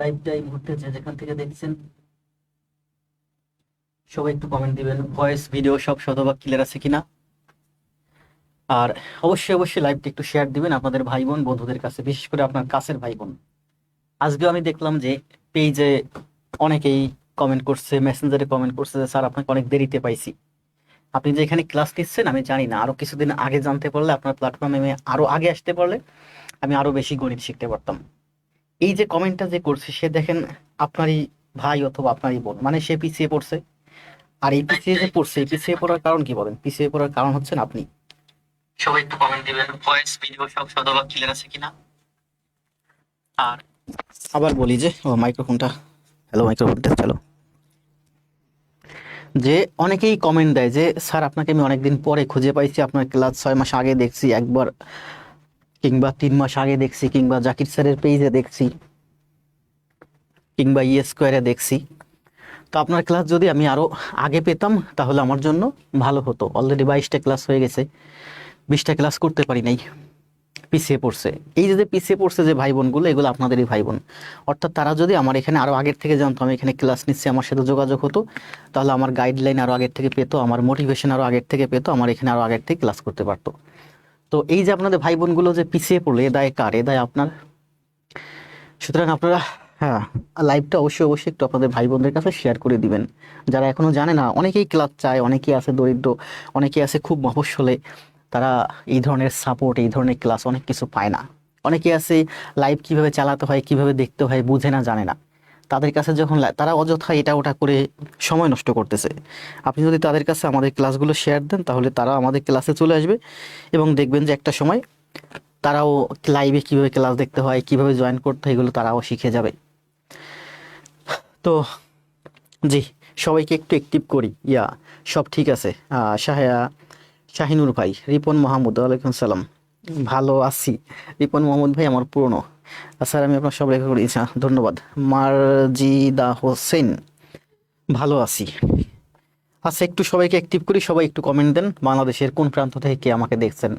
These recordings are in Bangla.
লাইভটা এই মুহূর্তে যে যেখান থেকে দেখছেন সবাই একটু কমেন্ট দিবেন, ভয়েস ভিডিও সব শতভাগ ক্লিয়ার আছে কিনা। আর অবশ্যই অবশ্যই লাইভটা একটু শেয়ার দিবেন আপনাদের ভাই বোন বন্ধুদের কাছে, বিশেষ করে আপনার কাছের ভাই বোন। আজকেও আমি দেখলাম যে পেজে অনেকেই কমেন্ট করছে, মেসেঞ্জারে কমেন্ট করছে যে স্যার আপনাকে অনেক দেরিতে পাইছি। আপনি যে এখানে ক্লাস নিচ্ছেন আমি জানি না, আরো কিছুদিন আগে জানতে পারলে, আপনার প্ল্যাটফর্মে আমি আরো আগে আসতে পারলে আমি আরো বেশি গণিত শিখতে পারতাম। এই যে কমেন্টটা যে করছে সে দেখেন আপনারই ভাই অথবা আপনারই বোন, মানে সে পিছিয়ে পড়ছে। আর এই পিছিয়ে যে পড়ছে, এই পিছিয়ে পড়ার কারণ কি বলেন? পিছিয়ে পড়ার কারণ হচ্ছেন আপনি। সবাই একটু কমেন্ট দিবেন, ভয়েস ভিডিও সব শতভাগ ক্লিয়ার আছে কিনা। আর আবার বলি যে মাইক্রোফোনটা, হ্যালো, মাইক্রোফোনটা চালো। যে অনেকেই কমেন্ট দেয় যে স্যার আপনাকে আমি অনেকদিন পরে খুঁজে পাইছি, আপনার ক্লাস 6 মাস আগে দেখছি একবার, কিংবা 3 মাস আগে দেখছি, কিংবা জাকির স্যারের পেজে দেখছি, কিংবা স্কোয়ারে দেখছি। তো আপনার ক্লাস যদি আমি আরো আগে পেতাম তাহলে আমার জন্য ভালো হতো। অলরেডি 22টা ক্লাস হয়ে গেছে, 20টা ক্লাস করতে পারি নাই, পিছিয়ে পড়ছে। এই যে যে পিছিয়ে পড়ছে যে ভাই বোনগুলো, এগুলো আপনাদেরই ভাই বোন। অর্থাৎ তারা যদি আমার এখানে আরো আগের থেকে জানতো আমি এখানে ক্লাস নিচ্ছি, আমার সাথে যোগাযোগ হতো, তাহলে আমার গাইডলাইন আরো আগের থেকে পেতো, আমার মোটিভেশন আরো আগের থেকে পেতো, আমার এখানে আরো আগের থেকে ক্লাস করতে পারতো। তো এই যে আপনাদের ভাই বোনগুলো যে পিছিয়ে পড়লো, এ দায় কার? এ দায় আপনার। সুতরাং আপনারা, হ্যাঁ, লাইভটা অবশ্যই অবশ্যই একটু আপনাদের ভাই বোনদের কাছে শেয়ার করে দিবেন, যারা এখনো জানে না। অনেকেই ক্লাস চায়, অনেকেই আছে দরিদ্র, অনেকেই আছে খুব মফস্বলে, তারা এই ধরনের সাপোর্ট, এই ধরনের ক্লাস অনেক কিছু পায় না। অনেকেই আছে লাইভ কিভাবে চালাতে হয়, কিভাবে দেখতে হয় বুঝে না, জানে না। তাদের কাছে যখন তারা অযথা এটা ওটা করে সময় নষ্ট করতেছে। আপনি যদি তাদের কাছে আমাদের ক্লাসগুলো শেয়ার দেন তাহলে তারা আমাদের ক্লাসে চলে আসবে, এবং দেখবেন যে একটা সময় তারাও লাইভে কিভাবে ক্লাস দেখতে হয়, কিভাবে জয়েন করতে হয়, এগুলো তারাও শিখে যাবে। তো জি, সবাইকে একটু অ্যাক্টিভ করি। সব ঠিক আছে। শাহিনুর ভাই, রিপন মাহমুদ, ওয়ালাইকুম সালাম। ভালো আছি। রিপন মাহমুদ ভাই আমার পুরনো। স্যার আমি আপনার সব রেখা করি, আচ্ছা, ধন্যবাদ। মারজিদা হোসেন, ভালো আছি। আচ্ছা, একটু সবাইকে অ্যাক্টিভ করি, সবাই একটু কমেন্ট দেন বাংলাদেশের কোন প্রান্ত থেকে কে আমাকে দেখছেন।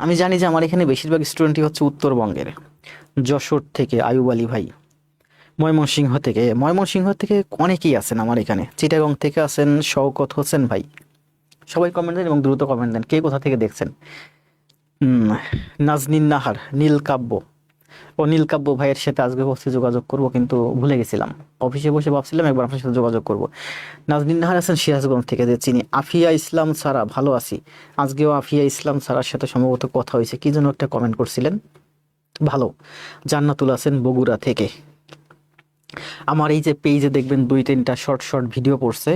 আমি জানি যে আমার এখানে বেশিরভাগ স্টুডেন্টই হচ্ছে উত্তরবঙ্গের। যশোর থেকে আয়ুব আলী ভাই, ময়মনসিংহ থেকে অনেকেই আছেন আমার এখানে, চিটাগং থেকে আছেন শওকত হোসেন ভাই। সবাই কমেন্ট দেন এবং দ্রুত কমেন্ট দেন কে কোথা থেকে দেখছেন। নাজনীন নাহার, নীলকাব্য। নীলকাব্য ভাইয়ের সাথে আজকে বসে যোগাযোগ করব, কিন্তু ভুলে গেছিলাম। অফিসে বসে ভাবছিলাম একবার আপনার সাথে যোগাযোগ করব। নাজনীন নাহার আছেন সিরাজগঞ্জ থেকে, যে চিনি। আফিয়া ইসলাম সারা, ভালো আছি। আজকেও আফিয়া ইসলাম সারার সাথে সম্ভবত কথা হয়েছে, কি যেন একটা কমেন্ট করছিলেন, ভালো। জান্নাতুল আছেন বগুড়া থেকে। আমার এই যে পেজে দেখবেন 2-3টা শর্ট শর্ট ভিডিও পড়ছে,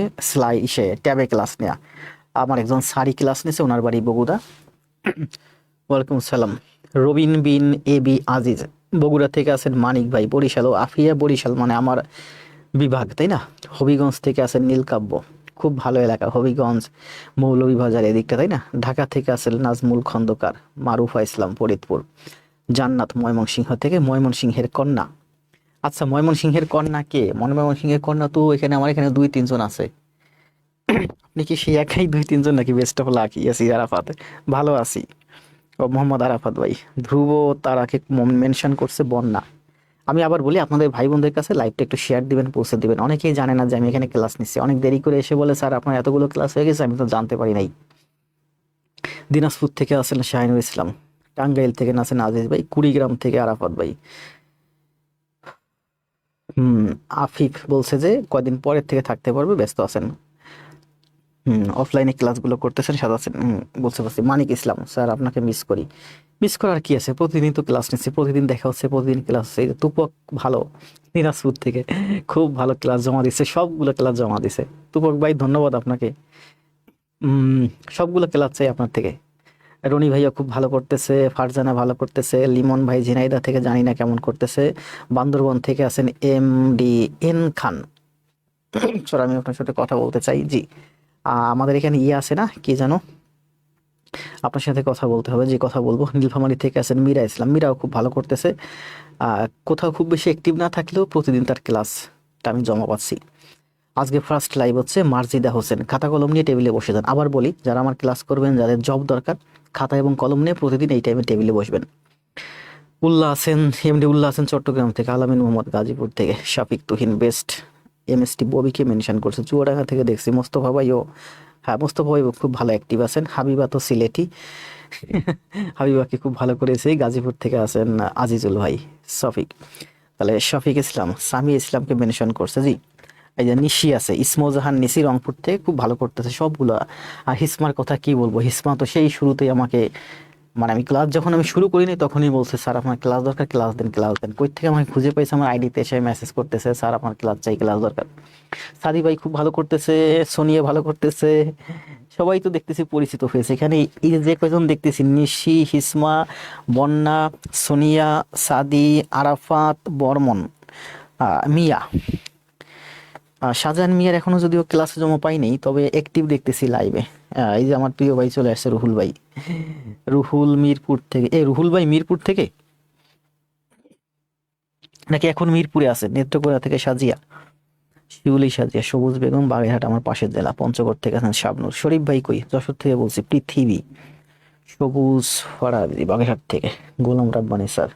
ট্যাবে ক্লাস নেয়া। আমার একজন সারি ক্লাস নিয়েছে, ওনার বাড়ি বগুড়া। ওয়ালাইকুম সালাম। রবিন বিন এ বি আজিজ, বগুড়া থেকে আছেন মানিক ভাই। বরিশাল, ও আফিয়া বরিশাল মানে আমার বিভাগ, তাই না? হবিগঞ্জ থেকে আছেন নীলকাব্য, খুব ভালো এলাকা হবিগঞ্জ, মৌলভীবাজার এদিকটা, তাই না? ঢাকা থেকে আছেন নাজমুল খন্দকার, মারুফা ইসলাম ফরিদপুর। জান্নাত ময়মনসিংহ থেকে, ময়মনসিংহের কন্যা। আচ্ছা, ময়মনসিংহের কন্যা কে? ময়মনসিংহের কন্যা তো এখানে আমার এখানে 2-3 জন আছে। আপনি কি সেই একাই 2-3 জন নাকি best of luck? Yasir Arafat, ভালো আছি। ও মোহাম্মদ আরাফাত ভাই। ধ্রুব তারাকে মেনশন করছে বন্যা। আমি আবার বলি, আপনাদের ভাই বোনদের কাছে লাইভটা একটু শেয়ার দিবেন, পৌঁছে দিবেন। অনেকেই জানে না যে আমি এখানে ক্লাস নিচ্ছি, অনেক দেরি করে এসে বলে স্যার আপনার এতগুলো ক্লাস হয়ে গেছে, আমি তো জানতে পারি নাই। দিনাজপুর থেকে আছেন শাহিনুর ইসলাম, টাঙ্গাইল থেকে আছেন আজিজ ভাই, কুড়িগ্রাম থেকে আরাফাত ভাই। হুম, আফিফ বলছে যে কয়দিন পরের থেকে থাকতে পারবে, ব্যস্ত আছেন। অফলাইনে ক্লাসগুলো করতেছেন, সাদা আছেন। বলতে পারছি। মানিক ইসলাম, স্যার আপনাকে মিস করি। মিস করার কি আছে, প্রতিদিন তো ক্লাস নিচ্ছে, প্রতিদিন দেখা হচ্ছে, প্রতিদিন ক্লাস হচ্ছে। এই যে তুপক, ভালো, দিনাজপুর থেকে, খুব ভালো ক্লাস জমা দিচ্ছে, সবগুলো ক্লাস জমা দিছে। তুপক ভাই ধন্যবাদ আপনাকে। উম, সবগুলো ক্লাস চাই আপনার থেকে। রনি ভাইয়া খুব ভালো করতেছে, ফারজানা ভালো করতেছে, লিমন ভাই ঝিনাইদা থেকে জানি না কেমন করতেছে, বান্দরবন থেকে আছেন MDN খান। স্যার আমি আপনার সাথে কথা বলতে চাই, জি। আমাদের এখানে আছে না, কি জানো, আপনার সাথে কথা বলতে হবে, যে কথা বলবো। নীলফামারী থেকে আছেন মীরা ইসলাম, মীরাও খুব ভালো করতেছে। কোথাও খুব বেশি অ্যাক্টিভ না থাকলেও প্রতিদিন তার ক্লাসটা আমি জমা পাচ্ছি। আজকে ফার্স্ট লাইভ হচ্ছে মার্জিদা হোসেন। খাতা কলম নিয়ে টেবিলে বসে যান। আবার বলি, যারা আমার ক্লাস করবেন, যাদের জব দরকার, খাতা এবং কলম নিয়ে প্রতিদিন এই টাইমে টেবিলে বসবেন। উল্লাহ হাসান, এমডি উল্লাহ হাসান চট্টগ্রাম থেকে, আলামিন মোহাম্মদ গাজীপুর থেকে, শাফিক তুহিন বেস্ট, এমএসটি ববিকে মেনশন করছে, চুয়াডাঙ্গা থেকে দেখছি, মোস্তফা ভাইও, হ্যাঁ মোস্তফা ভাই খুব ভালো অ্যাক্টিভ আছেন, হাবিবা তো সিলেটি, হাবিবাকে খুব ভালো করেছে, গাজীপুর থেকে আছেন আজিজুল ভাই, শফিক, তাহলে শফিক ইসলাম, সামি ইসলামকে মেনশন করছে জি। এই যে নিশি আছে, ইসমোজাহান নিশি রংপুর থেকে খুব ভালো করতেছে সবগুলো। আর হিসমার কথা কি বলবো, হিসমা তো সেই শুরুতেই আমাকে, মানে আমি ক্লাস যখন আমি শুরু করিনি তখনই বলছে স্যার আপনার ক্লাস দরকার, ক্লাস দেন ক্লাস দেন, কই থেকে আমাকে খুঁজে পাইছে আমার আইডিতে এসে মেসেজ করতেছে স্যার আপনার ক্লাস চাই, ক্লাস দরকার। সাদি ভাই খুব ভালো করতেছে, সোনিয়া ভালো করতেছে, সবাই তো দেখতেছি পরিচিত হয়েছে এখানে। এই যে কয়জন দেখতেছি, নিশি, হিসমা, বন্যা, সোনিয়া, সাদি, আরাফাত, বর্মন, মিয়া, শাহজাহান মিয়ার এখনো যদিও ক্লাসে জমা পাইনি, তবে অ্যাক্টিভ দেখতেছি লাইভে। এই যে আমার প্রিয় ভাই চলে আসছে, রুহুল ভাই, রুহুল মিরপুর থেকে, রুহুল ভাই মিরপুর থেকে নাকি এখন মিরপুরে আছে? নেত্রকোনা থেকে সাজিয়া, শিউলি সাজিয়া, সবুজ বেগম, বাগেরহাট আমার পাশের জেলা, পঞ্চগড় থেকে আছেন শাবনুর, শরীফ ভাই কই, যশোর থেকে বলছি, পৃথিবী, সবুজ ফরাজি বাগেরহাট থেকে, গোলাম রাব্বানি স্যার,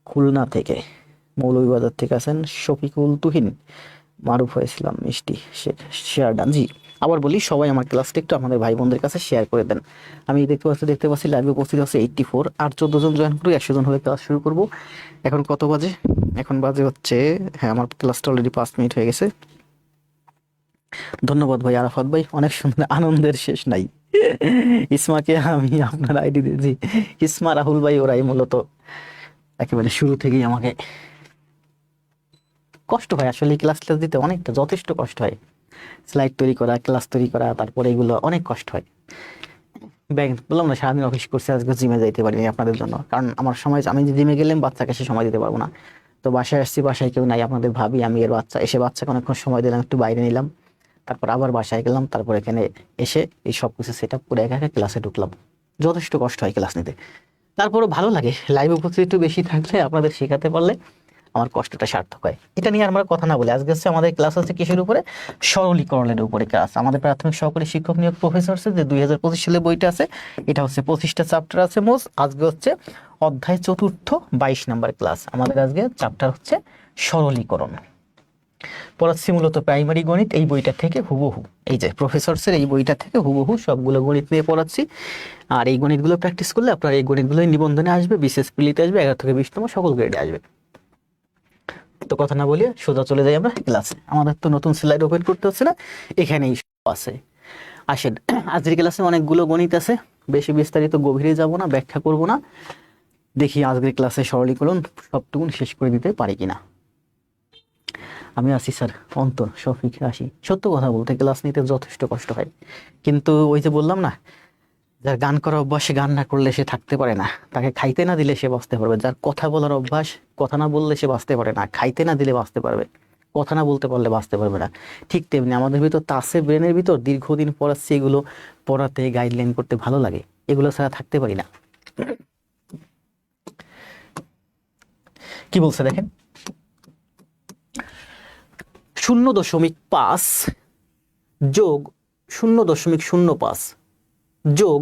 খুলনা থেকে, মৌলভীবাজার থেকে আছেন শফিকুল তুহিন, মারুফ ইসলাম মিষ্টি, শেয়ার ডান জি। আবার বলি সবাই আমার ক্লাসটা একটু আমাদের ভাই বোনদের কাছে শেয়ার করে দেন। আমি দেখতে পাচ্ছি লাইভে উপস্থিত আছে 84, আর 14 জন জয়েন করবো, 100 জন হলে ক্লাস শুরু করব। এখন কত বাজে? এখন বাজে হচ্ছে, হ্যাঁ আমার ক্লাসটা অলরেডি 5 মিনিট হয়ে গেছে। ধন্যবাদ ভাই আরাফাত ভাই, অনেক সুন্দর, আনন্দের শেষ নাই। ইসমাকে আমি আপনার আইডি দিয়েছি, ইসমা, রাহুল ভাই ওরাই মূলত একেবারে শুরু থেকেই আমাকে, কষ্ট হয় আসলে ক্লাস দিতে, অনেকটা যথেষ্ট কষ্ট হয়, স্লাইড তৈরি করা, ক্লাস তৈরি করা, তারপরে এগুলো অনেক কষ্ট হয়। ব্যাংক বললাম না, সারাদিন অফিস করছি, আজকে জিমে যাইতে পারিনি আপনাদের জন্য, কারণ আমার সময়, আমি জিমে গেলাম বাচ্চাকে সে সময় দিতে পারবো না। তো বাসায় আসছি, বাসায় কেউ নাই, আপনাদের ভাবি আমি এর বাচ্চা, এসে বাচ্চাকে অনেকক্ষণ সময় দিলাম, একটু বাইরে নিলাম, তারপর আবার বাসায় গেলাম, তারপর এখানে এসে এই সব কিছু সেট আপ করে একা একা ক্লাসে ঢুকলাম। যথেষ্ট কষ্ট হয় ক্লাস নিতে, তারপরও ভালো লাগে, লাইভ উপস্থিত একটু বেশি থাকলে, আপনাদের শেখাতে পারলে আমার কষ্টটা সার্থক হয়। এটা নিয়ে আমরা কথা না বলে, আজকে হচ্ছে আমাদের ক্লাস হচ্ছে কিসের উপরে, সরলীকরণের উপরে ক্লাস। আমাদের প্রাথমিক সহকারী শিক্ষক নিয়োগ প্রফেসর যে 2025 সালে বইটা আছে, এটা হচ্ছে 25টা চ্যাপ্টার আছে মোট। আজকে হচ্ছে অধ্যায় চতুর্থ 22 নাম্বার ক্লাস। আমাদের আজকে চ্যাপ্টার হচ্ছে সরলীকরণ, পড়াচ্ছি মূলত প্রাইমারি গণিত, এই বইটা থেকে হুবহু, এই যে প্রফেসরসের এই বইটা থেকে হুবহু সবগুলো গণিত নিয়ে পড়াচ্ছি। আর এই গণিতগুলো প্র্যাকটিস করলে আপনার এই গণিতগুলো নিবন্ধনে আসবে, বিশেষ পিলিতে আসবে, 11 থেকে 20তম সকল গ্রেডে আসবে। তো কথা না বলিয়ে সোজা চলে যাই আমরা ক্লাসে। আমাদের তো নতুন স্লাইড ওপেন করতে হচ্ছে না, এখানেই আছে। আসেন, আজকের ক্লাসে অনেকগুলো গণিত আছে, বেশি বিস্তারিত গভীরে যাব না, ব্যাখ্যা করব না। দেখি আজকের ক্লাসে সরলীকরণ সবটুকুন শেষ করে দিতে পারি কিনা। আমি আছি স্যার, অন্তর, শফিক, আসি। সত্য কথা বলতে ক্লাস নিতে যথেষ্ট কষ্ট হয়, কিন্তু ওই যে বললাম না, যার গান করার অভ্যাস, সে গান না করলে সে থাকতে পারে না, তাকে খাইতে না দিলে সে বাঁচতে পারবে। যার কথা বলার অভ্যাস, কথা না বললে সে বাঁচতে পারে না, খাইতে না দিলে বাঁচতে পারবে, কথা না বলতে পারলে বাঁচতে পারবে না। ঠিক তেমনি আমাদের ভিতর তা আছে, ব্রেনের ভিতর দীর্ঘদিন পড়াচ্ছি, এগুলো পড়াতে গাইডলাইন করতে ভালো লাগে, এগুলো ছাড়া থাকতে পারি না। কি বলছে দেখেন, 0.5 যোগ 0.05 যোগ,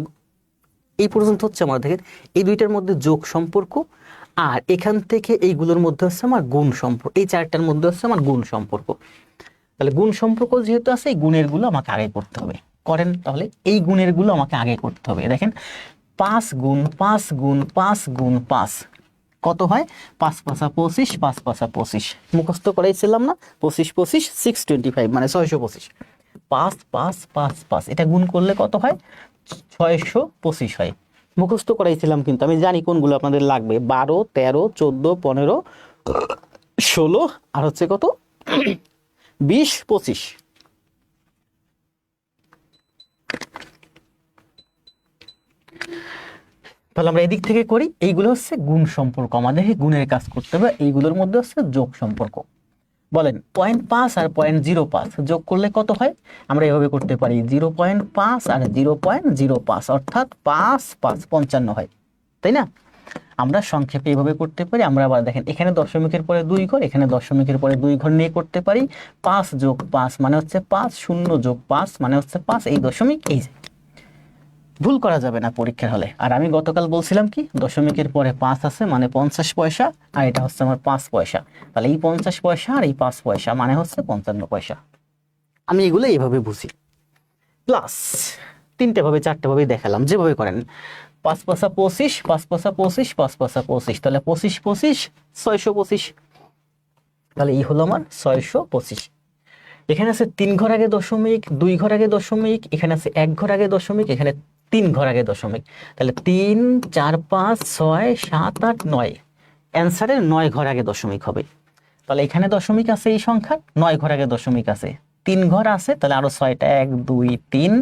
এই পর্যন্ত হচ্ছে আমার, দেখেন এই দুইটার মধ্যে যোগ সম্পর্ক, আর এখান থেকে এইগুলোর মধ্যে হচ্ছে আমার গুণ সম্পর্ক, এই চারটার মধ্যে হচ্ছে আমার গুণ সম্পর্ক। তাহলে গুণ সম্পর্ক যেহেতু আছে, এই গুণের গুলো আমাকে আগে করতে হবে। করেন তাহলে, এই গুণের গুলো আমাকে আগে করতে হবে। দেখেন 5 গুণ 5 গুণ 5 গুণ 5 কত হয়? 5 5 25, 5 5 25 মুখস্থ করাইছিলাম না, 25 25 625, মানে 625। 5 5 5 5 এটা গুণ করলে কত হয়? 625 হয়। মুখস্থ করাইছিলাম, কিন্তু আমি জানি কোনগুলো আপনাদের লাগবে। 12 13 14 15 16 আর হচ্ছে কত 20 25। তাহলে আমরা এদিক থেকে করি, এইগুলো হচ্ছে গুণ সম্পর্ক, আমাদের গুণের কাজ করতে হবে। এইগুলোর মধ্যে হচ্ছে যোগ সম্পর্ক। বলেন 0.5 আর 0.05 যোগ করলে কত হয়? আমরা এভাবে করতে পারি, 0.5 আর 0.05 অর্থাৎ 5 5 55 হয়, তাই না? আমরা সংক্ষেপে এভাবে করতে পারি। আমরা আবার দেখেন, এখানে দশমিকের পরে 2 ঘর, এখানে দশমিকের পরে 2 ঘর নিয়ে করতে পারি। 5 যোগ 5 মানে হচ্ছে 5, 0 যোগ 5 মানে হচ্ছে 5, এই দশমিক, এই যে ভুল করা যাবে না পরীক্ষার হলে। আর আমি গতকাল বলছিলাম কি, দশমিকের পরে 5 আছে মানে 50 পয়সা, আর এটা হচ্ছে আমার 5 পয়সা। তাহলে এই 50 পয়সা আর এই 5 পয়সা মানে হচ্ছে 55 পয়সা। আমি এগুলো এইভাবে বুঝি। প্লাস 3টে ভাবে 4টে ভাবে দেখালাম, যেভাবে করেন। 5 পয়সা 25, 5 পয়সা 25, 5 পয়সা 25, তাহলে 25 25 625। তাহলে এই হলো আমার 625। এখানে আছে 3 ঘর আগে দশমিক, 2 ঘর আগে দশমিক, এখানে আছে 1 ঘর আগে দশমিক, এখানে 3 ঘর আগে দশমিক। তাহলে 3 4 5 6 7 8 9, অ্যান্সারের 9 ঘর আগে দশমিক হবে। তাহলে এখানে দশমিক আছে এই সংখ্যা, 9 ঘর আগে দশমিক আছে, 3 ঘর আছে, তাহলে আরো 6টা, 1 2 3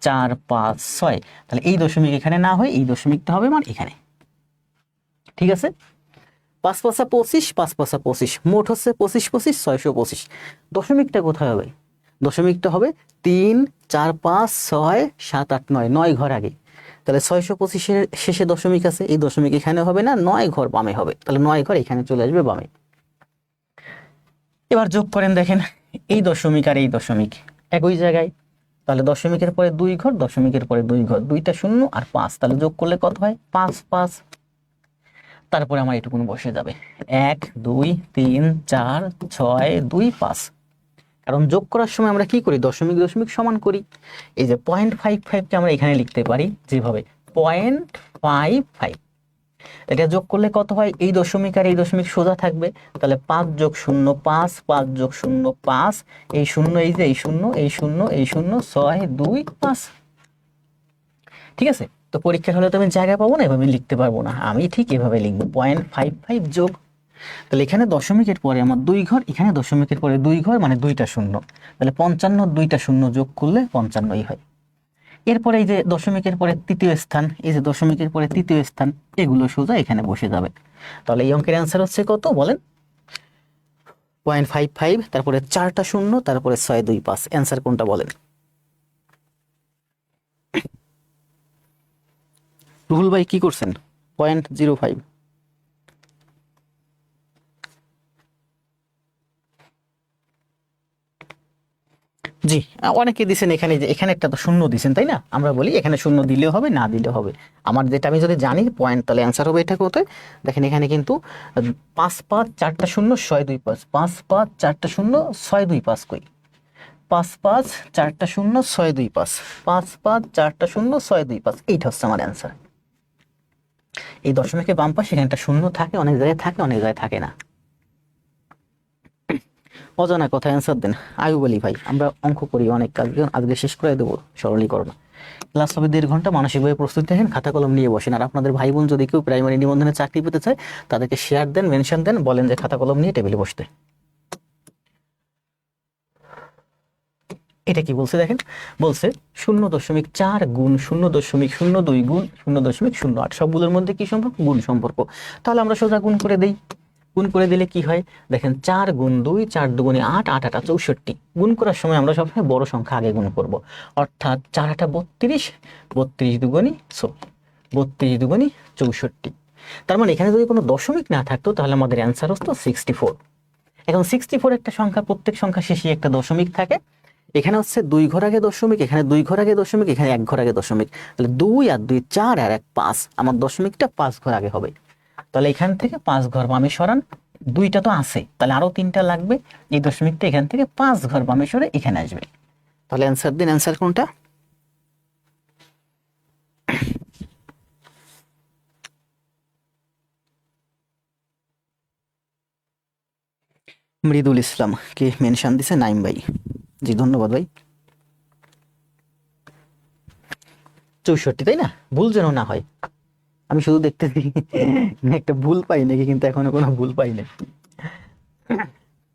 4 5 6। তাহলে এই দশমিক এখানে না হয় এই দশমিকটা হবে আমার এখানে। ঠিক আছে, 5 পয়সা 25, 5 পয়সা 25, মোট হচ্ছে 25 25 625। দশমিকটা কোথায় হবে? দশমিকটা হবে 3 4 5 6 7 8 9, 9 ঘর আগে। তাহলে 625-এর শেষে দশমিক আছে, এই দশমিক এখানে হবে না, 9 ঘর বামে হবে। তাহলে 9 ঘর এখানে চলে আসবে বামে। এবার যোগ করেন, দেখেন এই দশমিক আর এই দশমিক একই জায়গায়। তাহলে দশমিকের পরে 2 ঘর, দশমিকের পরে 2 ঘর, 2টা 0 আর 5, তাহলে যোগ করলে কত হয়? 5 5। তারপরে আমার এটুকুন বসে যাবে, 1 2 3 4 6 2 5। কারণ যোগ করার সময় আমরা কি করি? দশমিক দশমিক সমান করি। এই যে 0.55কে আমরা এখানে লিখতে পারি যেভাবে 0.55। এটা যোগ করলে কত হয়? এই দশমিক আর এই দশমিক সোজা থাকবে, তাহলে 5 যোগ 0 5, 5 যোগ 0 5, এই 0 এই যে এই 0 এই 0 এই 0 6 2 5। ঠিক আছে, তো পরীক্ষার হলে তো আমি জায়গা পাবো না, এভাবে লিখতে পারবো না, আমি ঠিক এভাবে লিখবো 0.55 যোগ। তাহলে এখানে দশমিকের পরে আমার 2 ঘর, এখানে দশমিকের পরে 2 ঘর মানে 2টা 0, তাহলে 55, 2টা 0 যোগ করলে 55ই হয়। এরপরে এই যে দশমিকের পরে তৃতীয় স্থান, এই যে দশমিকের পরে তৃতীয় স্থান, এগুলো সোজা এখানে বসে যাবে। তাহলে এই অঙ্কের অ্যান্সার হচ্ছে কত বলেন? 0.55, তারপরে 4টা 0, তারপরে 6 2 5। অ্যান্সার কোনটা বলেন? রুহুল ভাই কি করছেন? 0.05। জি, অনেকে দিছেন এখানে, যে এখানে একটা তো শূন্য দিছেন তাই না? আমরা বলি এখানে শূন্য দিলেও হবে, না দিলেও হবে। আমার যেটা আমি যদি জানি পয়েন্ট, তাহলে অ্যান্সার হবে এটা কোথায়? দেখেন এখানে কিন্তু 5 5 4টা 0 6 2 5, 5 5 4টা 0 6 2 5 কই? 5 5 4টা 0 6 2 5, 5 5 4টা 0 6 2 5, এইটা হচ্ছে আমার অ্যান্সার। এই দশমিকের বাম পাশে এখানে একটা শূন্য থাকে, অনেক জায়গায় থাকে, অনেক জায়গায় থাকে না। অজানা কথা অ্যান্সার দেন। আয়ু বলি ভাই, আমরা অঙ্ক করি অনেক কাজ, আজকে শেষ করে দেবো সরলীকরণ। ক্লাস হবে 1.5 ঘন্টা, মানসিকভাবে প্রস্তুত থাকেন, খাতা কলম নিয়ে বসেন। আর আপনাদের ভাই বোন যদি কেউ প্রাইমারি নিবন্ধনে চাকরি পেতে চায়, তাদেরকে শেয়ার দেন, মেনশন দেন, বলেন যে খাতা কলম নিয়ে টেবিলে বসতে। এটা কি বলছে দেখেন, বলছে 0.4 গুণ 0.02 গুণ 0.08, সবগুলোর মধ্যে কি সম্পর্ক? গুণ সম্পর্ক। তাহলে আমরা সোজা গুণ করে দেই। গুণ করে দিলে কি হয় দেখেন, 4 গুণ 2, 4 দুগুণে 8, 8 8 64। গুণ করার সময় আমরা সবসময় বড় সংখ্যা আগে গুণ করব, অর্থাৎ 4 8 32, 32 দুগুণে 32 দুগুণে 64। তার মানে এখানে যদি কোনো দশমিক না থাকতো তাহলে আমাদের অ্যান্সার হতো 64। এখন 64 একটা সংখ্যা, প্রত্যেক সংখ্যা শেষে একটা দশমিক থাকে। এখানে হচ্ছে 2 ঘর আগে দশমিক, এখানে 2 ঘর আগে দশমিক, এখানে 1 ঘর আগে দশমিক। তাহলে 2 আর 2 4 আর 1 5, আমার দশমিকটা 5 ঘর আগে হবে। তাহলে এখান থেকে 5 ঘর বামে সরান, 2টা তো আছে, তাহলে আরো 3টা লাগবে। এই দশমিকটা এখান থেকে 5 ঘর বামে সরে এখানে আসবে। তাহলে অ্যান্সার দিন, অ্যান্সার কোনটা? মৃদুল ইসলাম কে মেনশন দিছে? নাইম ভাই, জি ধন্যবাদ ভাই। 64, তাই না? ভুল যেন না হয়। আমি শুধু দেখতেছি একটা ভুল পাই নাকি, কিন্তু এখনো কোনো ভুল পাই নাই।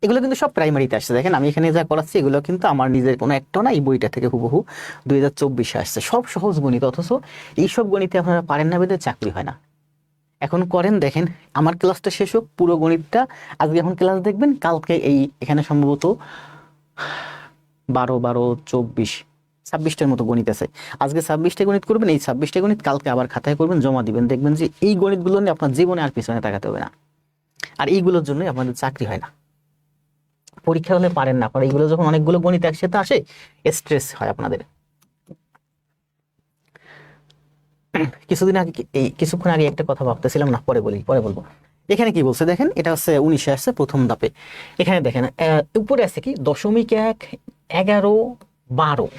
এগুলো কিন্তু সব প্রাইমারিতে আসছে। দেখেন আমি এখানে যা করাচ্ছি এগুলো কিন্তু আমার নিজের কোনো একটা না, এই বইটা থেকে হুবহু 2024-এ আসছে। সব সহজ গণিত, অথচ এইসব গণিতে আপনারা পারেন না বেঁধে চাকরি হয় না। এখন করেন, দেখেন আমার ক্লাসটা শেষ হোক, পুরো গণিতটা আজকে এখন ক্লাস দেখবেন, কালকে এই এখানে সম্ভবত 12 12 24 26টার মতো গণিত আছে। আজকে 26টা গণিত করবেন, এই 26টা গণিত কালকে আবার খাতায় করবেন, জমা দিবেন, দেখবেন যে এই গণিতগুলো নিয়ে আপনার জীবনে আর পিছনে তাকাতে হবে না। আর এইগুলোর জন্যই আপনাদের চাকরি হয় না, পরীক্ষা হলে পারেন না আপনারা। এইগুলো যখন অনেকগুলো গণিত একসাথে আসে, স্ট্রেস হয় আপনাদের। কিছুক্ষণ আগে একটা কথা ভাবতেছিলাম, না পরে বলবো। এখানে কি বলছে দেখেন, এটা হচ্ছে 19 আসছে প্রথম ধাপে। এখানে দেখেন উপরে আছে কি 0.1, 11, 12,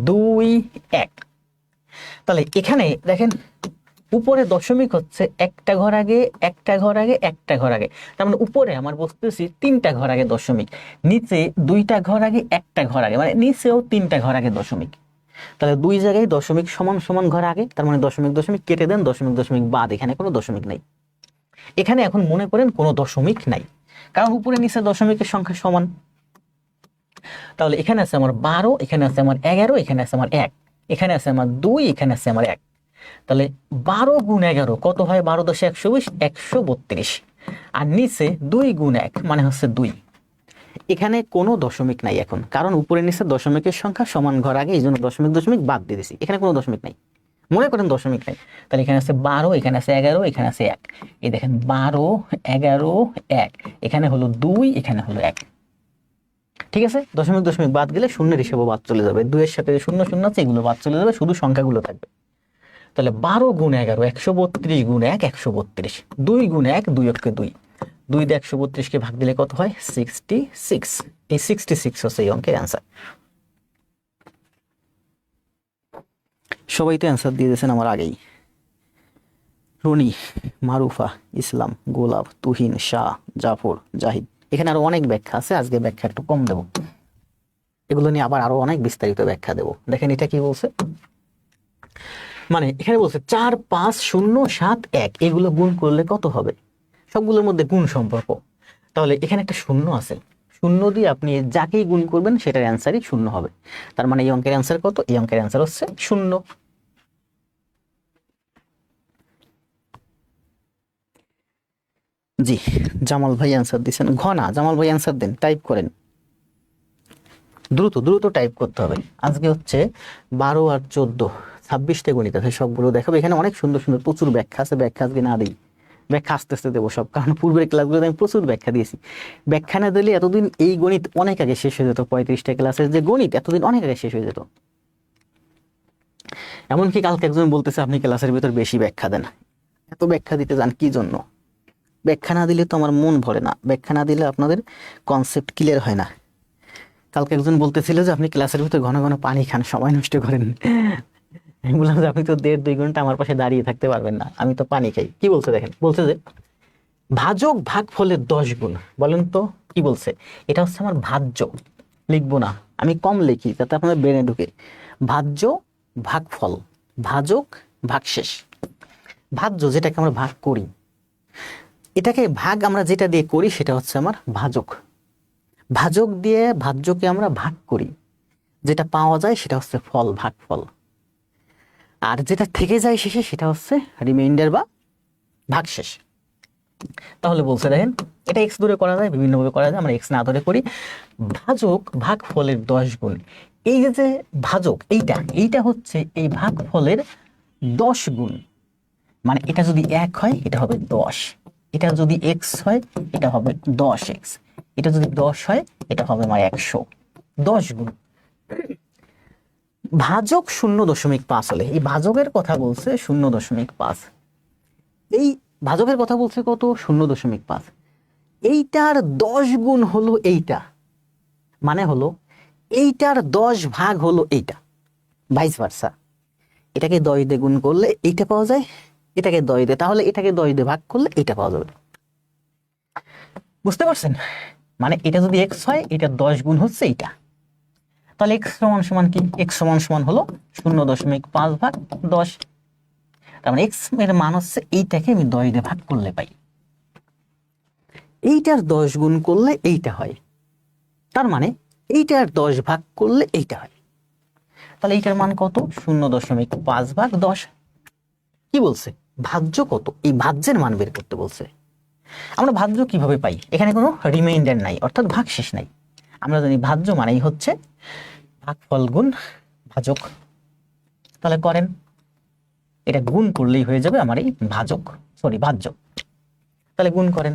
2, 1। তাহলে এখানে দেখেন উপরে দশমিক হচ্ছে একটা ঘর আগে, একটা ঘর আগে, একটা ঘর আগে। তার মানে উপরে আমার বলতেছি 3টা ঘর আগে দশমিক, নিচে 2টা ঘর আগে, একটা ঘর আগে, মানে নিচেও 3টা ঘর আগে দশমিক। তাহলে 2 জায়গায় দশমিক সমান সমান ঘর আগে, তার মানে দশমিক দশমিক কেটে দেন, দশমিক দশমিক বাদ, এখানে কোনো দশমিক নাই। এখানে এখন মনে করেন কোনো দশমিক নাই, কারণ উপরে নিচে দশমিকের সংখ্যা সমান। তাহলে এখানে আছে আমার 12, এখানে আছে আমার 11, এখানে আছে আমার 1, এখানে আছে আমার 2, এখানে আছে আমার 1। তাহলে 12 গুণ 11 কত হয়? 12 × 10 = 120, 132। আর নিচে 2 গুণ 1 মানে হচ্ছে 2। এখানে কোনো দশমিক নাই এখন, কারণ উপরে নিচে দশমিকের সংখ্যা সমান ঘর আগে, এই জন্য দশমিক দশমিক বাদ দিয়ে দিছি। এখানে কোনো দশমিক নাই, মনে করেন দশমিক নাই। তাহলে এখানে আছে 12, এখানে আছে 11, এখানে আছে 1। এই দেখেন 12, 11, 1, এখানে হলো 2, এখানে হলো 1। ঠিক আছে, দশমিক দশমিক বাদ গেলে শূন্যের হিসেবে বাদ চলে যাবে, 2 এর সাথে শূন্য শূন্য আছে, এগুলো বাদ চলে যাবে, শুধু সংখ্যাগুলো থাকবে। তাহলে 12 গুণ 11, 132 গুণ 1, 132। 2 গুণ 1, 2 অক্ষে 2, 2 দিয়ে 132কে ভাগ দিলে কত হয়? 66। এই 66 হচ্ছে এই অঙ্কের অ্যান্সার। সবাই তো অ্যান্সার দিয়ে দিয়েছেন আমার আগেই। রনি, মারুফা, ইসলাম, গোলাপ, তুহিন, শাহ, জাফর, জাহিদ। এখানে আরো অনেক ব্যাখ্যা আছে, আজকে ব্যাখ্যা একটু কম দেব, এগুলো নিয়ে আবার আরো অনেক বিস্তারিত ব্যাখ্যা দেব। দেখেন এটা কি বলছে, মানে এখানে বলছে 4, 5, 0, 7, 1 এগুলো গুণ করলে কত হবে? সবগুলোর মধ্যে গুণ সম্পর্ক। তাহলে এখানে একটা শূন্য আছে, শূন্য দিয়ে আপনি যাকেই গুণ করবেন সেটার অ্যান্সারই শূন্য হবে। তার মানে এই অঙ্কের অ্যান্সার কত? এই অঙ্কের অ্যান্সার হচ্ছে 0। জি, জামাল ভাই অ্যান্সার দিচ্ছেন। ঘনা, জামাল ভাই অ্যান্সার দেন, টাইপ করেন, দ্রুত দ্রুত টাইপ করতে হবে। আজকে হচ্ছে 12 আর 14, 26টা গণিত আছে, সবগুলো দেখাবো। এখানে অনেক সুন্দর সুন্দর প্রচুর ব্যাখ্যা আছে, ব্যাখ্যা আজকে না দিই, ব্যাখ্যা আস্তে আস্তে দেবো সব, কারণ পূর্বের ক্লাসগুলোতে আমি প্রচুর ব্যাখ্যা দিয়েছি। ব্যাখ্যা না দিলে এতদিন এই গণিত অনেক আগে শেষ হয়ে যেত, 35টা ক্লাসের যে গণিত এতদিন অনেক আগে শেষ হয়ে যেত। এমনকি কালকে একজন বলতেছে আপনি ক্লাসের ভিতর বেশি ব্যাখ্যা দেন, এত ব্যাখ্যা দিতে যান কি জন্য? ব্যাখ্যা না দিলে তো আমার মন ভরে না, ব্যাখ্যা না দিলে আপনাদের কনসেপ্ট ক্লিয়ার হয় না। কালকে একজন বলতেছিল যে আপনি ক্লাসের ভিতর ঘন ঘন পানি খান, সময় নষ্ট করেন। আমি বললাম যে আপনি তো 1.5-2 ঘন্টা আমার পাশে দাঁড়িয়ে থাকতে পারবেন না, আমি তো পানি খাই। কি বলছে দেখেন, বলছে যে ভাজক ভাগফলের 10 গুণ। বলেন তো কি বলছে? এটা হচ্ছে আমার ভাজ্য, লিখবো না, আমি কম লিখি যাতে আপনাদের ব্রেনে ঢুকে। ভাজ্য ভাগফল, ভাজক ভাগশেষ। ভাজ্য যেটাকে আমরা ভাগ করি, এটাকে ভাগ আমরা যেটা দিয়ে করি সেটা হচ্ছে আমার ভাজক। ভাজক দিয়ে ভাজ্যকে আমরা ভাগ করি, যেটা পাওয়া যায় সেটা হচ্ছে ফল, ভাগফল। আর যেটা থেকে যায় শেষে সেটা হচ্ছে রিমাইন্ডার বা ভাগশেষ। তাহলে বলছে দেখেন এটা এক্স ধরে করা যায়, বিভিন্নভাবে করা যায়, আমরা এক্স না ধরে করি। ভাজক ভাগফলের 10 গুণ। এই যে ভাজক, এইটা হচ্ছে এই ভাগফলের 10 গুণ। মানে এটা যদি 1 হয় এটা হবে 10, এটা যদি এক্স হয় এটা হবে 10x, এটা যদি 10 হয় এটা হবে আমার 100। 10 গুণ। ভাজক 0.5 হলে, এই ভাজকের কথা বলছে 0.5, এই ভাজকের কথা বলছে কত? 0.5। এইটার 10 গুণ হলো এইটা, মানে হলো এইটার 10 ভাগ হলো এইটা, ভাইস ভার্সা। এটাকে 10 দিয়ে গুণ করলে এইটা পাওয়া যায়, এটাকে 10 দিয়ে, তাহলে এটাকে 10 দিয়ে ভাগ করলে এটা পাওয়া যাবে। বুঝতে পারছেন? মানে এটা যদি এক্স হয় এটা 10 গুণ হচ্ছে এইটা। তাহলে এক্স সমান সমান কি? এক্স সমান সমান হলো 0.5 ভাগ 10। তার মানে এক্স এর মান হচ্ছে এইটাকে আমি 10 দিয়ে ভাগ করলে পাই, এইটার 10 গুণ করলে এইটা হয়, তার মানে এইটার 10 ভাগ করলে এইটা হয়। তাহলে এইটার মান কত? 0.5 ভাগ 10। কি বলছে? ভাজ্য কত? এই ভাজ্যের মান বের করতে বলছে। আমরা ভাজ্য কিভাবে পাই? এখানে কোনো রিমাইন্ডার নাই, অর্থাৎ ভাগশেষ নাই। আমরা জানি ভাজ্য মানেই হচ্ছে ভাগফল গুণ ভাজক। তাহলে করেন, এটা গুণ করলেই হয়ে যাবে আমার এই ভাজক, সরি ভাজ্য। তাহলে গুণ করেন,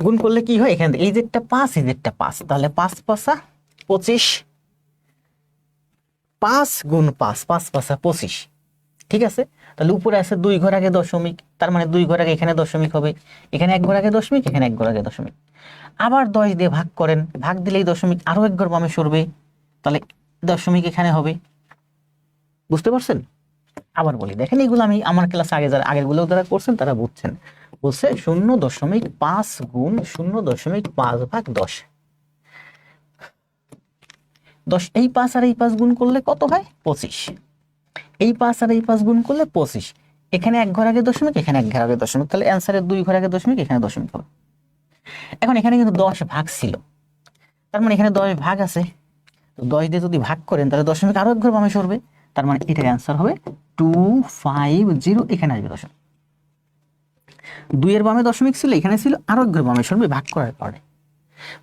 গুণ করলে কি হয়? এখানে এই যেটা 5, এই যেটা 5, তাহলে 5 5 25, 5 গুণ 5, 5 5 25, ঠিক আছে। তাহলে উপরে আছে 2 ঘর আগে দশমিক, তার মানে 2 ঘর আগে এখানে দশমিক হবে, এখানে 1 ঘর আগে দশমিক, এখানে 1 ঘর আগে দশমিক। আবার 10 দিয়ে ভাগ করেন, ভাগ দিলেই দশমিক আরো 1 ঘর বামে সরবে, তাহলে দশমিক এখানে হবে। বুঝতে পারছেন? আবার বলি, দেখেন এগুলো আমি আমার ক্লাস আগে যারা আগের গুলো যারা করছেন তারা বুঝছেন। বলছে 0.5 গুণ 0.5 ভাগ 10, 10 এই 5 আর এই 5 গুণ করলে কত হয়? 25। এই 5 আর এই 5 গুণ করলে 25, এখানে 1 ঘর আগে দশমিক, এখানে 1 ঘর আগে দশমিক, তাহলে অ্যান্সারের 2 ঘর আগে দশমিক, এখানে দশমিক হবে। এখন এখানে কিন্তু 10 ভাগ ছিল, তার মানে এখানে 10 ভাগ আছে, তো 10 দিয়ে যদি ভাগ করেন তাহলে দশমিক আরো 1 ঘর বামে সরবে, তার মানে এটার অ্যান্সার হবে 250, এখানে আসবে দশমিক। 2 এর বামে দশমিক ছিল, এখানে ছিল, আরো 1 ঘর বামে সরবে ভাগ করার কারণে।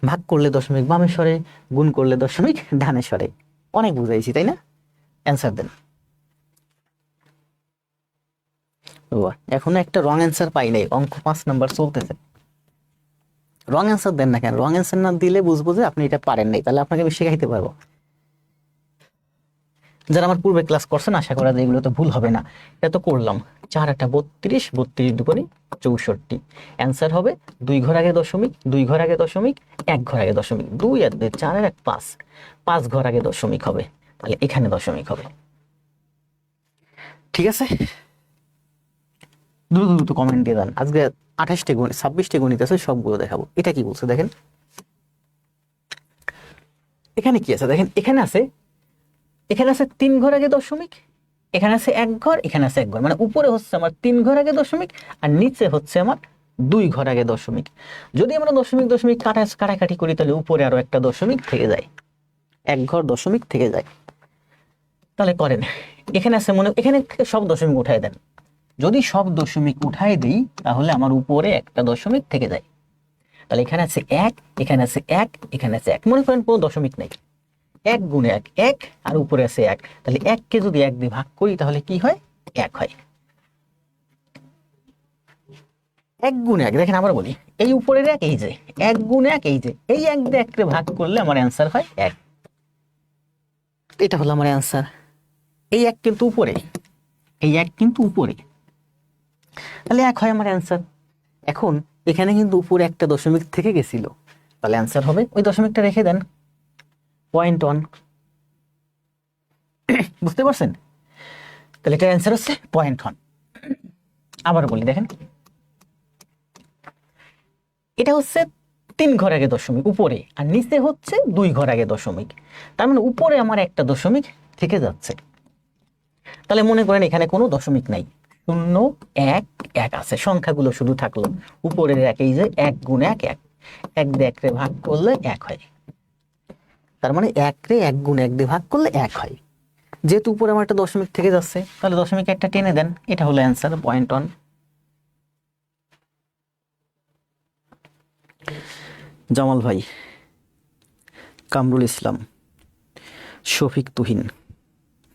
ভাগ করলে দশমিক বামে সরে, গুণ করলে দশমিক ডানে সরে। অনেক বুঝাইছি তাই না? অ্যান্সার দেন। এখনো একটা রং অ্যান্সার পাই নাই, অঙ্ক 5 নাম্বার চলতেছে। রং অ্যান্সার দেন না কেন? রং অ্যান্সার না দিলে বুঝবো যে আপনি এটা পারেন নাই, তাহলে আপনাকে আমি শেখাইতে পারবো। যারা আমার পূর্বে ক্লাস করছেন আশা করা যায় এগুলো তো ভুল হবে না। এটা তো করলাম, 4 8 32, 32 2 64। অ্যান্সার হবে 2 ঘর আগে দশমিক, 2 ঘর আগে দশমিক, 1 ঘর আগে দশমিক, 2 আর 2 4 আর 1 5, 5 ঘর আগে দশমিক হবে, তাহলে এখানে দশমিক হবে। ঠিক আছে, দ্রুত দ্রুত কমেন্ট দিয়ে দেন। আজকে 28টে গণিত 26টে গণিত আছে, সবগুলো দেখাবো। এটা কি বলছে দেখেন, এখানে কি আছে দেখেন, এখানে আছে 3 ঘর আগে দশমিক, এখানে আছে 1 ঘর, এখানে আছে 1 ঘর, মানে উপরে হচ্ছে আমার 3 ঘর আগে দশমিক আর নিচে হচ্ছে আমার 2 ঘর আগে দশমিক। যদি আমরা দশমিক দশমিক কাটাকাটি করি তাহলে উপরে আরো একটা দশমিক থেকে যায়, 1 ঘর দশমিক থেকে যায়। তাহলে করেন, এখানে আছে মনে, এখানে থেকে সব দশমিক উঠায় দেন। যদি সব দশমিক উঠায় দিই তাহলে আমার উপরে একটা দশমিক থেকে যায়। তাহলে এখানে আছে 1, এখানে আছে 1, এখানে আছে 1, মনে করেন কোনো দশমিক নাই, 1 গুণ 1 1, আর উপরে আছে 1, তাহলে 1 কে যদি 1 দিয়ে ভাগ করি তাহলে কি হয়? 1 হয়। 1 গুণ 1, দেখেন আবার বলি, এই উপরের 1 এই যে 1 গুণ 1 এই যে, এই 1 দিয়ে 1 কে ভাগ করলে আমার অ্যান্সার হয় 1। এটা হলো আমার অ্যান্সার। এই 1 কিন্তু উপরে, এই 1 কিন্তু উপরে, তাহলে 1 হয় আমার অ্যান্সার। এখন এখানে কিন্তু উপরে একটা দশমিক থেকে গেছিল, তাহলে অ্যান্সার হবে, ওই দশমিকটা রেখে দেন, 0.1। বুঝতে পারছেন? তাহলে এটার অ্যান্সার হচ্ছে 0.1। আবার বলি দেখেন, এটা হচ্ছে 3 ঘর আগে দশমিক উপরে, আর নিচে হচ্ছে 2 ঘর আগে দশমিক, তার মানে উপরে আমার একটা দশমিক থেকে যাচ্ছে। তাহলে মনে করেন এখানে কোনো দশমিক নাই, 0 1 1 আছে, সংখ্যাগুলো শুধু থাকলো, উপরের 1 এই যে 1 গুণ 1 1, 1 দিয়ে 1 রে ভাগ করলে 1 হয়, তার মানে 1 রে 1 গুণ 1 দিয়ে ভাগ করলে 1 হয়। যেহেতু উপরে আমার একটা দশমিক থেকে যাচ্ছে তাহলে দশমিক একটা টেনে দেন, এটা হলো অ্যান্সার 0.1। জামাল ভাই, কামরুল ইসলাম, শফিক তুহিন,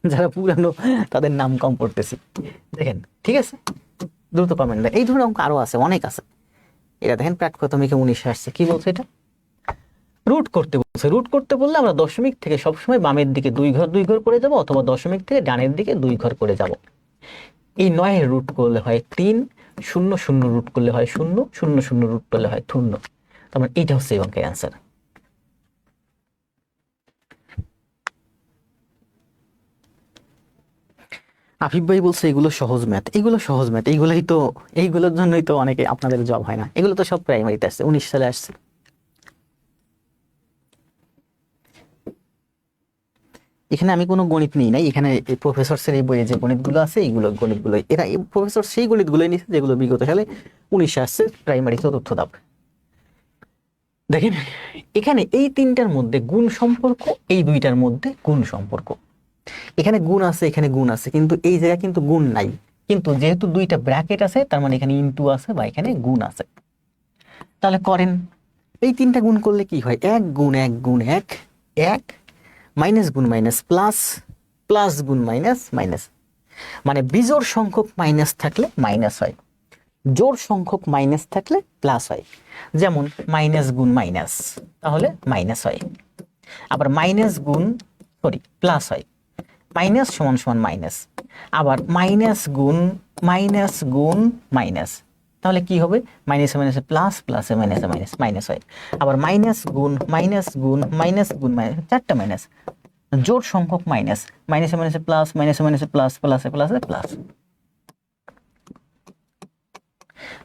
যারা পুরানো তাদের নাম কম পড়তেছি দেখেন। ঠিক আছে, দ্রুত কমেন্ট দেন। এই ধরনের অঙ্ক আরো আছে, অনেক আছে। এটা দেখেন প্রাক-প্রাথমিকে 19 আসছে, কি বলছে এটা? রুট করতে বলছে। রুট করতে বললে আমরা দশমিক থেকে সবসময় বামের দিকে 2 ঘর 2 ঘর করে যাব, অথবা দশমিক থেকে ডানের দিকে 2 ঘর করে যাব। এই 9 এর রুট করলে হয় 3, 0 0 রুট করলে হয় 0, 0 0 রুট করলে হয় 0। তার মানে এইটা হচ্ছে এই অঙ্কের অ্যান্সার। আফিফ ভাই বলছে এগুলো সহজ ম্যাথ, এগুলো সহজ ম্যাথ, এইগুলোই তো, এইগুলোর জন্যই তো অনেকে আপনাদের জব হয় না। এগুলো তো সব প্রাইমারিতে আসছে, 19 সালে আসছে। এখানে আমি কোনো গণিত নেই নাই, এখানে প্রফেসর স্যার এই বইয়ে যে গণিতগুলো আছে এইগুলো গণিতগুলো এরা এই প্রফেসর সেই গণিতগুলোই নিচ্ছে যেগুলো বিগত সালে 19 আসছে, প্রাইমারি চতুর্থ ধাপ। দেখেন এখানে এই 3টার মধ্যে গুণ সম্পর্ক, এই 2টার মধ্যে গুণ সম্পর্ক। এখানে গুণ আছে, এখানে গুণ আছে, কিন্তু এই জায়গায় কিন্তু গুণ নাই। কিন্তু যেহেতু 2টা ব্র্যাকেট আছে তার মানে এখানে ইনটু আছে বা এখানে গুণ আছে। তাহলে করেন, এই 3টা গুণ করলে কি হয়? 1 গুণ 1 গুণ 1 1, মাইনাস গুণ মাইনাস প্লাস, প্লাস গুণ মাইনাস মাইনাস, মানে বিজোড় সংখ্যক মাইনাস থাকলে মাইনাস হয়, জোড় সংখ্যক মাইনাস থাকলে প্লাস হয়। যেমন মাইনাস গুণ মাইনাস, তাহলে মাইনাস হয়। আবার মাইনাস গুণ প্লাস হয়, মাইনাস সমান সমান মাইনাস, আবার মাইনাস গুণ মাইনাস, তাহলে কি হবে? মাইনাসে মাইনাসে প্লাস, প্লাসে মাইনাসে মাইনাস, মাইনাস হয়। আবার মাইনাস গুণ মাইনাস, চারটা মাইনাস, জোড় সংখ্যক মাইনাস, মাইনাসে মাইনাসে প্লাস, মাইনাসে মাইনাসে প্লাস, প্লাসে প্লাসে প্লাস।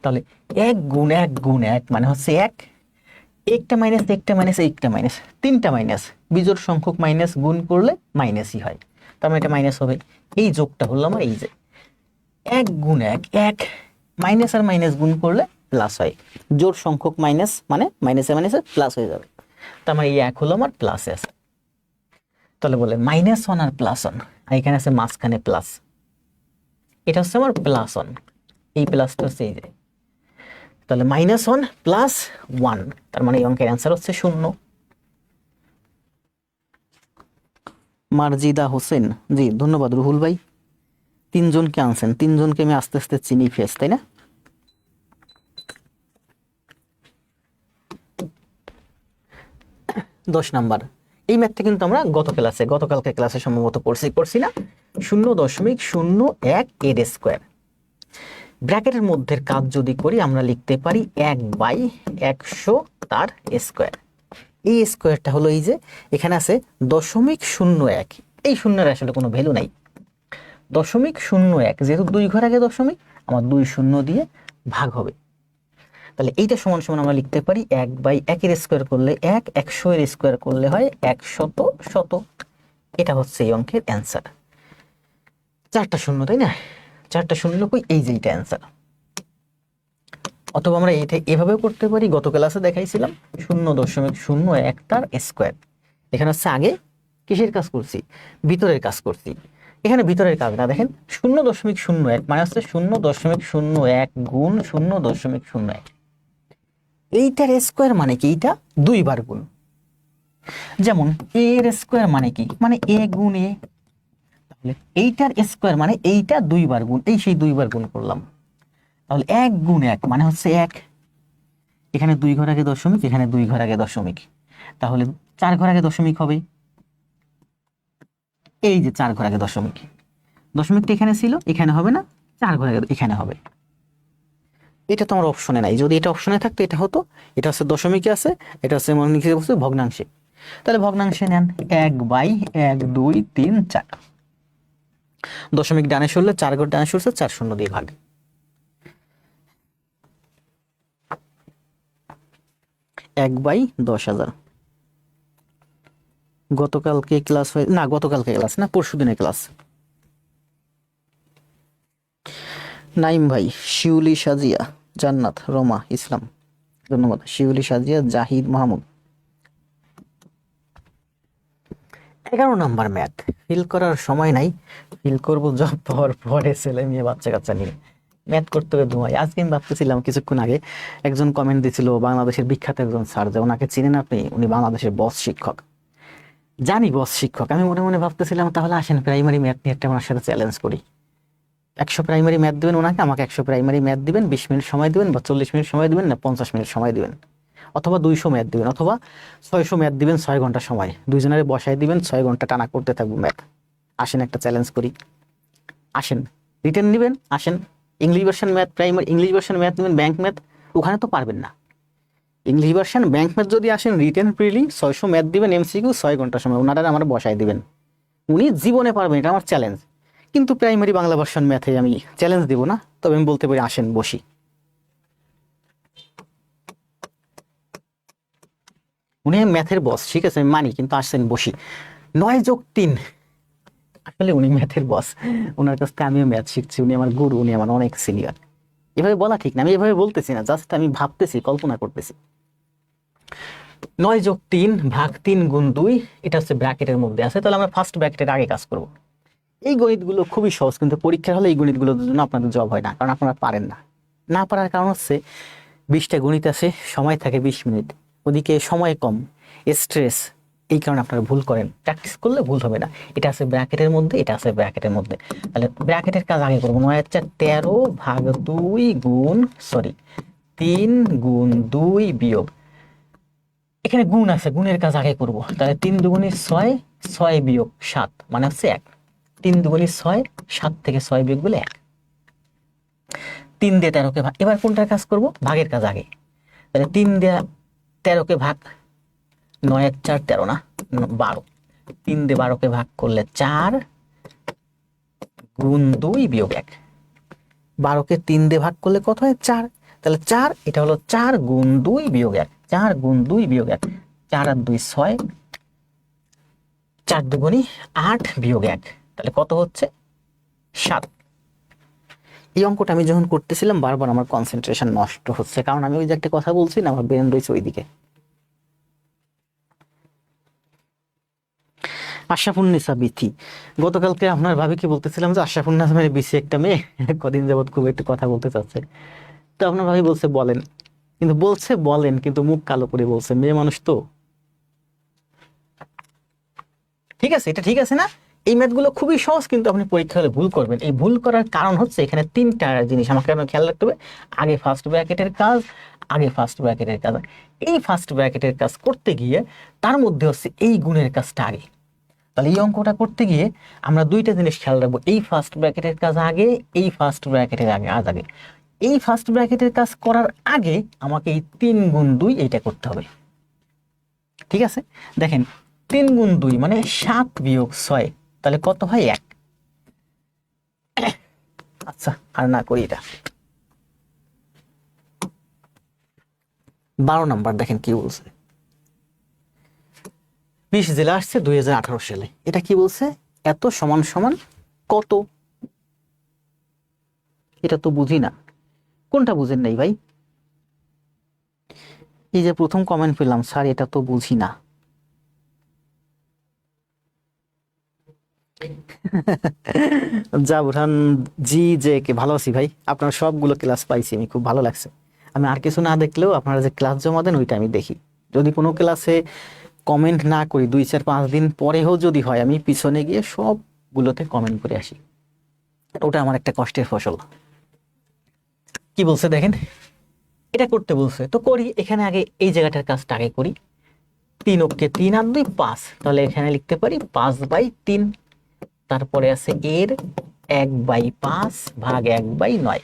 তাহলে এক গুণ এক মানে হচ্ছে এক, একটা মাইনাস, তিনটা মাইনাস, বিজোড় সংখ্যক মাইনাস গুণ করলে মাইনাসই হয়, তার মানে এটা মাইনাস হবে। এই যোগটা হলো আমার এই যে এক গুণ এক মাইনাস আর মাইনাস গুণ করলে প্লাস হয়, জোড় সংখ্যক মাইনাস মানে মাইনাসে মাইনাসে প্লাস হয়ে যাবে, তার মানে এই এক হলো আমার প্লাসে আছে। তাহলে বলে -1 আর +1, আর এখানে আছে মাঝখানে প্লাস, এটা হচ্ছে আমার +1, এই প্লাসটা হচ্ছে এই যে, তাহলে -1 + 1, তার মানে এই অঙ্কের অ্যান্সার হচ্ছে 0। মারজিদা হোসেন, জি ধন্যবাদ রুহুল ভাই। তিনজনকে আনছেন, তিনজনকে আমি আস্তে আস্তে চিনি ফেস, তাই না? দশ নাম্বার, এই ম্যাথটা কিন্তু আমরা গতকালকে ক্লাসে সম্ভবত পড়ছি না, 0.01 এর স্কোয়ার। ব্র্যাকেটের মধ্যে কাজ যদি করি আমরা লিখতে পারি 1/100 তার স্কোয়ার। এই স্কোয়ারটা হলো এই যে এখানে আছে 0.01, এই শূন্যের আসলে কোনো ভ্যালু নাই, 0.01 যেহেতু 2 ঘর আগে দশমিক, আমার 2 শূন্য দিয়ে ভাগ হবে। তাহলে এইটা সমান সমান আমরা লিখতে পারি 1/1 এর স্কোয়ার করলে 1, 100 এর স্কোয়ার করলে হয় 100। এটা হচ্ছে এই অঙ্কের অ্যান্সার। 4টা শূন্য, তাই না? 4টা শূন্য কই, এই যে এইটা অ্যান্সার। অথবা আমরা এটা এভাবেও করতে পারি, গত ক্লাসে দেখাইছিলাম 0.01 তার স্কোয়ার। এখানে হচ্ছে আগে কিসের কাজ করছি? ভিতরের কাজ করছি। এখানে ভিতরের কাজ না, দেখেন 0.01 মানে হচ্ছে 0.01 গুণ 0.01, এইটার স্কোয়ার মানে কি? এইটা 2 বার গুণ। যেমন এ এর স্কোয়ার মানে কি? মানে এ গুণ এ, তাহলে এইটার স্কোয়ার মানে এইটা 2 বার গুণ, এই সেই 2 বার গুণ করলাম। তাহলে 1 গুণ 1 মানে হচ্ছে 1, এখানে 2 ঘর আগে দশমিক, এখানে 2 ঘর আগে দশমিক, তাহলে 4 ঘর আগে দশমিক হবে, এই যে 4 ঘর আগে দশমিক, দশমিকটা এখানে ছিল, এখানে হবে না, 4 ঘর আগে এখানে হবে। এটা তো আমার অপশনে নাই, যদি এটা অপশনে থাকতো এটা হতো, এটা হচ্ছে দশমিকে আছে, এটা হচ্ছে ভগ্নাংশে, তাহলে ভগ্নাংশে নেন 1/1 2 3 4, দশমিক ডানে সরলে 4 ঘর ডানে সরছে, 4 শূন্য দিয়ে ভাগ। এক বাই 10,000। গতকালকে ক্লাস না, গতকালকে ক্লাস না, পরশু দিনের ক্লাস। নাইম ভাই, শিউলি সাজিয়া, জান্নাত, রমা ইসলাম, ধন্যবাদ। Shiuli Sajia, Zahid Mahmud. 11 number math, fill করার সময় নাই, ফিল করবো জব পাওয়ার পরে, ছেলে মেয়ে বাচ্চা কাচ্চা নিয়ে ম্যাথ করতে হবে ধোঁয়ায়। আজকে আমি ভাবতেছিলাম, কিছুক্ষণ আগে একজন কমেন্ট দিছিল, বাংলাদেশের বিখ্যাত একজন স্যার, যে ওনাকে চিনেন আপনি? উনি বাংলাদেশের বস শিক্ষক। জানি বস শিক্ষক। আমি মনে মনে ভাবতেছিলাম, তাহলে আসেন প্রাইমারি ম্যাথ নিয়ে একটা ওনার সাথে চ্যালেঞ্জ করি। 100 প্রাইমারি ম্যাথ দিবেন ওনাকে, আমাকে 100 প্রাইমারি ম্যাথ দিবেন, 20 মিনিট সময় দিবেন, বা 40 মিনিট সময় দিবেন, না 50 মিনিট সময় দিবেন, অথবা 200 ম্যাথ দিবেন, অথবা 600 ম্যাথ দিবেন, 6 ঘন্টা সময়, দুইজনের বসায় দিবেন, 6 ঘন্টা টানা করতে থাকবো ম্যাথ। আসেন একটা চ্যালেঞ্জ করি, আসেন। রিটেন নিবেন, আসেন। English version math, primary English version math নেবেন, ব্যাংক ম্যাথ, ওখানে তো পারবেন না। ইংলিশ ভার্সন ব্যাংক ম্যাথ যদি আসেন, রিটেন প্রিলি 600 ম্যাথ দিবেন, এমসিকিউ 6 ঘন্টা সময়, ওনারা আমার বসায় দিবেন, উনি জীবনে পারবেন, এটা আমার চ্যালেঞ্জ। কিন্তু প্রাইমারি বাংলা ভার্সন ম্যাথে আমি চ্যালেঞ্জ দেব না, তবে আমি বলতে পারি আসেন বসি। উনি ম্যাথের বস, ঠিক আছে আমি মানি, কিন্তু আসছেন বসি। 9+3, আসলে উনি ম্যাথের বস, ওনার কাছ থেকে আমিও ম্যাথ শিখছি, উনি আমার গুরু, উনি আমার অনেক সিনিয়র। এভাবে বলা ঠিক না, আমি এভাবে বলতেছি না, জাস্ট আমি ভাবতেছি, কল্পনা করতেছি। 9+3 ভাগ 3 গুণ 2, এটা হচ্ছে ব্র্যাকেটের মধ্যে আছে, তাহলে আমরা ফার্স্ট ব্র্যাকেটের আগে কাজ করব। এই গণিতগুলো খুবই সহজ, কিন্তু পরীক্ষার হলে এই গণিতগুলোর জন্য আপনাদের জব হয় না, কারণ আপনারা পারেন না। না পারার কারণ হচ্ছে 20টা গণিত আছে, সময় থাকে 20 মিনিট, ওদিকে সময় কম, স্ট্রেস, এই কারণে আপনারা ভুল করেন। প্র্যাকটিস করলে ভুল হবে না। এটা আছে ব্র্যাকেটের মধ্যে, এটা আছে ব্র্যাকেটের মধ্যে, তাহলে ব্র্যাকেটের কাজ আগে করবো। 9×13 ভাগ 2 গুণ 3 গুণ 2 বিয়োগ, এখানে গুণ আছে, গুণের কাজ আগে করব। তাহলে 3 দুগুণে 6, 6 বিয়োগ 7 মানে হচ্ছে 1। তিন দুগুণী 6, 7 থেকে 6 বিয়োগ দিলে 1। 3 দিয়ে 13কে ভাগ, এবার কোনটার কাজ করব? ভাগের কাজ আগে। তাহলে 3 দিয়ে 13কে ভাগ, 9 1 4 13 না 12। 3 দিয়ে 12কে ভাগ করলে 4 গুণ 2 বিয়োগ 1। 12কে 3 দিয়ে ভাগ করলে কত হয়? 4। তাহলে 4, এটা হলো 4 গুণ 2 বিয়োগ 1। 4 গুণ 2 বিয়োগ 1, 4 আর 2 6, 4 দুগুণী 8 বিয়োগ 1, তাহলে কত হচ্ছে? 7। এই অঙ্কটা আমি যখন করতেছিলাম বারবার আমার কনসেন্ট্রেশন নষ্ট হচ্ছে, কারণ আমি ওই যে একটা কথা বলছি না, আমার ব্রেন রয়েছে ওইদিকে। আশরাফুন্নিসা বিথি, গতকালকে আপনার ভাবিকে বলতেছিলাম যে আশরাফুন্নিসা মেরে বিসি একটা মেয়ে, কদিন যাবত খুব একটু কথা বলতে চাচ্ছে। তো আপনার ভাবি বলছে বলেন, কিন্তু বলছে বলেন কিন্তু মুখ কালো করে বলছে, মেয়ে মানুষ তো। ঠিক আছে, এটা ঠিক আছে না? এই ম্যাথগুলো খুবই সহজ, কিন্তু আপনি পরীক্ষা হলে ভুল করবেন। এই ভুল করার কারণ হচ্ছে এখানে 3টা জিনিস আমাকে খেয়াল রাখতে হবে। আগে ফার্স্ট ব্র্যাকেটের কাজ, এই ফার্স্ট ব্র্যাকেটের কাজ করতে গিয়ে তার মধ্যে হচ্ছে এই গুণের কাজটা আগে। তাহলে এই অঙ্কটা করতে গিয়ে আমরা 2টা জিনিস খেয়াল রাখবো, এই ফার্স্ট ব্র্যাকেটের কাজ আগে, এই ফার্স্ট ব্র্যাকেটের আগে। এই ফার্স্ট ব্র্যাকেটের কাজ করার আগে আমাকে এই 3 গুণ 2 এইটা করতে হবে। ঠিক আছে, দেখেন 3 গুণ 2 মানে 7 বিয়োগ 6, তাহলে কত হয়? 1। আচ্ছা, আর না করি এটা। 12 নাম্বার দেখেন কি বলছে। 20 জেলা আসছে 2018 সালে। এটা কি বলছে? এত সমান সমান কত? এটা তো বুঝি না। কোনটা বুঝেন নাই ভাই? এই যে প্রথম কমেন্ট পেলাম, স্যার এটা তো বুঝি না। যা বুরহান জি, যে কে ভালো আছি ভাই, আপনার সবগুলো ক্লাস পাইছি আমি, খুব ভালো লাগছে। আমি আর কিছু না দেখলেও আপনারা যে ক্লাস জমা দেন ওইটা আমি দেখি। যদি কোনো ক্লাসে কমেন্ট না করি 2 4 5 দিন পরেও যদি হয়, আমি পিছনে গিয়ে সবগুলোতে কমেন্ট করে আসি। ওটা আমার একটা কষ্টের ফসল। কি বলছে দেখেন, এটা করতে বলছে তো করি। এখানে আগে এই জায়গাটার কাজটা আগে করি। 3 অক্ষে 3 আর 2 5, তাহলে এখানে লিখতে পারি 5/3। তারপরে আছে এর 1/5 ভাগ 1/9।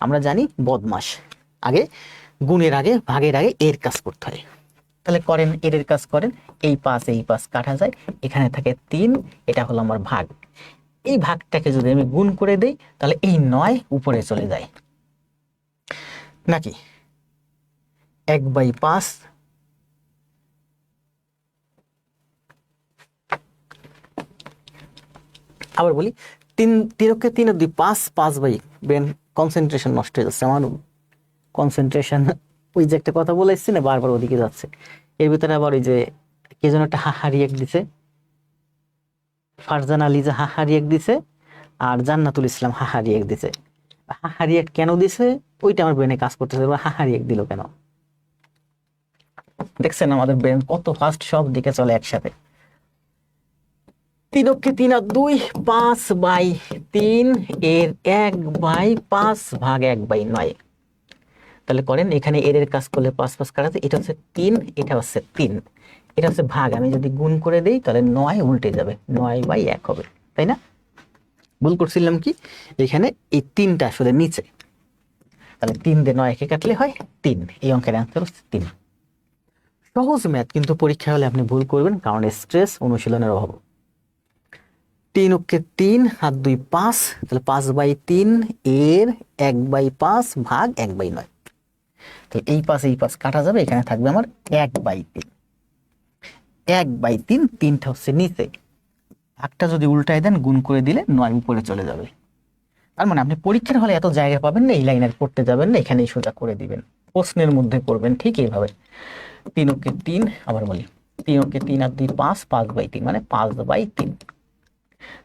আমরা জানি বদমাস, আগে গুণের আগে ভাগের আগে এর কাজ করতে হয়। তাহলে করেন, এর কাজ করেন। এই 5 কাটা যায়, এখানে থাকে 3, এটা হলো আমার ভাগ। এই ভাগটাকে যদি আমি গুণ করে দেই তাহলে এই 9 উপরে চলে যায় নাকি? 1/5, আবার বলি 3 অক্ষে 3 আর 2 5, 5 ব্রেন কনসেন্ট্রেশন নষ্ট হয়ে যাচ্ছে আমার। কনসেন্ট্রেশন, ওই যে একটা কথা বলে এসছি না, বারবার ওদিকে যাচ্ছে। এর ভিতরে আবার ওই যে কে যেন একটা হাহা রিয়েক্ট দিছে, ফারজানা লিজা হাহা রিয়েক্ট দিছে, আর জান্নাতুল ইসলাম হাহা রিয়েক্ট দিছে। হাহা রিয়েক্ট কেন দিছে ওইটা আমার ব্রেনে কাজ করতেছে, হাহা রিয়েক্ট দিল কেন? দেখছেন আমাদের ব্রেন কত ফাস্ট, সব দিকে চলে একসাথে। 3 অক্ষে 3 আর 2 5/3, এর 1/5 ভাগ 1/9। তাহলে করেন, এখানে এর কাজ করলে 5 কাটাতে, এটা হচ্ছে 3, এটা হচ্ছে 3, এটা হচ্ছে ভাগ। আমি যদি গুণ করে দেই তাহলে 9 উল্টে যাবে, 9/1 হবে, তাই না? ভুল করছিলাম কি? এখানে এই 3টা আসলে নিচে, তাহলে 3 দিয়ে 9কে কাটলে হয় 3। এই অঙ্কের অ্যান্সার হচ্ছে 3। সহজ ম্যাথ, কিন্তু পরীক্ষা হলে আপনি ভুল করবেন, কারণ স্ট্রেস, অনুশীলনের অভাব। 3 অক্ষে 3 আর 2 5, তাহলে 5/3, এর 1/5 ভাগ 1/9। তো এই 5 কাটা যাবে, এখানে থাকবে আমার 1/3। 1/3, 3টা হচ্ছে নিচে, ভাগটা যদি উল্টায় দেন গুণ করে দিলে 9 উপরে চলে যাবে। তার মানে আপনি পরীক্ষার হলে এত জায়গা পাবেন না, এই লাইনের করতে যাবেন না, এখানেই সোজা করে দিবেন, প্রশ্নের মধ্যে করবেন ঠিক এইভাবে। 3 অক্ষে 3, আবার বলি 3 অক্ষে 3 আর 2 5, 5/3 মানে 5/3।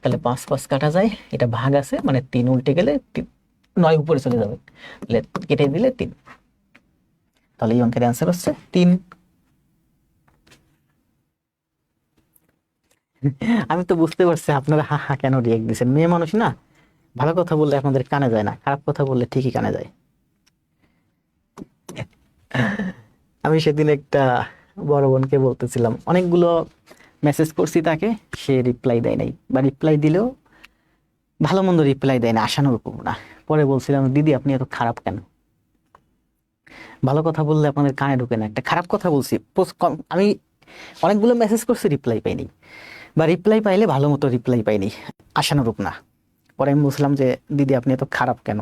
তাহলে 5 কাটা যায়, এটা ভাগ আছে মানে 3 উল্টে গেলে 9 উপরে চলে যাবে, তাহলে কেটে দিলে 3। তাহলে এই অঙ্কের অ্যান্সার হচ্ছে 3। আমি তো বুঝতে পারছি আপনারা হা হা কেন রিয়েক্ট দিচ্ছেন, মেয়ে মানুষ না, ভালো কথা বললে আপনাদের কানে যায় না, খারাপ কথা বললে ঠিকই কানে যায়। আমি সেদিন একটা বড় বোনকে বলতেছিলাম, অনেকগুলো মেসেজ করছি তাকে, সে রিপ্লাই দেয় নাই, বা রিপ্লাই দিলেও ভালো মন্দ রিপ্লাই দেয় না, আশানুরূপ না। পরে বলছিলাম, দিদি আপনি এত খারাপ কেন? ভালো কথা বললে আপনাদের কানে ঢুকে না, একটা খারাপ কথা বলছি। আমি অনেকগুলো মেসেজ করছি, রিপ্লাই পাইনি, বা রিপ্লাই পাইলে ভালো মতো রিপ্লাই পাইনি, আশানুরূপ না। পরে আমি বলছিলাম যে দিদি আপনি এত খারাপ কেন?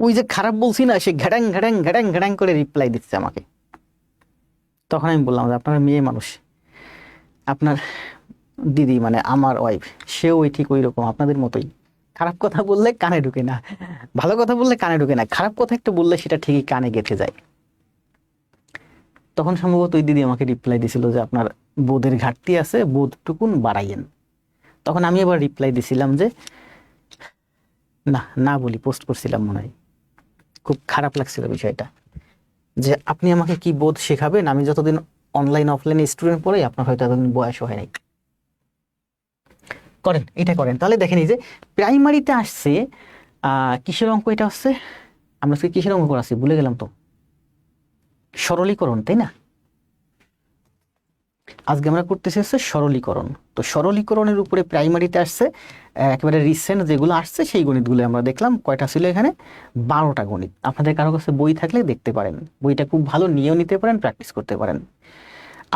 ওই যে খারাপ বলছি না, সে ঘ্যাডাং ঘ্যাডাং ঘ্যাডাং ঘ্যাডাং করে রিপ্লাই দিচ্ছে আমাকে। তখন আমি বললাম যে আপনার মেয়ে মানুষ, আপনার দিদি মানে আমার ওয়াইফ, সেও ওই ঠিক ওই রকম আপনাদের মতোই, খারাপ কথা বললে কানে ঢুকে না, ভালো কথা বললে কানে ঢুকে না, খারাপ কথা একটু বললে সেটা ঠিকই কানে গেঁথে যায়। তখন সম্ভবত ওই দিদি আমাকে রিপ্লাই দিছিল যে আপনার বোধের ঘাটতি আছে, বোধটুকুন বাড়াইয়েন। তখন আমি আবার রিপ্লাই দিছিলাম যে না না বলি, পোস্ট করছিলাম মনে হয়। খুব খারাপ লাগছিল বিষয়টা, যে আপনি আমাকে কি বোধ শেখাবেন? আমি যতদিন অনলাইন অফলাইনে স্টুডেন্ট পড়াই, আপনার হয়তো এতদিন বয়স হয় নাই। করেন, এটা করেন। তাহলে দেখেন, এই যে প্রাইমারিতে আসছে কিসের অঙ্ক এটা হচ্ছে, আমরা আজকে কিসের অঙ্ক করাচ্ছি ভুলে গেলাম তো, সরলীকরণ, তাই না? আজকে আমরা করতেছি হচ্ছে সরলীকরণ। তো সরলীকরণের উপরে প্রাইমারিতে আসছে একেবারে রিসেন্ট যেগুলো আসছে সেই গণিতগুলো আমরা দেখলাম। কয়টা ছিল এখানে? 12টা গণিত। আপনাদের কারো কাছে বই থাকলে দেখতে পারেন, বইটা খুব ভালো নিয়েও নিতে পারেন, প্র্যাকটিস করতে পারেন।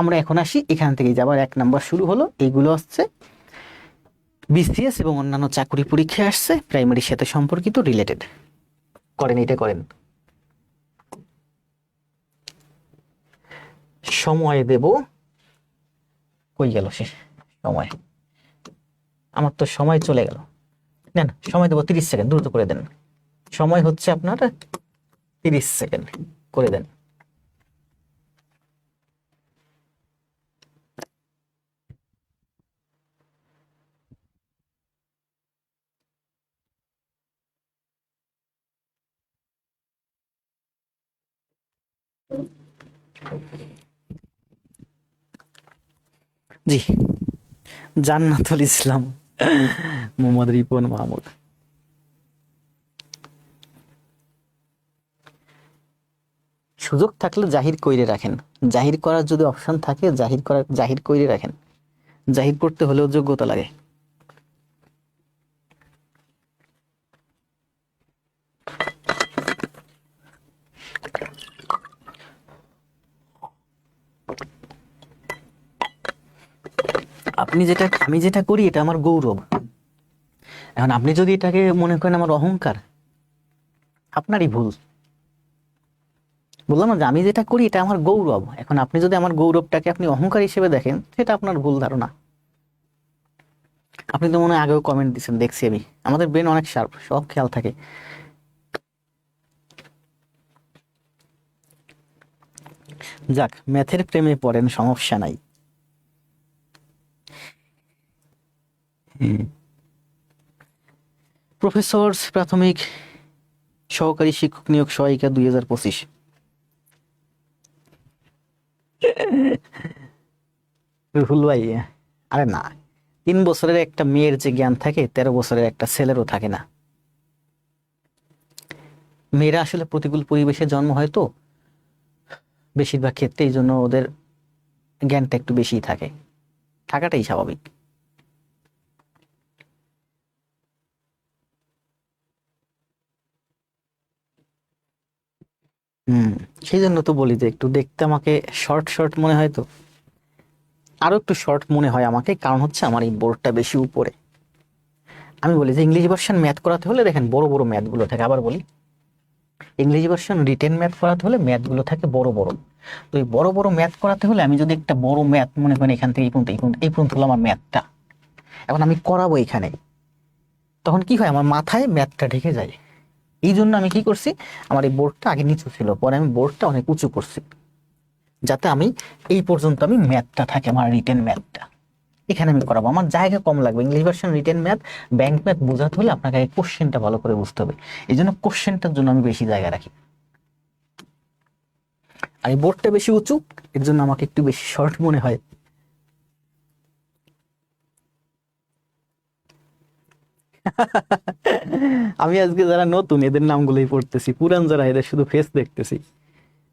আমরা এখন আসি এখান থেকেই যাবার 1 নাম্বার শুরু হলো। এইগুলো হচ্ছে বিসিএস এবং অন্যান্য চাকরি পরীক্ষায় আসছে, প্রাইমারির সাথে সম্পর্কিত, রিলেটেড। করেন, এটা করেন। সময় দেব, কই গেল সে সময়? আমার তো সময় চলে গেল। না, সময় দেবো 30 সেকেন্ড, দ্রুত করে দেন। সময় হচ্ছে আপনার 30 সেকেন্ড, করে দেন। জি, জান্নাতুল ইসলাম, মোহাম্মদ রিপন মাহমুদ। সুযোগ থাকলে জাহির কইরে রাখেন, জাহির করার যদি অপশন থাকে জাহির কইরে রাখেন। জাহির করতে হলেও যোগ্যতা লাগে। আমি যেটা করি এটা আমার গৌরব। এখন আপনি যদি এটাকে মনে করেন আমার অহংকার, আপনারই ভুল। বললাম না যে আমি যেটা করি এটা আমার গৌরব। এখন আপনি যদি আমার গৌরবটাকে আপনি অহংকার হিসেবে দেখেন, সেটা আপনার ভুল ধারণা। আপনি তো মনে হয় আগেও কমেন্ট দিচ্ছেন, দেখছি আমি। আমাদের ব্রেন অনেক শার্প, সব খেয়াল থাকে। যাক, ম্যাথের প্রেমে পড়েন, সমস্যা নাই। প্রফেসর প্রাথমিক সহকারী শিক্ষক নিয়োগ সহায়িকা 2025। রুহুল ভাই, আরে না, 3 বছরের একটা মেয়ের যে জ্ঞান থাকে, 13 বছরের একটা ছেলেরও থাকে না। মেয়েরা আসলে প্রতিকূল পরিবেশে জন্ম হয় তো বেশিরভাগ ক্ষেত্রে, এই জন্য ওদের জ্ঞানটা একটু বেশিই থাকে, থাকাটাই স্বাভাবিক। হুম, সেই জন্য তো বলি যে একটু দেখতে আমাকে শর্ট শর্ট মনে হয়, তো আরো একটু শর্ট মনে হয় আমাকে, কারণ হচ্ছে আমার এই বোর্ডটা বেশি উপরে। আমি বলি যে ইংলিশ ভার্সন ম্যাথ করাতে হলে দেখেন বড় বড় ম্যাথগুলো থাকে। আবার বলি, ইংলিশ ভার্সন রিটেন ম্যাথ করাতে হলে ম্যাথগুলো থাকে বড় বড়। তো এই বড় বড় ম্যাথ করাতে হলে আমি যদি একটা বড় ম্যাথ মনে করেন এখান থেকে এই পর্যন্ত হলো আমার ম্যাথটা, এখন আমি করাবো এখানে, তখন কি হয়, আমার মাথায় ম্যাথটা ঢেকে যায়। এই জন্য আমি কি করছি, আমার এই বোর্ডটা আগে নিচু ছিল, পরে আমি বোর্ডটা অনেক উঁচু করছি, যাতে আমি এই পর্যন্ত আমি ম্যাথটা থাকে, আমার রিটেন ম্যাথটা এখানে আমি করাবো। আমার জায়গা কম লাগবে। English version written math, bank math বোঝাতে হলে আপনাকে আগে কোশ্চেনটা ভালো করে বুঝতে হবে। এই জন্য কোশ্চেনটার জন্য আমি বেশি জায়গা রাখি। আর এই বোর্ডটা বেশি উঁচু, এর জন্য আমাকে একটু বেশি শর্ট মনে হয়। আমি আজকে যারা নতুন এদের নামগুলোই পড়তেছি, পুরান যারা এদের শুধু ফেস দেখতেছি।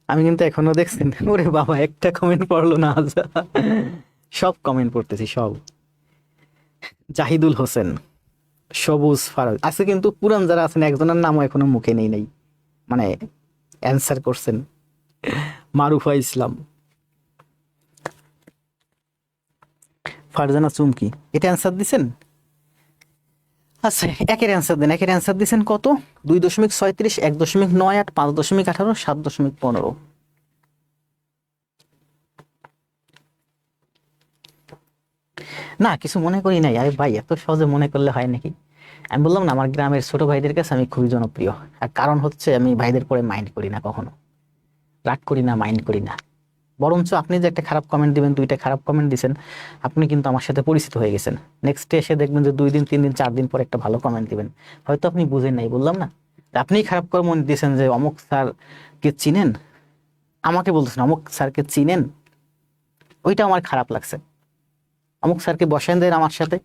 আমি কিন্তু এখনো দেখছেন, ওরে বাবা একটা কমেন্ট পড়লো না আজ। সব কমেন্ট পড়তেছি সব। জাহিদুল হোসেন, সবুজ ফারুক আছে, কিন্তু পুরান যারা আছেন একজনের নামও এখনো মুখে নেই নাই, মানে অ্যান্সার করছেন। মারুফা ইসলাম, ফারজানা চুমকি, এটা অ্যান্সার দিছেন? আচ্ছা, একের অ্যান্সার দেন। একের অ্যান্সার দিছেন কত? 2.36, 1.98, 5.18, 7.15। না কিছু মনে করি নাই। আরে ভাই, এত সহজে মনে করলে হয় নাকি? আমি বললাম না, আমার গ্রামের ছোট ভাইদের কাছে আমি খুবই জনপ্রিয়। আর কারণ হচ্ছে আমি ভাইদের পরে মাইন্ড করি না, কখনো রাগ করি না, মাইন্ড করি না। বরঞ্চ আপনি যে একটা খারাপ কমেন্ট দিবেন, 2টা খারাপ কমেন্ট দিছেন, আপনি কিন্তু আমার সাথে পরিচিত হয়ে গেছেন। নেক্সট ডে এসে দেখবেন যে 2 দিন 3 দিন 4 দিন পর একটা ভালো কমেন্ট দিবেন, হয়তো আপনি বুঝেন নাই, বললাম না। আপনি খারাপ কমেন্ট দিয়েছেন যে অমুক স্যার কে চিনেন, আমাকে বলতেছেন অমুক স্যারকে চিনেন, ওইটা আমার খারাপ লাগছে। অমুক স্যারকে বসান দেন আমার সাথে,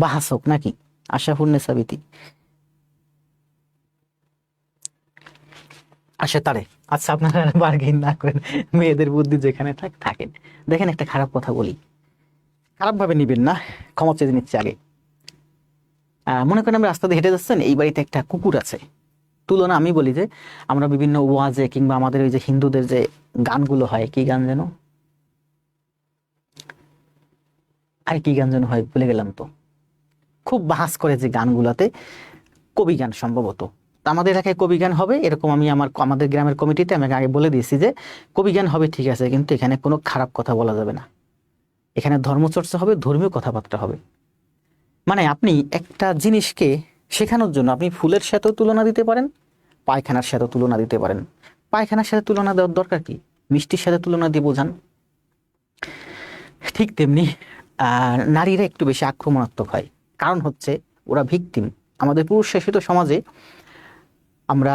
বাহাস হোক নাকি? আশাফুন্নেসা বিতি আসে তারে। আচ্ছা, আপনারা বার্গেন না করেন, মেয়েদের বুদ্ধি যেখানে থাকেন। দেখেন, একটা খারাপ কথা বলি, খারাপ ভাবে নিবেন না, ক্ষমা চেয়ে নিচ্ছে আগে। মনে করেন আমরা রাস্তা দিয়ে হেঁটে যাচ্ছেন, এই বাড়িতে একটা কুকুর আছে। তুলনা আমি বলি যে আমরা বিভিন্ন ওয়াজে কিংবা আমাদের ওই যে হিন্দুদের যে গানগুলো হয়, কি গান যেন, আর কি গান যেন হয় ভুলে গেলাম তো, খুব বাহাস করে যে গানগুলোতে, কবি গান সম্ভবত। তা আমাদের এলাকায় কবি গান হবে এরকম, আমি আমাদের গ্রামের কমিটিতে আমি আগে বলে দিয়েছি যে কবি গান হবে, ঠিক আছে, কিন্তু এখানে কোনো খারাপ কথা বলা যাবে না। এখানে ধর্মচর্চা হবে, ধর্মীয় কথাবার্তা হবে। মানে আপনি একটা জিনিসকে শেখানোর জন্য আপনি ফুলের সাথেও তুলনা দিতে পারেন, পায়খানার সাথে তুলনা দিতে পারেন। পায়খানার সাথে তুলনা দেওয়ার দরকার কি? মিষ্টির সাথে তুলনা দিয়ে বোঝান। ঠিক তেমনি নারীরা একটু বেশি আক্রমণাত্মক হয়, কারণ হচ্ছে ওরা ভিকটিম। আমাদের পুরুষ শাসিত সমাজে আমরা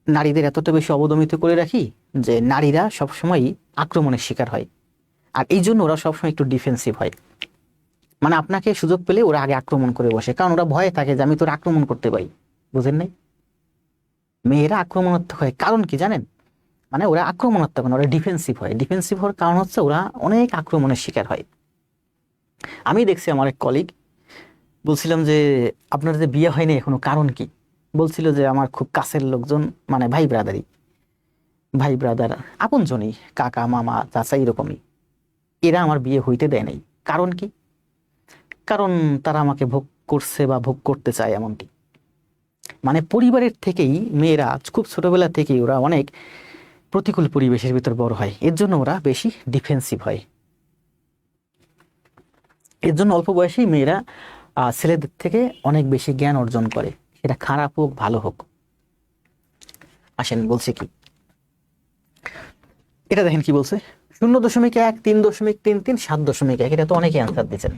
নারীদের এতটা বেশি অবদমিত করে রাখি যে নারীরা সবসময় আক্রমণের শিকার হয়। আর এই জন্য ওরা সবসময় একটু ডিফেন্সিভ হয়, মানে আপনাকে সুযোগ পেলে ওরা আগে আক্রমণ করে বসে, কারণ ওরা ভয়ে থাকে যে আমি তোর আক্রমণ করতে পারি। বুঝেন নাই? মেয়েরা আক্রমণাত্মক হয় কারণ কি জানেন? মানে ওরা আক্রমণাত্মক না, ওরা ডিফেন্সিভ হয়। ডিফেন্সিভ হওয়ার কারণ হচ্ছে ওরা অনেক আক্রমণের শিকার হয়। আমি দেখছি আমার এক কলিগ বলছিলাম যে আপনার যে বিয়ে হয়নি এখনো, কারণ কি? বলছিল যে আমার খুব কাছের লোকজন, মানে ভাই ব্রাদার আপনজনই, কাকা মামা চাচা এরকমই, এরা আমার বিয়ে হইতে দেয় নাই। কারণ কি? কারণ তারা আমাকে ভোগ করছে বা ভোগ করতে চায়, এমনটি। মানে পরিবারের থেকেই মেয়েরা খুব ছোটবেলা থেকেই ওরা অনেক প্রতিকূল পরিবেশের ভিতর বড় হয়, এর জন্য ওরা বেশি ডিফেন্সিভ হয়। এর জন্য অল্প বয়সেই মেয়েরা ছেলেদের থেকে অনেক বেশি জ্ঞান অর্জন করে, সেটা খারাপ হোক ভালো হোক। আসেন বলছে কি, এটা দেখেন কি বলছে, 0.1, 3.33, 7.1, এটা তো অনেকে অ্যান্সার দিচ্ছেন।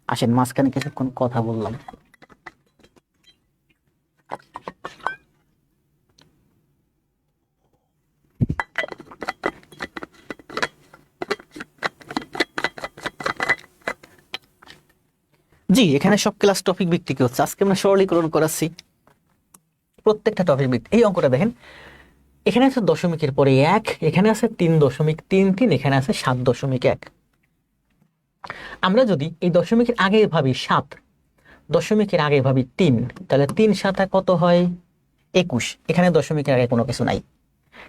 আসেন, মাঝখানে কিছুক্ষণ কথা বললাম। জি, এখানে সব ক্লাস টপিক ভিত্তিক হচ্ছে। আজকে আমরা সরলীকরণ করাচ্ছি প্রত্যেকটা টপিক ভিত্তিক। এই অঙ্কটা দেখেন, এখানে আছে দশমিকের পরে 1, এখানে আছে 3.33, এখানে আছে 7.1। আমরা যদি এই দশমিকের আগে ভাবি 7, দশমিকের আগে ভাবি 3, তাহলে 3 7 কত হয়? 21। এখানে দশমিকের আগে কোনো কিছু নাই,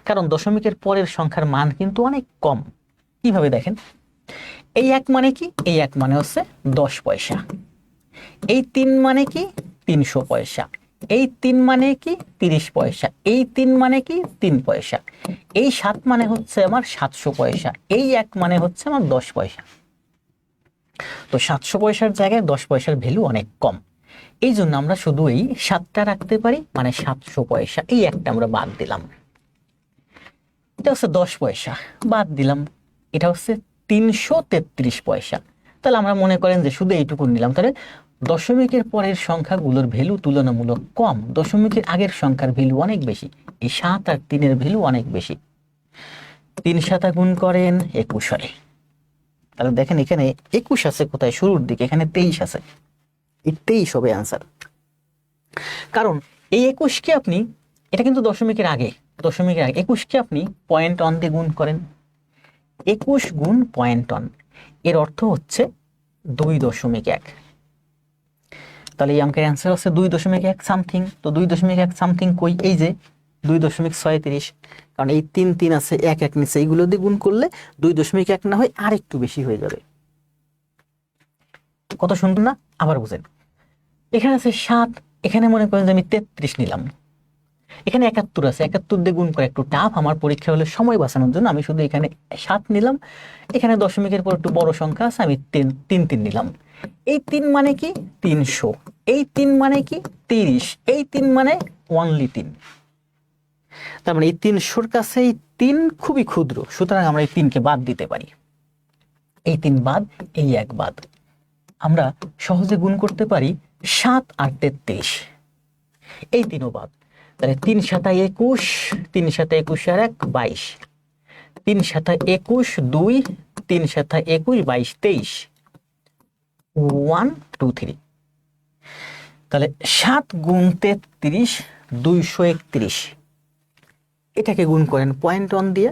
কারণ দশমিকের পরের সংখ্যার মান কিন্তু অনেক কম। কিভাবে দেখেন, এই 1 মানে কি? এই 1 মানে হচ্ছে 10 পয়সা। এই 3 মানে কি? 300 পয়সা। এই 3 মানে কি? 30 পয়সা। এই 3 মানে কি? 3 পয়সা। এই 7 মানে হচ্ছে আমার 700 পয়সা। এই 1 মানে হচ্ছে আমার 10 পয়সা। তো 700 পয়সার জায়গায় 10 পয়সার ভ্যালু অনেক কম, এই জন্য আমরা শুধু এই 7টা রাখতে পারি, মানে 700 পয়সা। এই একটা আমরা বাদ দিলাম, এটা হচ্ছে 10 পয়সা, বাদ দিলাম। এটা হচ্ছে 333 পয়সা। তাহলে আমরা মনে করেন যে শুধু এইটুকু নিলাম, তাহলে দশমিকের পরের সংখ্যাগুলোর ভ্যালু তুলনামূলক কম, দশমিকের আগের সংখ্যার ভ্যালু অনেক বেশি। এই 7 আর 3-এর ভ্যালু অনেক বেশি। 3 7 গুণ করেন 21 হয়। তাহলে দেখেন এখানে 21 আছে কোথায়? শুরুর দিকে। এখানে 23 আছে, এই 23 হবে অ্যান্সার। কারণ এই 21কে আপনি, এটা কিন্তু দশমিকের আগে, 21কে আপনি 0.1 দিয়ে গুণ করেন, 21 গুণ 0.1, এর অর্থ হচ্ছে 2.1। তাহলে এই অঙ্কের অ্যান্সার হচ্ছে 2.1 সামথিং। তো 2.1 সামথিং কই, এই যে 2.36, কারণ এই 3 3 আছে, 1 1 নিচে, এইগুলো দিয়ে গুণ করলে 2.1 না হয় আর একটু বেশি হয়ে যাবে। কত সুন্দর না? আবার বুঝেন, এখানে আছে 7, এখানে মনে করেন যে আমি 33 নিলাম, এখানে 71 আছে, 71 দিয়ে গুণ করে একটু টাফ, আমার পরীক্ষা হলে সময় বাঁচানোর জন্য আমি শুধু এখানে 7 নিলাম। এখানে দশমিকের পর একটু বড় সংখ্যা আছে, আমি 3 নিলাম। এই 3 মানে কি 300, এই 3 মানে কি 30, এই 3 মানে অনলি 3। তার মানে এই 300-র কাছে এই 3 খুবই ক্ষুদ্র, সুতরাং আমরা এই 3কে বাদ দিতে পারি। এই 3 বাদ, এই 1 বাদ, আমরা সহজে গুণ করতে পারি 7 আর 33, এই 3ও বাদ। তাহলে 3 7 21, 3 7 21 আর 1 22, 3 7 21 2, 3 7 21 22 23, 1 2 3। তাহলে 7 গুণ 33 231, এটাকে গুণ করেন 0.1 দিয়ে,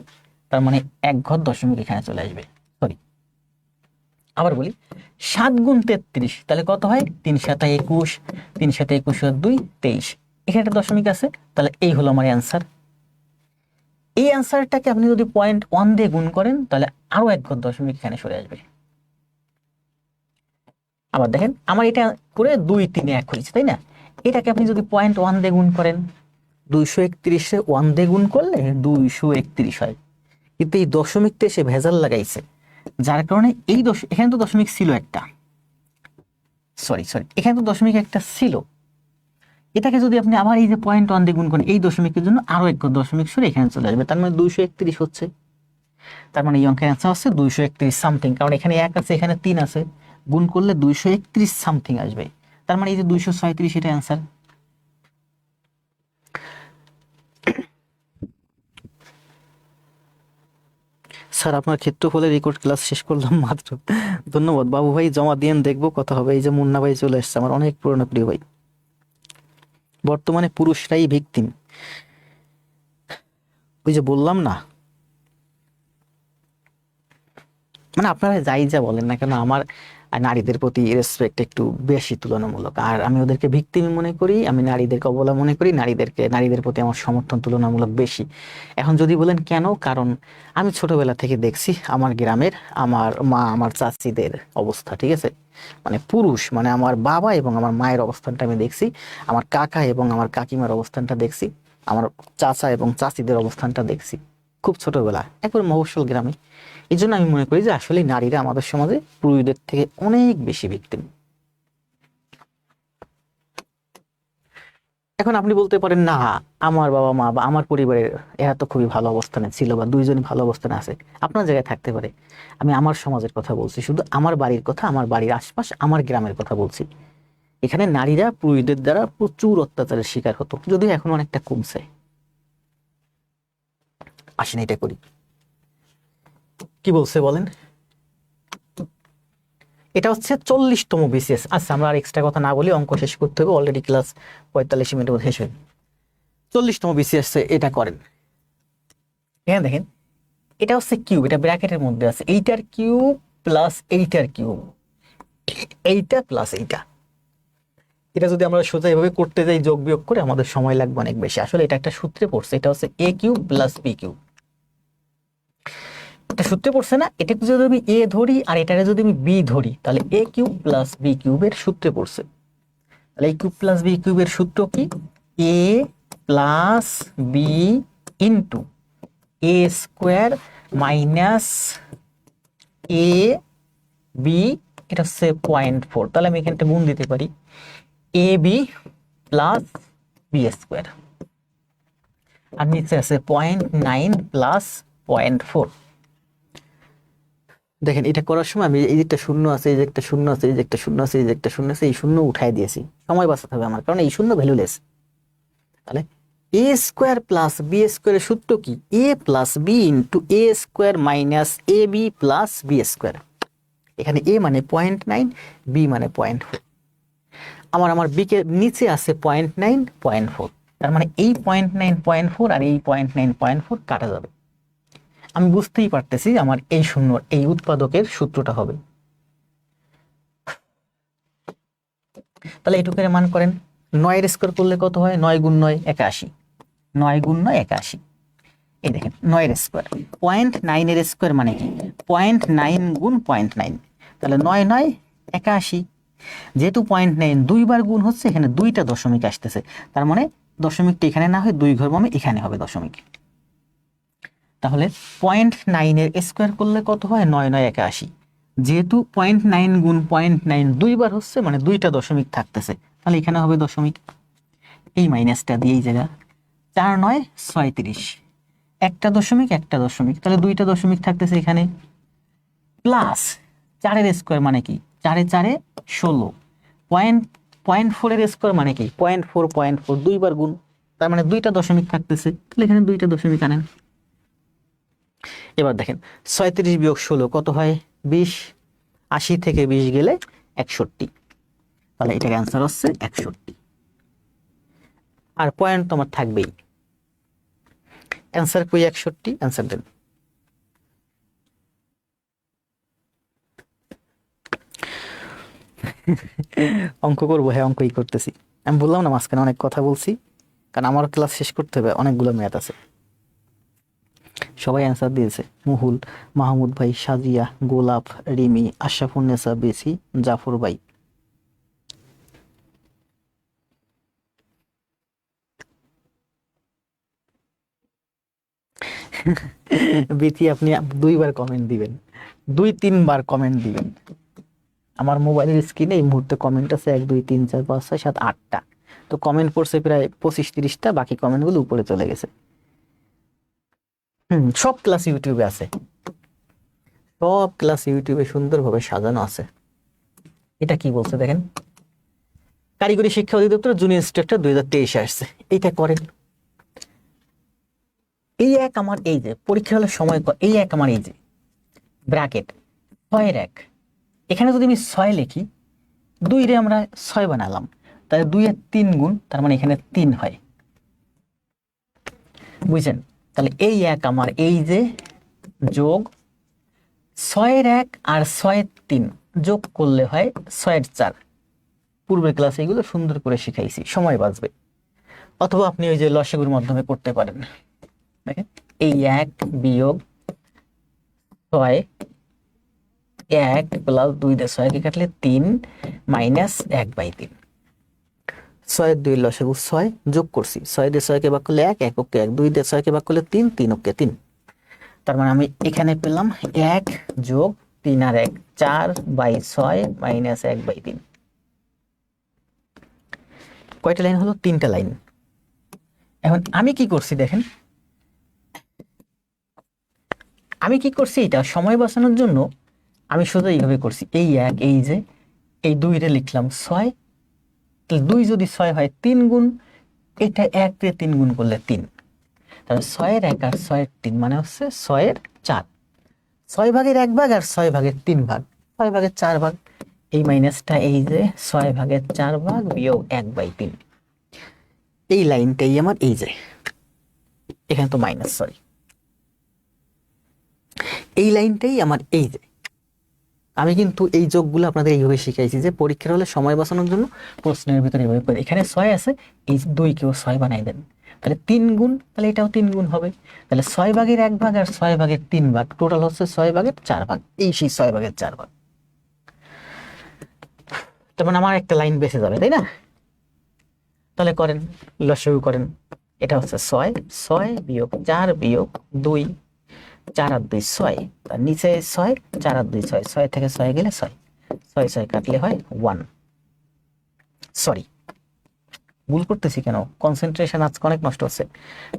তার মানে 1 ঘর দশমিক এখানে চলে আসবে। সরি, আবার বলি, 7 গুণ 33, তাহলে কত হয় 3 7 21, 3 7 21 আর 2 23, এখানে একটা দশমিক আছে, তাহলে এই হলো আমার অ্যান্সার। এই অ্যান্সারটাকে আপনি যদি 0.1 দিয়ে গুণ করেন, তাহলে আরো 1 ঘর দশমিক এখানে সরে আসবে। আবার দেখেন, আমার এটা করে 2 3 1 হয়েছে, তাই না? এটাকে আপনি যদি 0.1 দিয়ে গুণ করেন, 231-এ 1 দিয়ে গুণ করলে 231 হয়। কিন্তু এই দশমিকতে সে ভেজাল লাগাইছে, যার কারণে এই এখানে তো দশমিক ছিল একটা, সরি এখানে তো দশমিক একটা ছিল, এটাকে যদি আপনি আবার এই যে 0.1 দিয়ে গুণ করেন, এই দশমিকের জন্য আরো 1 দশমিক সরে এখানে চলে আসবে, তার মানে 231 হচ্ছে। তার মানে এই অঙ্কের অ্যান্সার হচ্ছে 231 সামথিং, কারণ এখানে 1 আছে, এখানে 3 আছে, গুণ করলে 231 সামথিং আসবে। তার মানে এই যে 236, এটা অ্যান্সার। স্যার আপনার ক্ষেত্রফলের রেকর্ড ক্লাস শেষ করলাম মাত্র। ধন্যবাদ বাবু ভাই, জমা দিয়েন, দেখবো কথা হবে। এই যে মুন্না ভাই চলে এসছে, আমার অনেক পুরনো প্রিয় ভাই। বর্তমানে পুরুষরাই ভিকটিম, ওই যে বললাম না, মানে আপনারা যাই যা বলেন না কেন, আমার নারীদের প্রতি রেসপেক্ট একটু বেশি তুলনামূলক, আর আমি ওদেরকে ভিকটিমি মনে করি, আমি নারীদেরকে অবলা মনে করি, নারীদের প্রতি আমার সমর্থন তুলনামূলক বেশি। এখন যদি বলেন কেন, কারণ আমি ছোটবেলা থেকে দেখছি আমার গ্রামের, আমার মা, আমার চাচিদের অবস্থা, ঠিক আছে, মানে পুরুষ, মানে আমার বাবা এবং আমার মায়ের অবস্থানটা আমি দেখছি, আমার কাকা এবং আমার কাকিমার অবস্থানটা দেখছি, আমার চাচা এবং চাচিদের অবস্থানটা দেখছি খুব ছোটবেলা, একবার মফস্বল গ্রামে। এই জন্য আমি মনে করি যে আসলে নারীরা আমাদের সমাজে পুরুষদের থেকে অনেক বেশি ভিকটিম। এখন আপনি বলতে পারেন না, আমার বাবা মা বা আমার পরিবারের এরা তো খুবই ভালো অবস্থানে ছিল বা দুইজনই ভালো অবস্থানে আছে, আপনার জায়গায় থাকতে পারে। আমি আমার সমাজের কথা বলছি, শুধু আমার বাড়ির কথা, আমার বাড়ির আশপাশ, আমার গ্রামের কথা বলছি। এখানে নারীরা পুরুষদের দ্বারা প্রচুর অত্যাচারের শিকার হতো, যদিও এখন অনেকটা কমছে। আসেন এটা করি, কি বলছে বলেন। এটা হচ্ছে 40তম বিসিএস। আচ্ছা, আমরা আর এক্সট্রা কথা না বলি, অঙ্ক শেষ করতে হবে, অলরেডি ক্লাস 45 মিনিটের মধ্যে শেষ হয়। 40তম বিসিএস এটা করেন। এখানে দেখেন, এটা হচ্ছে কিউব, এটা ব্র্যাকেটের মধ্যে আছে, এইটার কিউব প্লাস এইটার কিউব, এইটা প্লাস এইটা। এটা যদি আমরা সোজা এভাবে করতে যাই, যোগ বিয়োগ করে, আমাদের সময় লাগবে অনেক বেশি। আসলে এটা একটা সূত্রে পড়ছে, এটা হচ্ছে এ কিউব প্লাস বি কিউব, এটা সূত্রে পড়ছে না। এটাকে যদি আমি এ ধরি আর এটাকে যদি আমি বি ধরি, তাহলে এ কিউব প্লাস বি কিউবের সূত্রে পড়ছে। তাহলে এ কিউব প্লাস বি কিউবের সূত্র কি? এ plus B into A square minus A B, এটা হচ্ছে 0.4। তাহলে আমি এখানটা গুণ দিতে পারি, A B plus B square, আর নিচে আছে 0.9 প্লাস 0.4। দেখেন, এটা করার সময় আমি এই যে একটা শূন্য আছে, এই যে একটা শূন্য আছে, এই যে একটা শূন্য আছে, এই যে একটা শূন্য আছে, এই শূন্য উঠাই দিয়েছি, সময় বাঁচাতে হবে আমার, কারণ এই শূন্য ভ্যালুলেস। তাহলে এ স্কোয়ার প্লাস বি স্কোয়ারের সূত্র কি? এ plus B into A square minus A B plus B square. এখানে এ মানে 0.9, বি মানে 0.4, আমার বি কে নিচে আছে 0.9 0.4, তার মানে এই 0.9 0.4 আর এই 0.9 0.4 কাটা যাবে। আমি বুঝতেই পারতেছি আমার এই শূন্য এই উৎপাদকের সূত্রটা হবে। তাহলে এটুকের মান করেন, 9 এর স্কোয়ার করলে কত হয়? 9 গুণ 9 81, 9 গুণ 9 81। এই দেখেন 9 এর স্কোয়ার, 0.9 এর স্কোয়ার মানে কি? 0.9 গুণ 0.9, তাহলে 9 9 81। যেহেতু 0.9 দুইবার গুণ হচ্ছে, এখানে দুইটা দশমিক আসতেছে, তার মানে দশমিকটা এখানে না হয় 2 ঘর বামে এখানে হবে দশমিক। তাহলে 0.9 এর স্কোয়ার করলে কত হয়? 9 9 81। যেহেতু 0.9 গুণ 0.9 দুইবার হচ্ছে, মানে দুইটা দশমিক থাকতেছে, তাহলে এখানে হবে দশমিক। এই মাইনাসটা দিয়ে এই জায়গা 4 9 36, একটা দশমিক একটা দশমিক, তাহলে দুইটা দশমিক থাকতেছে এখানে। প্লাস 4 এর স্কোয়ার মানে কি? 4 এ 4 এ 16, 0.4 এর স্কোয়ার মানে কি? 0.4 দুইবার গুণ, তার মানে দুইটা দশমিক থাকতেছে, তাহলে এখানে দুইটা দশমিক আনেন। এবার দেখেন 36 বিয়োগ 16 কত হয়? 20। 80 থেকে 20 গেলে 61, তাহলে এটার অ্যান্সার হচ্ছে 61। আর পয়েন্ট তোমার থাকবেই। অ্যান্সার কই? 61, অ্যান্সার দেন। অঙ্ক করবো? হ্যাঁ, অঙ্কই করতেছি। আমি বললাম না মাঝখানে অনেক কথা বলছি, কারণ আমার ক্লাস শেষ করতে হবে, অনেকগুলো ম্যাথ আছে। সবাই অ্যান্সার দিয়েছে, মুহুল, মাহমুদ ভাই, সাজিয়া, গোলাপ, রিমি, আশরাফুন্নেসা, বেসি, জাফর ভাই। বিথি আপনি 2বার কমেন্ট দিবেন, 2-3বার কমেন্ট দিবেন। আমার মোবাইলের স্ক্রিনে এই মুহূর্তে কমেন্ট আছে 1 2 3 4 5 6 7 8টা। তো কমেন্ট পড়ছে প্রায় 25-30টা, বাকি কমেন্টগুলো উপরে চলে গেছে। সব ক্লাস ইউটিউবে আছে, সব ক্লাস ইউটিউবে সুন্দরভাবে সাজানো আছে। এটা কি বলছে দেখেন, কারিগরি শিক্ষা অধিদপ্তর জুনিয়র ইন্সট্রাক্টর 2023 আসছে। এইটা করেন। এই এক আমার এই যে পরীক্ষা হলে সময়, এই এক আমার এই যে ব্র্যাকেট 6 এর 1, এখানে যদি আমি 6 লিখি, 2 রে আমরা 6 বানালাম, তাহলে 2 এর 3 গুণ, তার মানে এখানে 3 হয়। বুঝছেন? তাহলে এই এক আমার এই যে যোগ 6 এর 1 আর 6 এর 3 যোগ করলে হয় 6 এর 4। পূর্বের ক্লাসে এগুলো সুন্দর করে শিখাইছি, সময় বাঁচবে। অথবা আপনি ওই যে লসাগুর মাধ্যমে করতে পারেন। দেখেন এই 1 বিয়োগ 6, 1 প্লাস 2 দিয়ে 6 কে কাটলে 3 মাইনাস 1/3। 6 এর 2 লসাগু 6 যোগ করছি, 6 দিয়ে 6 কে ভাগ করলে 1, 1 ওকে 1, 2 দিয়ে 6 কে ভাগ করলে 3, 3 ওকে 3। তার মানে আমি এখানে পেলাম 1 যোগ 3 আর 1 4/6 মাইনাস 1/3। কয়টা লাইন হলো? 3টা লাইন। এখন আমি কি করছি দেখেন, আমি কি করছি, এটা সময় বাঁচানোর জন্য আমি শুধু এইভাবে করছি। এই 1 এই যে এই 2 রে লিখলাম 6, তাহলে 2 যদি 6 হয় 3 গুণ, এটা 1 রে 3 গুণ করলে 3, তাহলে 6 এর 1 আর 6 এর 3 মানে হচ্ছে 6 এর 4। 6 ভাগের 1 ভাগ আর 6 ভাগের 3 ভাগ, 6 ভাগের 4 ভাগ। এই মাইনাসটা এই যে 6 ভাগের 4 ভাগ বিয়োগ 1/3। এই লাইনটাই আমার এই যে, এখানে তো মাইনাস, সরি, এই লাইনটাই আমার এই যে। আমি কিন্তু এই যোগগুলো আপনাদের এইভাবে শিখাইছি যে পরীক্ষার হলে সময় বাঁচানোর জন্য প্রশ্নের ভিতরে এইভাবে করে, এখানে 6 আছে, এই 2 কেও 6 বানাই দেন, তাহলে 3 গুণ, তাহলে এটাও 3 গুণ হবে। তাহলে 6 ভাগের 1 ভাগ আর 6 ভাগের 3 ভাগ, টোটাল হচ্ছে 6 ভাগের 4 ভাগ, এই সেই 6 ভাগের 4 ভাগ। তার মানে আমার একটা লাইন বেঁচে যাবে, তাই না? তাহলে করেন, লসাগু করেন। এটা হচ্ছে 6, 6 বিয়োগ 4 বিয়োগ 2, 4 আর 2 6, তার নিচে 6, 4 আর 2 6, 6 থেকে 6 গেলে 6, 6 6 কাটলে হয় 1। সরি, ভুল করতেছি কেন, কনসেন্ট্রেশন আজকে অনেক নষ্ট হচ্ছে।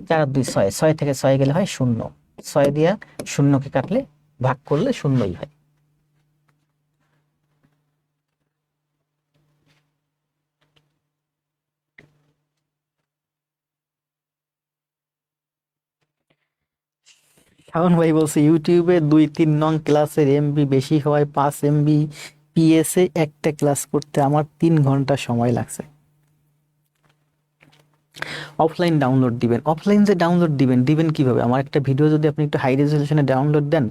4 আর 2 6, 6 থেকে 6 গেলে হয় 0, 6 দিয়া 0কে কাটলে ভাগ করলে 0ই হয়। শাওন ভাই বলছে ইউটিউবে 2-3 নং ক্লাসের এমবি বেশি হওয়ায় 5 MB পিএসএ একটা ক্লাস করতে আমার 3 ঘন্টা সময় লাগছে। অফলাইন ডাউনলোড দিবেন, অফলাইন যে ডাউনলোড দিবেন, দিবেন কিভাবে? আমার একটা ভিডিও যদি আপনি একটু হাই রেজুলেশনে ডাউনলোড দেন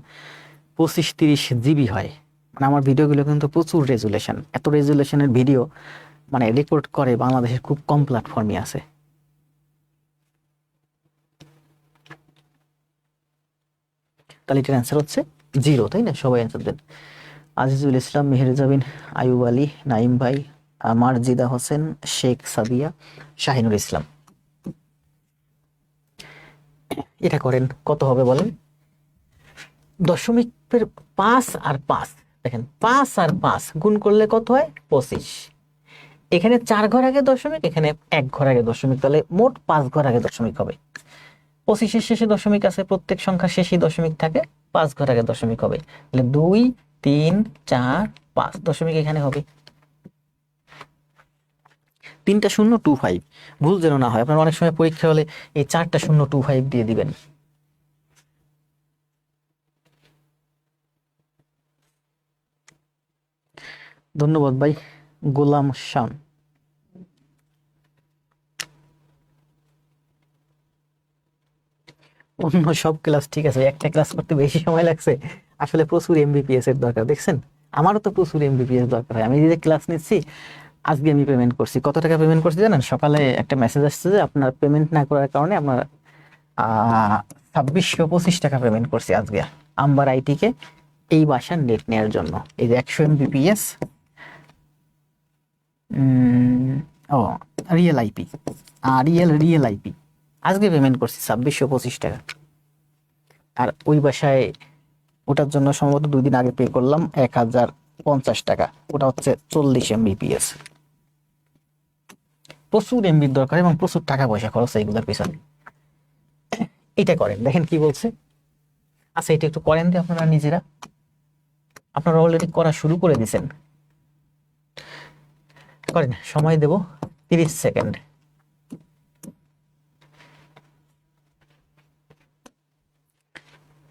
25-30 জিবি হয়। মানে আমার ভিডিওগুলো কিন্তু প্রচুর রেজুলেশন, এত রেজুলেশনের ভিডিও মানে রেকর্ড করে বাংলাদেশের খুব কম প্ল্যাটফর্মই আছে। তাহলে এটার অ্যান্সার হচ্ছে 0, তাই না? সবাই অ্যান্সার দেন। আজিজুল ইসলাম, মেহেরজাবিন, আয়ুব আলী, নাইম ভাই, মারজিদা হোসেন, শেখ সাদিয়া, শাহিনুর ইসলাম। এটা করেন, কত হবে বলেন? দশমিকের 5 আর 5, দেখেন 5 আর 5 গুণ করলে কত হয়? 25। এখানে 4 ঘর আগে দশমিক, এখানে 1 ঘর আগে দশমিক, তাহলে মোট 5 ঘর আগে দশমিক হবে। 25-এর শেষে দশমিক আছে, প্রত্যেক সংখ্যার শেষেই দশমিক থাকে, 5 ঘর আগে দশমিক হবে। তাহলে 2, 3, 4, 5 দশমিক এখানে হবে। 3টা 0, 25 ভুল যেন না হয়। আপনার অনেক সময় পরীক্ষা হলে এই 4টা 0, 25 দিয়ে দিবেন। ধন্যবাদ ভাই গোলাম শান। অন্য সব ক্লাস ঠিক আছে, একটা ক্লাস করতে বেশি সময় লাগছে। আসলে প্রচুর এমবিপিএস এর দরকার, দেখছেন আমারও তো প্রচুর এমবিপিএস দরকার হয়। আমি যে ক্লাস নিচ্ছি, আজকে আমি পেমেন্ট করছি। কত টাকা পেমেন্ট করছি জানেন? সকালে একটা মেসেজ আসছে যে আপনার পেমেন্ট না করার কারণে আপনার 2625 টাকা পেমেন্ট করছি আজকে আম্বার আইটি কে এই বাসার নেট নেওয়ার জন্য। এই যে 100 এমবিপিএস, ও রিয়েল আইপি, রিয়েল আইপি আজকে পেমেন্ট করছি 2625 টাকা। আর ওই বাসায় ওটার জন্য সম্ভবত 2 দিন আগে পে করলাম 1050 টাকা। ওটা হচ্ছে 40 এমবিপিএস। প্রচুর এমবির দরকার এবং প্রচুর টাকা পয়সা খরচ এইগুলোর পিছনে। এটা করেন, দেখেন কি বলছে। আচ্ছা, এটা একটু করেন দিয়ে আপনারা নিজেরা, আপনারা অলরেডি করা শুরু করে দিয়েছেন। করেন, সময় দেব 30 সেকেন্ড।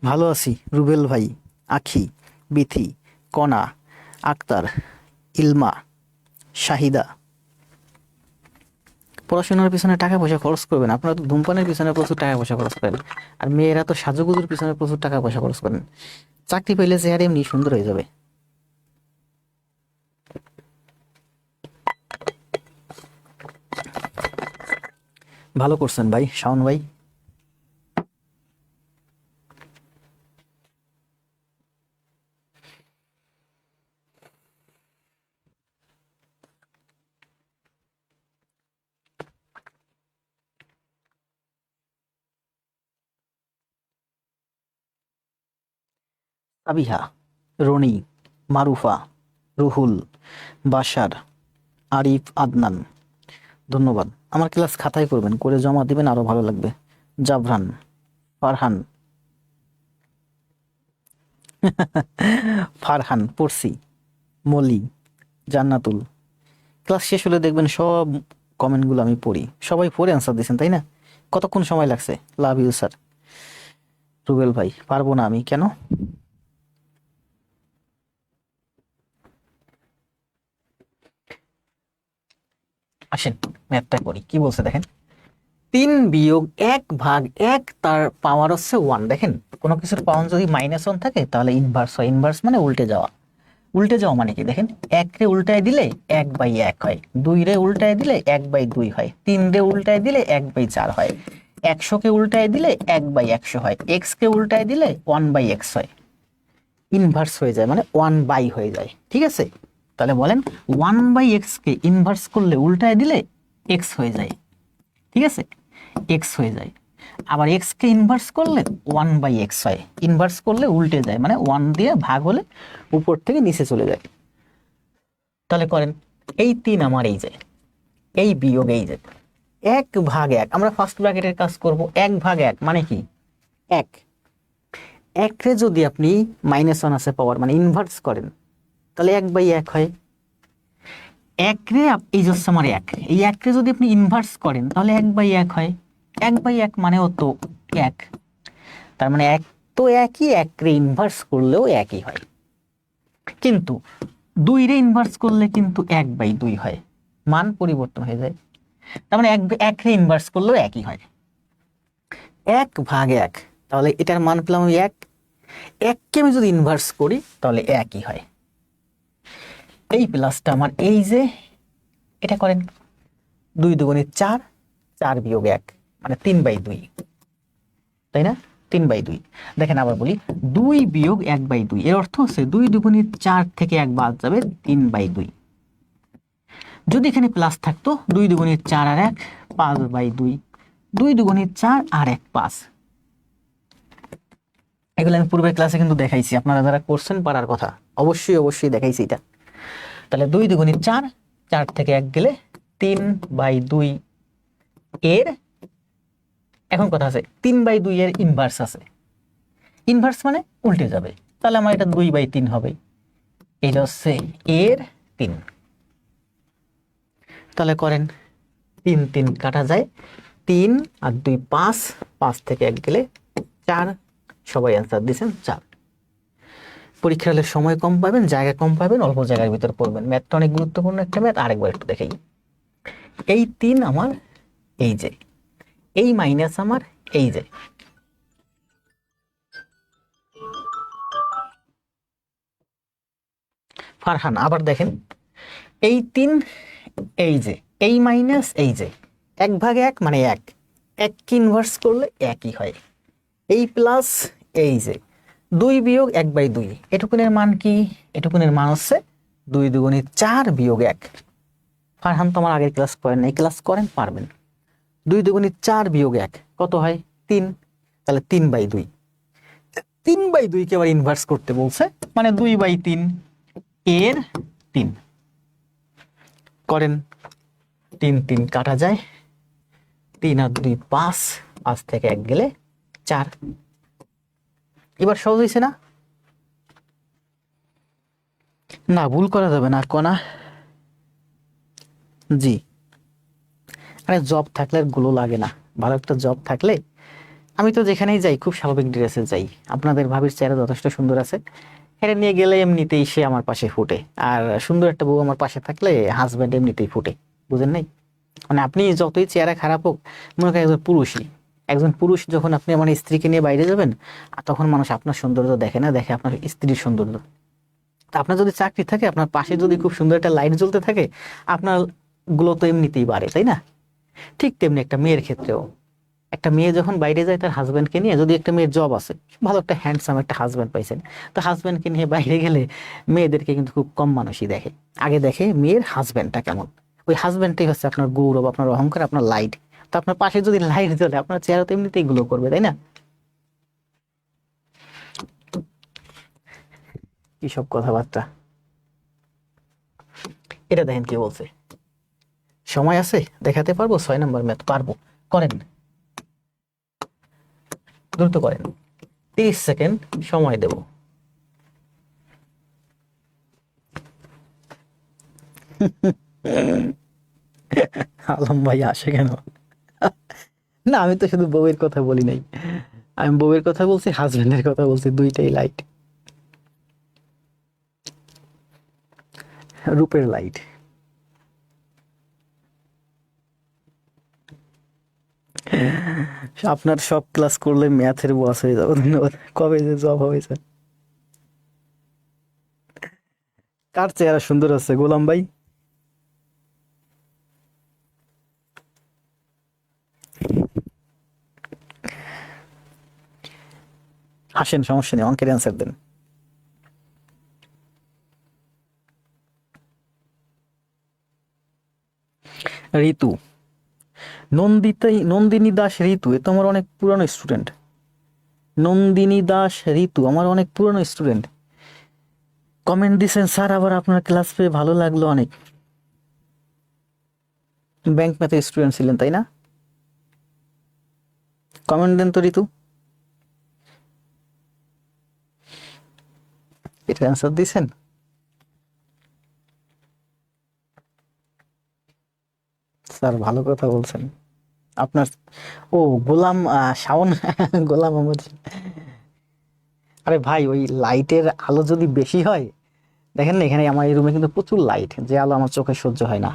ভালো আছি রুবেল ভাই, আখি, বিথি, কণা, আক্তার, ইলমা, শাহিদা। পড়াশোনার পিছনে টাকা পয়সা খরচ করবেন। আপনারা তো ধূমপানের পিছনে প্রচুর টাকা পয়সা খরচ করেন, আর মেয়েরা তো সাজুগুজুর পিছনে প্রচুর টাকা পয়সা খরচ করেন। চাকরি পেলে চেহারা এমনি সুন্দর হয়ে যাবে। ভালো করছেন ভাই, শাওন ভাই। সাবিহা, রনি, মারুফা, রুহুল, বাশার, আরিফ, আদনান, ধন্যবাদ। আমার ক্লাস খাতায় করবেন, করে জমা দিবেন, আরো ভালো লাগবে। জাভরান, ফারহান, ফারহান পড়ছি, মলি, জান্নাতুল। ক্লাস শেষ হলে দেখবেন সব কমেন্টগুলো আমি পড়ি। সবাই পড়ে আনসার দিয়েছেন, তাই না? কতক্ষণ সময় লাগছে? Love you sir. রুবেল ভাই, পারবো না আমি, কেন? আসেন ম্যাথটা করি। কি বলছে দেখেন, 3-1/1 তার পাওয়ার হচ্ছে 1। দেখেন, কোনো কিছুর পাওয়ার যদি -1 থাকে তাহলে ইনভার্স হয়। ইনভার্স মানে উল্টে যাওয়া। উল্টে যাওয়া মানে কি? দেখেন, 1 রে উল্টায় দিলে 1/1 হয়, 2 রে উল্টায় দিলে 1/2 হয়, 3 রে উল্টায় দিলে 1/4 হয়, 100 কে উল্টায় দিলে 1/100 হয়, x কে উল্টায় দিলে 1/x হয়। ইনভার্স হয়ে যায় মানে 1/, হয়ে যায়। ঠিক আছে, তাহলে বলেন 1/x কে ইনভার্স করলে উল্টায় দিলে x হয়ে যায়। ঠিক আছে, x হয়ে যায়। আবার x কে ইনভার্স করলে 1/x হয়। ইনভার্স করলে উল্টে যায় মানে 1 দিয়ে ভাগ হলে উপর থেকে নিচে চলে যায়। তাহলে করেন, এই 3 আমার এই যে, এই বিয়োগ এই যে 1/1। আমরা ফার্স্ট ব্র্যাকেটের কাজ করব। 1/1 মানে কি? 1 রে যদি আপনি -1 আছে পাওয়ার মানে ইনভার্স করেন তাহলে 1/1 হয়। 1 রে এই যে আমার 1, এই 1 রে যদি আপনি ইনভার্স করেন তাহলে 1/1 হয়। 1/1 মানেও তো 1। তার মানে 1 তো একই, 1 রে ইনভার্স করলেও একই হয়। কিন্তু 2 রে ইনভার্স করলে কিন্তু 1/2 হয়, মান পরিবর্তন হয়ে যায়। তার মানে এক রে ইনভার্স করলেও একই হয়, 1/1। তাহলে এটার মান পেলাম আমি 1, 1কে আমি যদি ইনভার্স করি তাহলে একই হয়। এই প্লাসটা আমার এই যে এটা করেন 2 দুগুণে 4, 4 বিয়োগ 1 মানে 3/2, তাই না? 3/2। দেখেন আবার বলি, 2 বিয়োগ 1/2 এর অর্থ হচ্ছে 2 দুগুণে 4 থেকে 1 বাদ যাবে 3/2। যদি এখানে প্লাস থাকতো 2 দুগুণে 4 আর 1 5/2, 2 দুগুণে 4 আর 1 5। এগুলো আমি পূর্বের ক্লাসে কিন্তু দেখাইছি, আপনারা যারা করছেন পারার কথা অবশ্যই দেখাইছি এটা। তাহলে 2 দুগুণে 4, 4 থেকে 1 গেলে 3/2 এর, এখন কথা আছে 3/2 এর ইনভার্স আছে, ইনভার্স মানে উল্টে যাবে, তাহলে আমার এটা 2/3 হবে। এটা হচ্ছে এর 3। তাহলে করেন 3 3 কাটা যায়, 3 আর 2 5, 5 থেকে 1 গেলে 4। সবাই অ্যান্সার দিয়েছেন 4। পরীক্ষা হলে সময় কম পাবেন, জায়গা কম পাবেন, অল্প জায়গার ভিতর পড়বেন। ম্যাথটা অনেক গুরুত্বপূর্ণ একটা ম্যাথ, আরেকবার একটু দেখাই। এই 3 আমার এই যে, এই মাইনাস আমার এই যে, ফারহান আবার দেখেন, এই 3 এই যে, এই মাইনাস এই যে, 1/1 মানে 1, 1 কে ইনভার্স করলে একই হয়। এই প্লাস এই যে 2 বিয়োগ 1/2, এটুকুনের মান কি? এটুকুনের মান হচ্ছে 2 দুগুণে 4 বিয়োগ 1। ফারহান তো আমার আগের ক্লাস করেন, এই ক্লাস করেন পারবেন। 2 দুগুণে 4 বিয়োগ 1 কত হয়? 3। তাহলে 3/2, 3/2 কে আবার ইনভার্স করতে বলছে, মানে 2/3 এর 3। করেন 3 3 কাটা যায়, 3 আর 2 5, 5 থেকে 1 গেলে 4। এবার সহজ হয়েছে না? না ভুল করা যাবে না কোনা। জি, আরে জব থাকলে আর গুলো লাগে না, ভালো একটা জব থাকলে। আমি তো যেখানেই যাই খুব স্বাভাবিক ড্রেসে যাই, আপনাদের ভাবির চেহারা যথেষ্ট সুন্দর আছে, হেরে নিয়ে গেলে এমনিতেই সে আমার পাশে ফুটে। আর সুন্দর একটা বউ আমার পাশে থাকলে হাজব্যান্ড এমনিতেই ফুটে, বুঝেন নাই? মানে আপনি যতই চেহারা খারাপ হোক, মনে করেন একজন পুরুষই, একজন পুরুষ যখন আপনি আমার স্ত্রীকে নিয়ে বাইরে যাবেন, তখন মানুষ আপনার সৌন্দর্য দেখে না, দেখে আপনার স্ত্রীর সৌন্দর্য। তা আপনার যদি চাকরি থাকে, আপনার পাশে যদি খুব সুন্দর একটা লাইট জ্বলতে থাকে, আপনার গুলো তো এমনিতেই বাড়ে, তাই না? ঠিক তেমনি একটা মেয়ের ক্ষেত্রেও, একটা মেয়ে যখন বাইরে যায় তার হাজব্যান্ডকে নিয়ে, যদি একটা মেয়ের জব আছে, ভালো একটা হ্যান্ডসাম একটা হাজব্যান্ড পাইছেন, তো হাজব্যান্ডকে নিয়ে বাইরে গেলে মেয়েদেরকে কিন্তু খুব কম মানুষই দেখে, আগে দেখে মেয়ের হাজব্যান্ডটা কেমন। ওই হাজব্যান্ডটাই হচ্ছে আপনার গৌরব, আপনার অহংকার, আপনার লাইট। তো আপনার পাশে যদি লাইট জ্বলে, আপনার চেহারা তো এমনিতেই গ্লো করবে, তাই না? কি সব কথাবার্তা! এটা দেখেন কি বলছে, সময় আছে দেখাতে পারবো? 6 নম্বর ম্যাথ পারবো, করেন দ্রুত করেন, 30 সেকেন্ড সময় দেব। আলম ভাই আসে কেন? না আমি তো শুধু বউয়ের কথা বলি নাই, আমি বউয়ের কথা বলছি, হাজবেন্ডের কথা বলছি, দুইটাই লাইট, রূপের লাইট। আপনার সব ক্লাস করলে ম্যাথের বস হয়ে যাবো, ধন্যবাদ। কবে যে জব হবে স্যার? কার চেহারা সুন্দর আছে গোলাম ভাই? আসেন, সমস্যা নেই, অঙ্কের অ্যান্সার দেন। ঋতু, নন্দিনী দাস ঋতু, এ তো আমার অনেক পুরানো স্টুডেন্ট। নন্দিনী দাস ঋতু আমার অনেক পুরানো স্টুডেন্ট। কমেন্ট দিছেন স্যার, আবার আপনার ক্লাস পেয়ে ভালো লাগলো অনেক। ব্যাংক ম্যাথের স্টুডেন্ট ছিলেন তাই না? কমেন্ট দেন তো ঋতু, এটা অ্যান্সার দিছেন? স্যার ভালো কথা বলছেন আপনার। ও গোলাম শাওন, গোলাম আহমদ। আরে ভাই, ওই লাইটের আলো যদি বেশি হয়, দেখেন না এখানে আমার এই রুমে কিন্তু প্রচুর লাইট, যে আলো আমার চোখে সহ্য হয় না।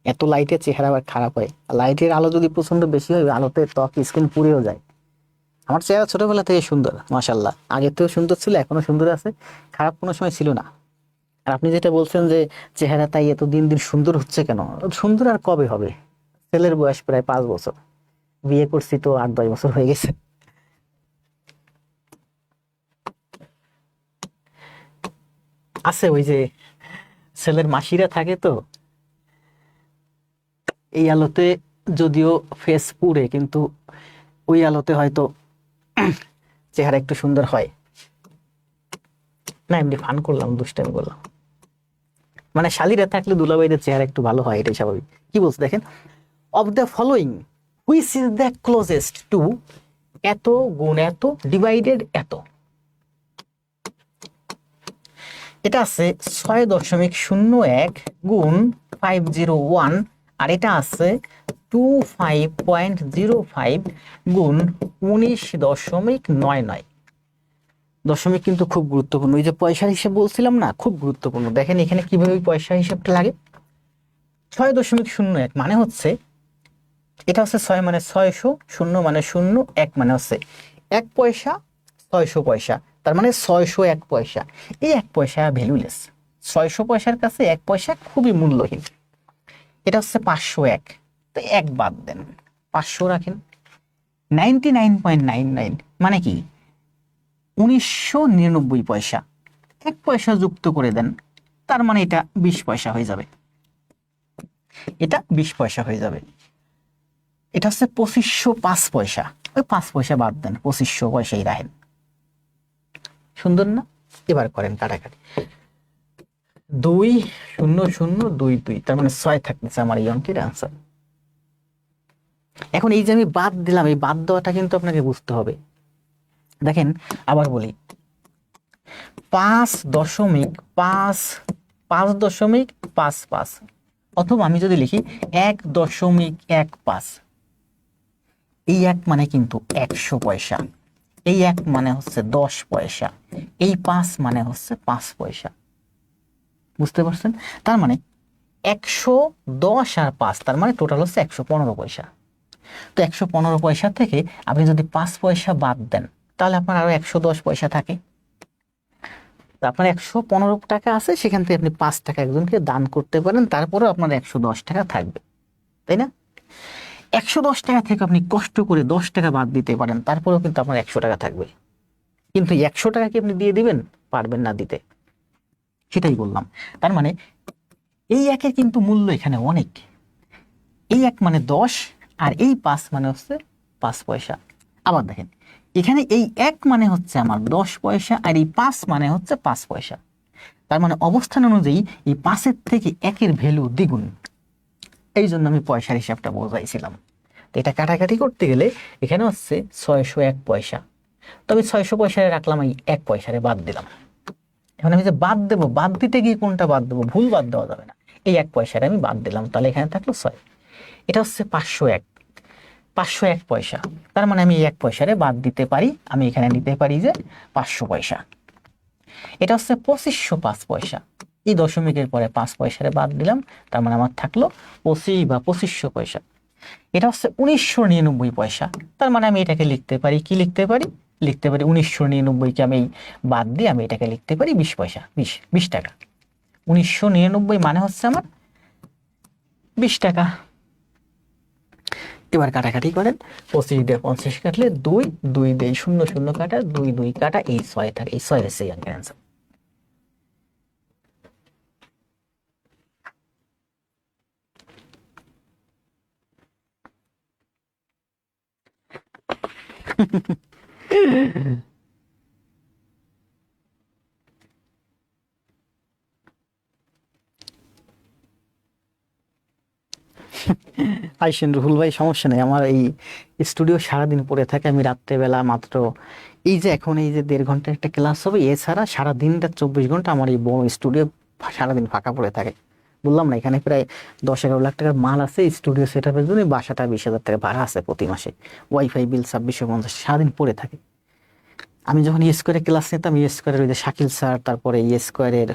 এত লাইটে চেহারা আবার খারাপ হয়, লাইটের আলো যদি প্রচন্ড বেশি হয় আলোতে ত্বক স্কিন পুড়েও যায়। আমার চেহারা ছোটবেলা থেকে সুন্দর, মাশাল্লাহ, আগের থেকেও সুন্দর ছিল, এখনো সুন্দর আছে, খারাপ কোনো সময় ছিল না। আর আপনি যেটা বলছেন যে চেহারা তাই এত দিন দিন সুন্দর হচ্ছে কেন, সুন্দর আর কবে হবে? ছেলের বয়স প্রায় 5 বছর, বিয়ে করছি তো 8-10 বছর হয়ে গেছে। আছে ওই যে ছেলের মাসিরা থাকে তো, এই আলোতে যদিও ফেস পুড়ে, কিন্তু ওই আলোতে হয়তো চেহারা একটু সুন্দর হয়। না এমনি ফান করলাম, দুষ্টামি করলাম। মানে শালীরা থাকলে দুলাভাইদের চেহারা একটু ভালো হয়, এটাই স্বাভাবিক। কি বলছে দেখেন, of the following which is the closest to এত গুণ এত ডিভাইডেড এত। এটা আছে 6.01 গুণ 501, আর এটা আছে 25.05 গুণ 19.99। দশমিক কিন্তু খুব গুরুত্বপূর্ণ, ওই যে পয়সার হিসাব বলছিলাম না, খুব গুরুত্বপূর্ণ। দেখেন এখানে কিভাবে ওই পয়সার হিসাবটা লাগে। 6.01 মানে হচ্ছে, এটা হচ্ছে 6 মানে 600, 0 মানে 0, 1 মানে হচ্ছে 1 পয়সা, 600 পয়সা, তার মানে 601 পয়সা। এই 1 পয়সা ভ্যালুলেস, 600 পয়সার কাছে 1 পয়সা খুবই মূল্যহীন। এটা হচ্ছে 501, তো 1 বাদ দেন, 500 রাখেন। 99.99 মানে কি 1999 পয়সা, 1 পয়সা যুক্ত করে দেন, তার মানে এটা 20 পয়সা হয়ে যাবে, এটা 20 পয়সা হয়ে যাবে। এটা হচ্ছে 2505 পয়সা, ওই 5 পয়সা বাদ দেন, 2500 পয়সাই রাখেন। সুন্দর না? এবার করেন কাটাকাটি, 20022, তার মানে 6 থাকতেছে আমার এই অঙ্কের আনসার। এখন এই যে আমি বাদ দিলাম, এই বাদ দেওয়াটা কিন্তু আপনাকে বুঝতে হবে। দেখেন আবার বলি, 5.55, অথবা আমি যদি লিখি 1.15, এই 1 মানে কিন্তু 100 পয়সা, এই 1 মানে হচ্ছে 10 পয়সা, এই 5 মানে হচ্ছে 5 পয়সা। বুঝতে পারছেন? তার মানে 110 আর 5, তার মানে টোটাল হচ্ছে 115 পয়সা। তো 115 পয়সা থেকে আপনি যদি 5 পয়সা বাদ দেন, তাহলে আপনার আরো 110 পয়সা থাকে। তো আপনার 115 টাকা আছে, সেখান থেকে আপনি 5 টাকা একজনকে দান করতে পারেন, তারপরে আপনার 110 টাকা থাকবে, তাই না? 110 টাকা থেকে আপনি কষ্ট করে 10 টাকা বাদ দিতে পারেন, তারপরেও কিন্তু আপনার 100 টাকা থাকবে। কিন্তু 100 টাকা কি আপনি দিয়ে দিবেন? পারবেন না দিতে, সেটাই বললাম। তার মানে এই 1-এর কিন্তু মূল্য এখানে অনেক। এই 1 মানে 10, আর এই 5 মানে হচ্ছে 5 পয়সা। আবার দেখেন এখানে এই 1 মানে হচ্ছে আমার 10 পয়সা, আর এই 5 মানে হচ্ছে 5 পয়সা। তার মানে অবস্থান অনুযায়ী এই 5-এর থেকে 1-এর ভ্যালু দ্বিগুণ। এই জন্য আমি পয়সার হিসাবটা বোঝাইছিলাম। তো এটা কাটাকাটি করতে গেলে এখানে হচ্ছে 601 পয়সা, তবে 600 পয়সায় রাখলাম, এই 1 পয়সারে বাদ দিলাম। এখন আমি যে বাদ দেবো, বাদ দিতে গিয়ে কোনটা বাদ দেবো, ভুল বাদ দেওয়া যাবে না। এই 1 পয়সারে আমি বাদ দিলাম, তাহলে এখানে থাকলো 6। এটা হচ্ছে 501 পয়সা, তার মানে আমি এই 1 পয়সারে বাদ দিতে পারি, আমি এখানে নিতে পারি যে 500 পয়সা। এটা হচ্ছে 2505 পয়সা, এই দশমিকের পরে 5 পয়সারে বাদ দিলাম, তার মানে আমার থাকলো 25 বা 2500 পয়সা। এটা হচ্ছে 1999 পয়সা, তার মানে আমি এটাকে লিখতে পারি, কি লিখতে পারি, লিখতে পারি 1999 কে আমি বাদ দিয়ে আমি এটাকে লিখতে পারি 20 পয়সা, 20 টাকা। 1999 মানে হচ্ছে আমার 20 টাকা। এবার কাটাকাটি করেন, 25 দিয়ে 50 কাটলে 2, 2 দিয়ে 0 0 কাটা, 2 2 কাটা, এই 6 থাকে, এই 6 হচ্ছে অ্যান্সার। আইসেন রুহুল ভাই, সমস্যা নেই, আমার এই স্টুডিও সারাদিন পড়ে থাকে, আমি রাত্রেবেলা মাত্র এই যে এখন এই যে 1.5 ঘন্টা একটা ক্লাস হবে, এছাড়া সারাদিনটা 24 ঘন্টা আমার এই বড় স্টুডিও সারাদিন ফাঁকা পড়ে থাকে। বললাম না, এখানে প্রায় 10-11 লাখ টাকার মাল আছে, স্টুডিও সেট আপের জন্য বাসাটা 20,000 টাকা ভাড়া আছে প্রতি মাসে, ওয়াইফাই বিল 2650, সারাদিন পড়ে থাকে। আমি যখন স্কোয়ারে ক্লাস নিতাম, স্কোয়ারের ওই যে শাকিল স্যার, তারপরে স্কোয়ারের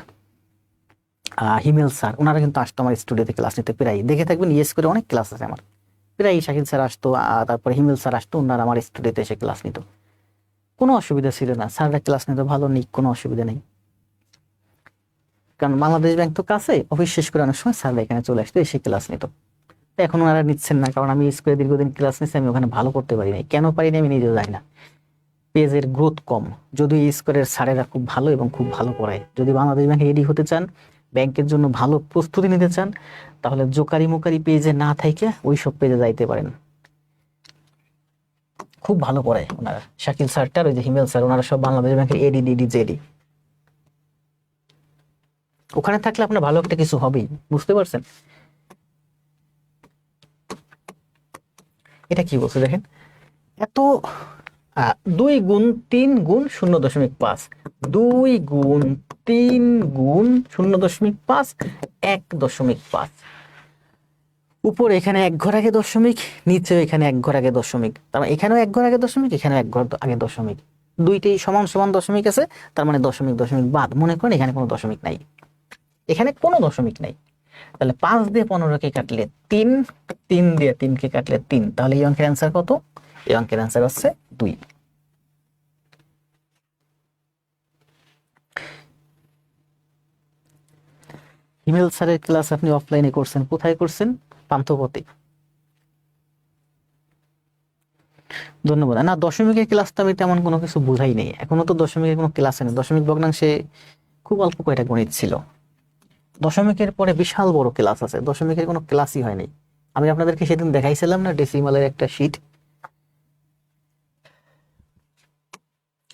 হিমেল স্যার, ওনারা কিন্তু আসতো আমার স্টুডিওতে ক্লাস নিতে প্রায়, দেখে থাকবেন ইয়েস করে অনেক ক্লাস আছে আমার, প্রায় শাকিল স্যার আসতো, তারপরে হিমেল স্যার আসতো, ওনারা আমার স্টুডিওতে এসে ক্লাস নিত, কোনো অসুবিধা ছিল না, স্যাররা ক্লাস নিতে ভালো, নিক, কোনো অসুবিধা নেই। কারণ বাংলাদেশ ব্যাংক তো কাছে, অফিস শেষ করে অনেক সময় স্যাররা এখানে চলে আসতো, এসে ক্লাস নিত। তো এখন ওনারা নিচ্ছেন না, কারণ আমি স্কুলে দীর্ঘদিন ক্লাস নিচ্ছি, আমি ওখানে ভালো করতে পারি নাই, কেন পারি না আমি নিজেও জানি না। পেজের গ্রোথ কম, যদিও এই স্কোয়ারের স্যারেরা খুব ভালো এবং খুব ভালো পড়ায়। যদি বাংলাদেশ ব্যাংকে এডি হতে চান, ব্যাংকের জন্য ভালো প্রস্তুতি নিতে চান, তাহলে জোকারি মোকারি পেজে না থাইকে ওই সব পেজে যাইতে পারেন, খুব ভালো পড়ায় ওনারা। শাকিল স্যারটার ওই যে হিমেল স্যার, ওনারা সব বাংলাদেশ ব্যাংকের এডি ডিডি জেডি। ওখানে থাকলে আপনার ভালো একটা কিছু হবেই, বুঝতে পারছেন? এটা কি বলছে দেখেন, এত 2 গুণ 3 গুণ 0.5, 2 গুণ 3 গুণ 0.5, 1.5, উপরে এখানে 1 ঘর আগে দশমিক, নিচেও এখানে 1 ঘর আগে দশমিক, তার মানে এখানেও 1 ঘর আগে দশমিক, এখানেও 1 ঘর আগে দশমিক, দুইটাই সমান সমান দশমিক আছে, তার মানে দশমিক দশমিক বাদ, মনে করেন এখানে কোনো দশমিক নাই, এখানে কোনো দশমিক নাই। তাহলে 5 দিয়ে 15কে কাটলে 3, 3 দিয়ে 3কে কাটলে 3, তাহলে এই অঙ্কের অ্যান্সার কত? এই অঙ্কের অ্যান্সার হচ্ছে 2। হিমেল স্যারের ক্লাস আপনি অফলাইনে করছেন, কোথায় করছেন? পান্থপথে। ধন্যবাদ। না, দশমিকের ক্লাস তো আমি তেমন কোনো কিছু বুঝাই নেই, এখনো তো দশমিকের কোনো ক্লাস নেই, দশমিক ভগ্নাংশে খুব অল্প কয়টা গণিত ছিল, দশমিকের পরে বিশাল বড় ক্লাস আছে, দশমিকের কোনো ক্লাসই হয় নাই। আমি আপনাদেরকে সেদিন দেখাইছিলাম না ডেসিমালের একটা শীট,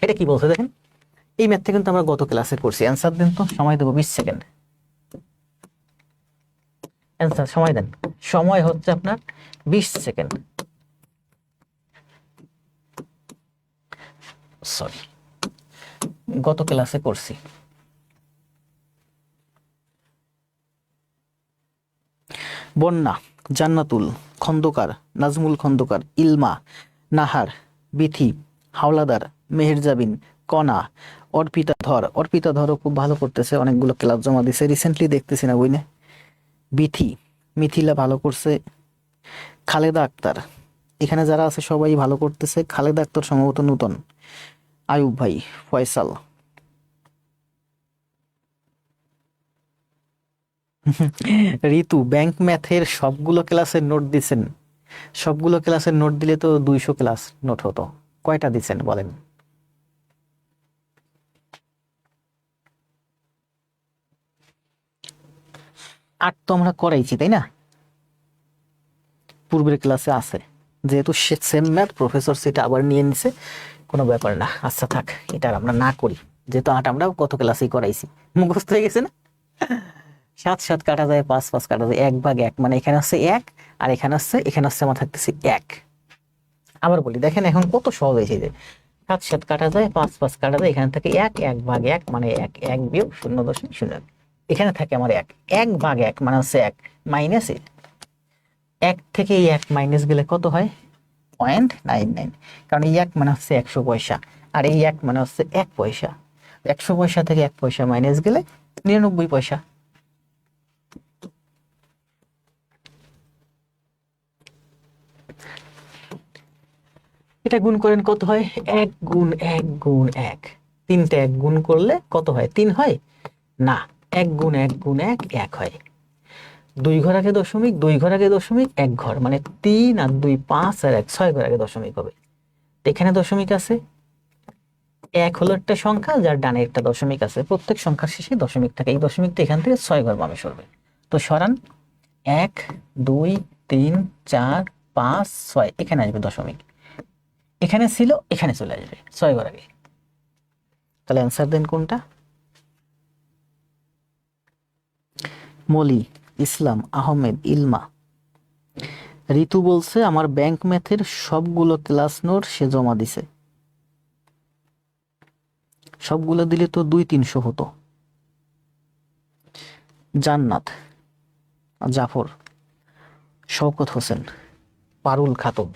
এটা কি বলছে দেখেন, এই ম্যাথটা কিন্তু আমরা গত ক্লাসে করছি। অ্যান্সার দেন তো, সময় দেবো 20 সেকেন্ড। অ্যান্সার সময় দেন, সময় হচ্ছে আপনার 20 সেকেন্ড। সরি, গত ক্লাসে করছি। বন্যা, জান্নাতুল, খন্দকার, নাজমুল খন্দকার, ইলমা, নাহার, বিথি, হাওলাদার, মেহেরজাবিন, কণা, অর্পিতা ধর, অর্পিতা ধরও খুব ভালো করতেছে, অনেকগুলো ক্লাস জমা দিছে, রিসেন্টলি দেখতেছি না বইনে। বিথি, মিথিলা ভালো করছে, খালেদা আক্তার, এখানে যারা আছে সবাই ভালো করতেছে, খালেদা আক্তার সম্ভবত নূতন, আয়ুব ভাই, ফয়সাল। ঋতু, ব্যাংক ম্যাথের সবগুলো ক্লাসের নোট দিছেন? সবগুলো ক্লাসের নোট দিলে তো 200 ক্লাস নোট হতো, কয়টা দিছেন বলেন? আট তো আমরা করাইছি, তাই না? পূর্বের ক্লাসে আছে, যেহেতু সেম ম্যাথ প্রফেসর সেটা আবার নিয়ে নিছে, কোনো ব্যাপার না, আচ্ছা থাক, এটা আর আমরা না করি, যেহেতু 8 আমরা কত ক্লাসেই করাইছি, মুখস্থ হয়ে গেছে না। 7 7 কাটা যায়, 5 5 কাটা যায়, 1/1, মানে এখানে হচ্ছে 1, আর এখানে হচ্ছে আমার থাকতেছে 1। আবার বলি দেখেন এখন কত সহজ হয়েছে, যে 7 7 কাটা যায়, 5 5 কাটা যায়, এখানে থাকে 1, 1/1 মানে 1, 1 বিয়োগ 0.0, এখানে থাকে আমার 1, 1/1 মানে হচ্ছে 1, মাইনাস 1 থেকে এই 1 মাইনাস গেলে কত হয়? 0.99, কারণ এই 1 মানে হচ্ছে 100 পয়সা, আর এই 1 মানে হচ্ছে 1 পয়সা, 100 পয়সা থেকে 1 পয়সা মাইনাস গেলে 99 পয়সা। এটা গুণ করেন কত হয়? 1 গুণ 1 গুণ 1, 3টে 1 গুণ করলে কত হয়? 3 হয় না, 1 গুণ 1 গুণ 1 1 হয়, 2 ঘর আগে দশমিক, 2 ঘর আগে দশমিক, 1 ঘর, মানে 3 আর 2 5 আর 1 6 ঘর আগে দশমিক হবে। এখানে দশমিক আছে, 1 হলো একটা সংখ্যা যার ডানে একটা দশমিক আছে, প্রত্যেক সংখ্যার শেষে দশমিক থাকে, এই দশমিকটা এখান থেকে 6 ঘর বামে সরবে। তো সরান, 1 2 3 4 5 6, এখানে আসবে দশমিক, এখানে ছিল এখানে চলে আসবে 6 ঘর আগে। তাহলে অ্যান্সার দেন কোনটা? মলি, ইসলাম, আহমেদ, ইলমা। ঋতু বলছে আমার ব্যাংক ম্যাথের সবগুলো ক্লাস নোট সে জমা দিছে, সবগুলো দিলে তো 200-300 হতো। জান্নাত, জাফর, শওকত হোসেন, পারুল খাতুন।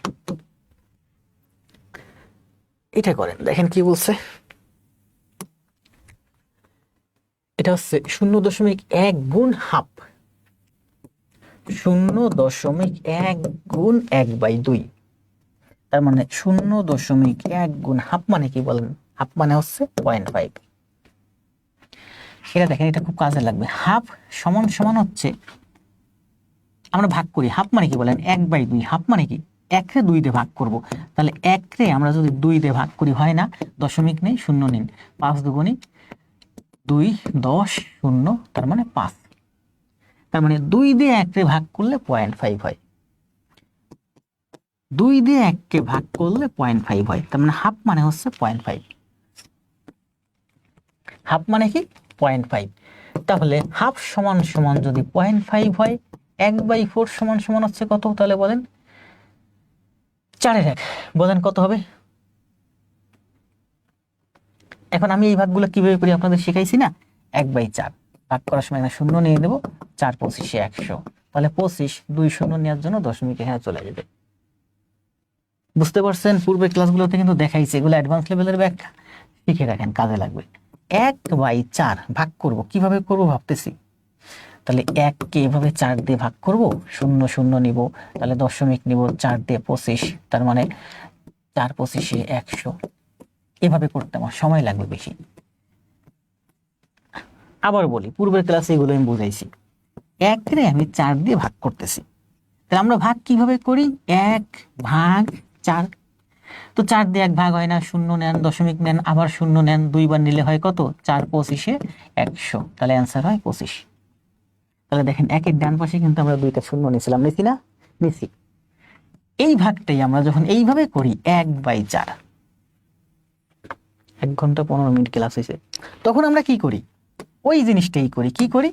এটা করেন, দেখেন কি বলছে, এটা হচ্ছে 0.1 গুণ হাফ, 0.1 গুণ 1/2। তার মানে 0.1 গুণ হাফ মানে কি বলেন? হাফ মানে হচ্ছে 0.5। এটা দেখেন, এটা খুব কাজে লাগবে। হাফ সমান সমান হচ্ছে, আমরা ভাগ করি, হাফ মানে কি বলেন? 1/2। হাফ মানে কি? 1 রে 2 দিয়ে ভাগ করব। তাহলে 1 রে আমরা যদি 2 দিয়ে ভাগ করি, হয় না, দশমিক নেই, শূন্য নিন। 5 দুগুণি 2, 10, 0, তার মানে 5। তার মানে 2 দিয়ে 1 রে ভাগ করলে 0.5 হয়। 2 দিয়ে 1 কে ভাগ করলে 0.5 হয়। তার মানে হাফ মানে হচ্ছে 0.5। হাফ মানে কি? 0.5। তাহলে হাফ সমান সমান যদি 0.5 হয়, 1/4 সমান সমান হচ্ছে কত? তাহলে বলেন 4/1। বলেন কত হবে? এখন আমি এই ভাগগুলো কিভাবে করি আপনাদের শিখাইছি না? 1/4 ভাগ করার সময় এখানে শূন্য নিয়ে দেবো, 4 25 100। তাহলে 25, 2 শূন্য নেওয়ার জন্য দশমিক এখানে চলে যাবে। বুঝতে পারছেন? পূর্বের ক্লাসগুলোতে কিন্তু দেখাইছে, এগুলো অ্যাডভান্স লেভেলের ব্যাখ্যা, শিখে রাখেন, কাজে লাগবে। 1/4 ভাগ করব, কিভাবে করব ভাবতেছি। তাহলে 1 কে এভাবে 4 দিয়ে ভাগ করব, 0 0 নিব, তাহলে দশমিক নিব, 4 দিয়ে 25, তার মানে 4 25 100। এভাবে করতে আমার সময় লাগবে বেশি। আবার বলি, পূর্বের ক্লাসে এগুলো আমি বুঝাইছি। 1 রে আমি 4 দিয়ে ভাগ করতেছি। তাহলে আমরা ভাগ কিভাবে করি? 1/4। তো 4 দিয়ে 1 ভাগ হয় না, শূন্য নেন, দশমিক নেন, আবার শূন্য নেন, 2 বার নিলে হয় কত? 4 25 100। তাহলে অ্যান্সার হয় 25। তাহলে দেখেন, 1 এর ডান পাশে কিন্তু আমরা 2টা শূন্য নিয়েছিলাম, নিছি না? নিছি। এই ভাগটাই আমরা যখন এইভাবে করি, 1/4, 1 ঘন্টা 15 মিনিট ক্লাস হয়েছে, তখন আমরা কি করি? ওই জিনিসটাই করি। কি করি?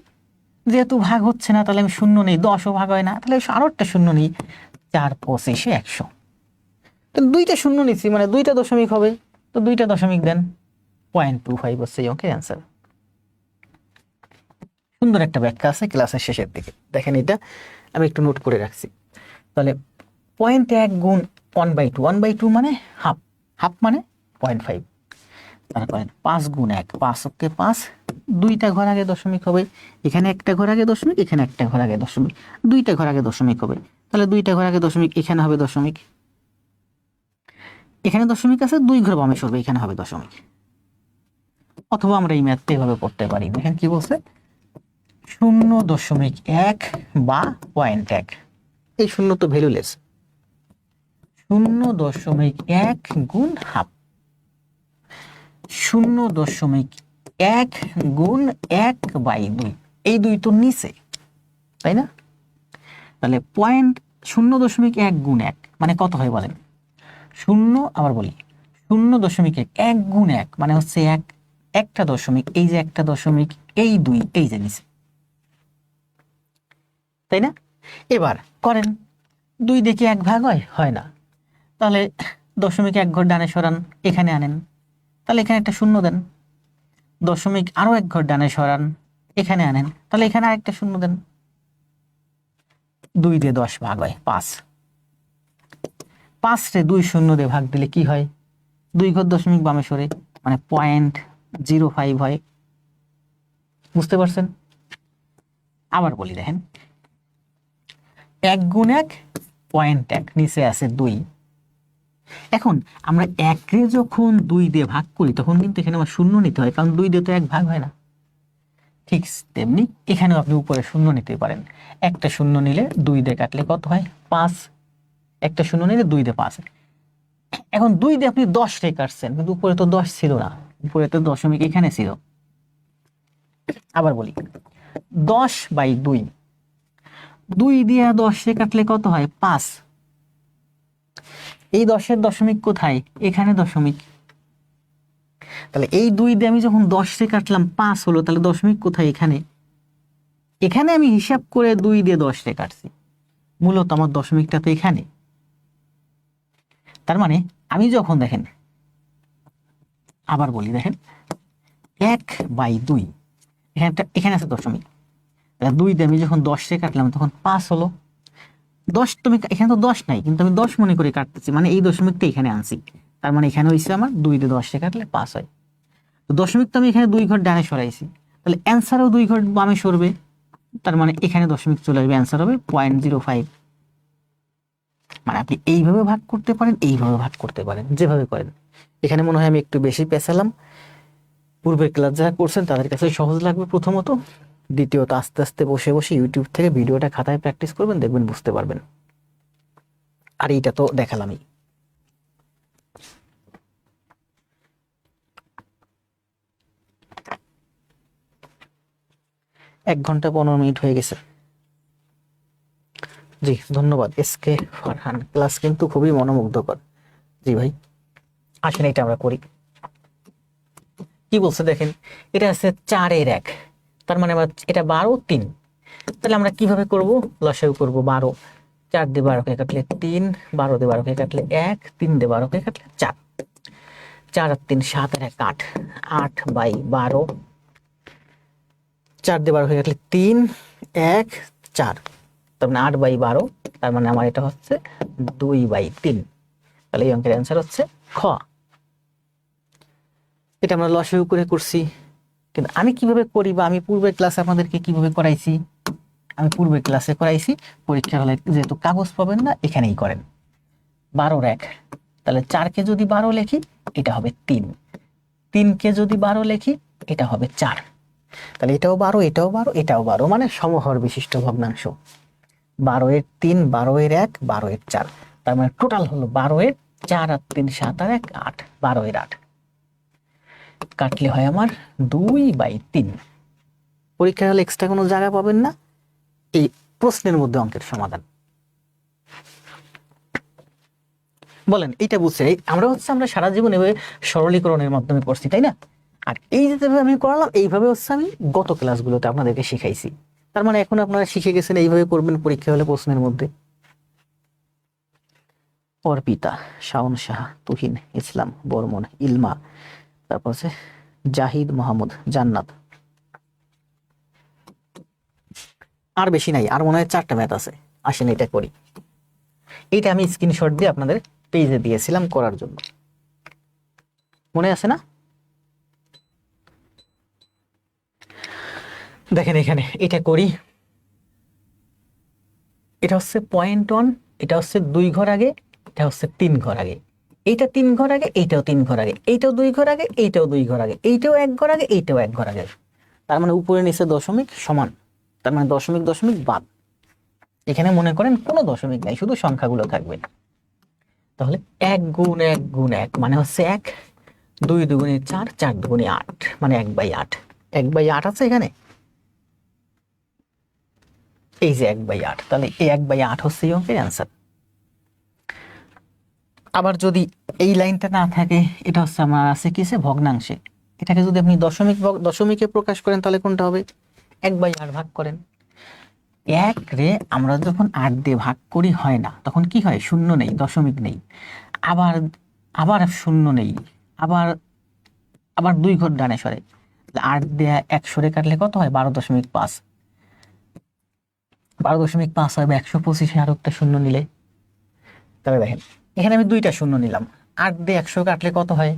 যেহেতু ভাগ হচ্ছে না, তাহলে আমি শূন্য নেই, 10ও ভাগ হয় না, তাহলে আরো একটা শূন্য নেই, 4 25 100। তো 2টা শূন্য নিচ্ছি, মানে 2টা দশমিক হবে, তো 2টা দশমিক দেন, 0.25 হচ্ছে এই অঙ্কের অ্যান্সার। সুন্দর একটা ব্যাখ্যা আছে ক্লাসের শেষের দিকে, দেখেন এটা আমি একটু নোট করে রাখছি। তাহলে 0.1 গুণ 1/2, 1/2 মানে হাফ, হাফ মানে 0.5। তারপরে 5 গুণ 1, 5 ওকে 5, 2টা ঘর আগে দশমিক হবে, এখানে একটা ঘর আগে দশমিক, এখানে একটা ঘর আগে দশমিক, 2টা ঘর আগে দশমিক হবে, তাহলে 2টা ঘর আগে দশমিক, এখানে হবে দশমিক, এখানে দশমিক আছে, 2 ঘর বামে সরবে, এখানে হবে দশমিক। অথবা আমরা এই ম্যাথটা এভাবে করতে পারি। দেখেন কি বলছে, 0.1 বা 0.1, এই শূন্য তো ভ্যালুলেস, 0.1 গুণ হাফ, 0.1 গুণ 1/2, এই 2 তো নিচে, তাই না? তাহলে 0.1 গুণ 1 মানে কত হয় বলেন? 0, আবার বলি, 0.1, 1 গুণ 1 মানে হচ্ছে 1, একটা দশমিক, এই যে একটা দশমিক, এই 2, এই যে নিচে, তাই না? এবার করেন, 2 দেখে 1 ভাগ হয়? হয় না। তাহলে দশমিক 1 ঘর ডানে সরান, এখানে আনেন, তাহলে এখানে একটা শূন্য দেন। দশমিক আরো 1 ঘর ডানে সরান, এখানে আনেন, তাহলে এখানে আরেকটা শূন্য দেন। 2 দিয়ে 10 ভাগ হয় 5, 5 রে 2 শূন্য দিয়ে ভাগ দিলে কি হয়? 2 ঘর দশমিক বামে সরে, মানে 0.05 হয়। বুঝতে পারছেন? আবার বলি, দেখেন, 1 গুণ 1, 0.1, নিচে আছে 2। এখন আমরা 1 রে যখন 2 দিয়ে ভাগ করি, তখন কিন্তু এখানে আমার শূন্য নিতে হয়, কারণ 2 দিয়ে তো 1 ভাগ হয় না। ঠিক তেমনি এখানেও আপনি উপরে শূন্য নিতে পারেন। একটা শূন্য নিলে 2 দিয়ে কাটলে কত হয়? 5। একটা শূন্য নিলে 2 দিয়ে 5। এখন 2 দিয়ে আপনি 10 রে কাটছেন, কিন্তু উপরে তো 10 ছিল না, উপরে তো দশমিক এখানে ছিল। আবার বলি, 10/2, 2 দিয়ে 10 রে কাটলে কত হয়? 5। এই 10-এর দশমিক কোথায়? এখানে দশমিক। তাহলে এই 2 দিয়ে আমি যখন 10 রে কাটলাম, 5 হলো, তাহলে দশমিক কোথায়? এখানে। এখানে আমি হিসাব করে 2 দিয়ে 10 রে কাটছি, মূলত আমার দশমিকটা তো এখানে। তার মানে আমি যখন, দেখেন, আবার বলি, দেখেন, 1/2, এখানে আছে দশমিক, 2 দিয়ে আমি যখন 10 রে কাটলাম, তখন 5 হলো। 10 তুমি, এখানে তো 10 নাই, কিন্তু আমি 10 মনে করে কাটতেছি, মানে এই দশমিকটা এখানে আনছি। তার মানে এখানে হয়েছে আমার 2 দিয়ে 10 রে কাটলে 5 হয়। তো দশমিক তো আমি এখানে 2 ঘর ডানে সরাইছি, তাহলে অ্যান্সারও 2 ঘর বামে সরবে, তার মানে এখানে দশমিক চলে আসবে, অ্যান্সার হবে 0.05। মানে আপনি এইভাবে ভাগ করতে পারেন, এইভাবে ভাগ করতে পারেন, যেভাবে করেন। এখানে মনে হয় আমি একটু বেশি পেছালাম, পূর্বের ক্লাস যারা করছেন তাদের কাছে সহজ লাগবে প্রথমত, দ্বিতীয়ত আস্তে আস্তে বসে বসে ইউটিউব থেকে ভিডিওটা খাতায় প্র্যাকটিস করবেন, দেখবেন বুঝতে পারবেন। আর এইটা তো দেখালামই। এক ঘন্টা 15 মিনিট হয়ে গেছে। জি ধন্যবাদ এসকে ফারহান, ক্লাস কিন্তু খুবই মনোমুগ্ধকর। জি ভাই, আসেন এটা আমরা করি। কি বলছে দেখেন, এটা আছে 4-এর 1, তার মানে আমরা এটা 12 3। তাহলে আমরা কিভাবে করব, লসাগু করব 12, 4 দিয়ে 12কে কাটলে 3, 12 দিয়ে 12কে কাটলে 1, 3 দিয়ে 12কে কাটলে 4, 4 আর 3 7 আর 1 8, 8/12, 4 দিয়ে 12কে কাটলে 3, 1 4, তার মানে 8/12, তার মানে আমার এটা হচ্ছে 2/3। তাহলে এই অঙ্কের অ্যান্সার হচ্ছে খ। এটা আমরা লসাগু করে করছি, কিন্তু আমি কিভাবে করি বা আমি পূর্বের ক্লাসে আপনাদেরকে কিভাবে করাইছি, আমি পূর্বের ক্লাসে করাইছি। পরীক্ষা হলে যেহেতু কাগজ পাবেন না, এখানেই করেন। 12-1, তাহলে 4কে যদি 12 লিখি এটা হবে 3, 3কে যদি 12 লিখি এটা হবে 4, তাহলে এটাও 12, এটাও 12, এটাও 12, মানে সমহর বিশিষ্ট ভগ্নাংশ। 12-3, 12-1, 12-4, তার মানে টোটাল হলো 12-4 আর 3 7 আর 1 8, 12-8 কাটলে হয় আমার 2/3। পরীক্ষা হলে এক্সট্রা কোনো জায়গা পাবেন না, এই প্রশ্নের মধ্যে অঙ্কের সমাধান। বলেন এইটা বুঝছে, আমরা সারা জীবন এভাবে সরলীকরণের মাধ্যমে করছি, তাই না? আর এই যেভাবে আমি করলাম, এইভাবে আমি গত ক্লাসগুলোতে আপনাদেরকে শিখাইছি। তার মানে এখন আপনারা শিখে গেছেন এইভাবে করবেন পরীক্ষা হলে প্রশ্নের মধ্যে। অর্পিতা, শাওন শাহ, তুহিন, ইসলাম বর্মন, ইলমা, তারপর হচ্ছে জাহিদ মোহাম্মদ, জান্নাত। আর বেশি নাই, আর মনে হয় 4টা ম্যাথ আছে। আসেন এটা করি। এইটা আমি স্ক্রিনশট দিয়ে আপনাদের পেজে দিয়েছিলাম করার জন্য, মনে আছে না? দেখেন এখানে এটা করি, এটা হচ্ছে 0.1, এটা হচ্ছে 2 ঘর আগে, এটা হচ্ছে 3 ঘর আগে, এইটা 3 ঘর আগে, এইটাও 3 ঘর আগে, এইটাও 2 ঘর আগে, এইটাও 2 ঘর আগে, এইটাও 1 ঘর আগে, এইটাও 1 ঘর আগে। তার মানে উপরে নিচে দশমিক সমান, তার মানে দশমিক দশমিক বাদ। এখানে মনে করেন কোনো দশমিক নাই, শুধু সংখ্যাগুলো থাকবে। তাহলে 1 গুণ 1 গুণ 1 মানে হচ্ছে 1, 2 দুগুণে 4, 4 দুগুণে 8, মানে 1/8। 1/8 আছে এখানে, এই যে 1/8, তাহলে এই 1/8 হচ্ছে এই অঙ্কের অ্যান্সার। আবার যদি এই লাইনটা না থাকে, এটা হচ্ছে আমার আছে কিসে, ভগ্নাংশে। এটাকে যদি আপনি দশমিকে প্রকাশ করেন তাহলে কোনটা হবে, 1/8 ভাগ করেন। 1 রে আমরা যখন 8 দিয়ে ভাগ করি হয় না, তখন কি হয়, শূন্য নেই, দশমিক নেই, আবার আবার শূন্য নেই, আবার আবার 2 ঘর ডানে সরে। 8 দিয়ে 1 সরে কাটলে কত হয়, 12.5। 12.5 হবে 125, আর একটা শূন্য নিলে। তবে দেখেন এখানে আমি 2টা শূন্য নিলাম। 8 দিয়ে 100 কাটলে কত হয়,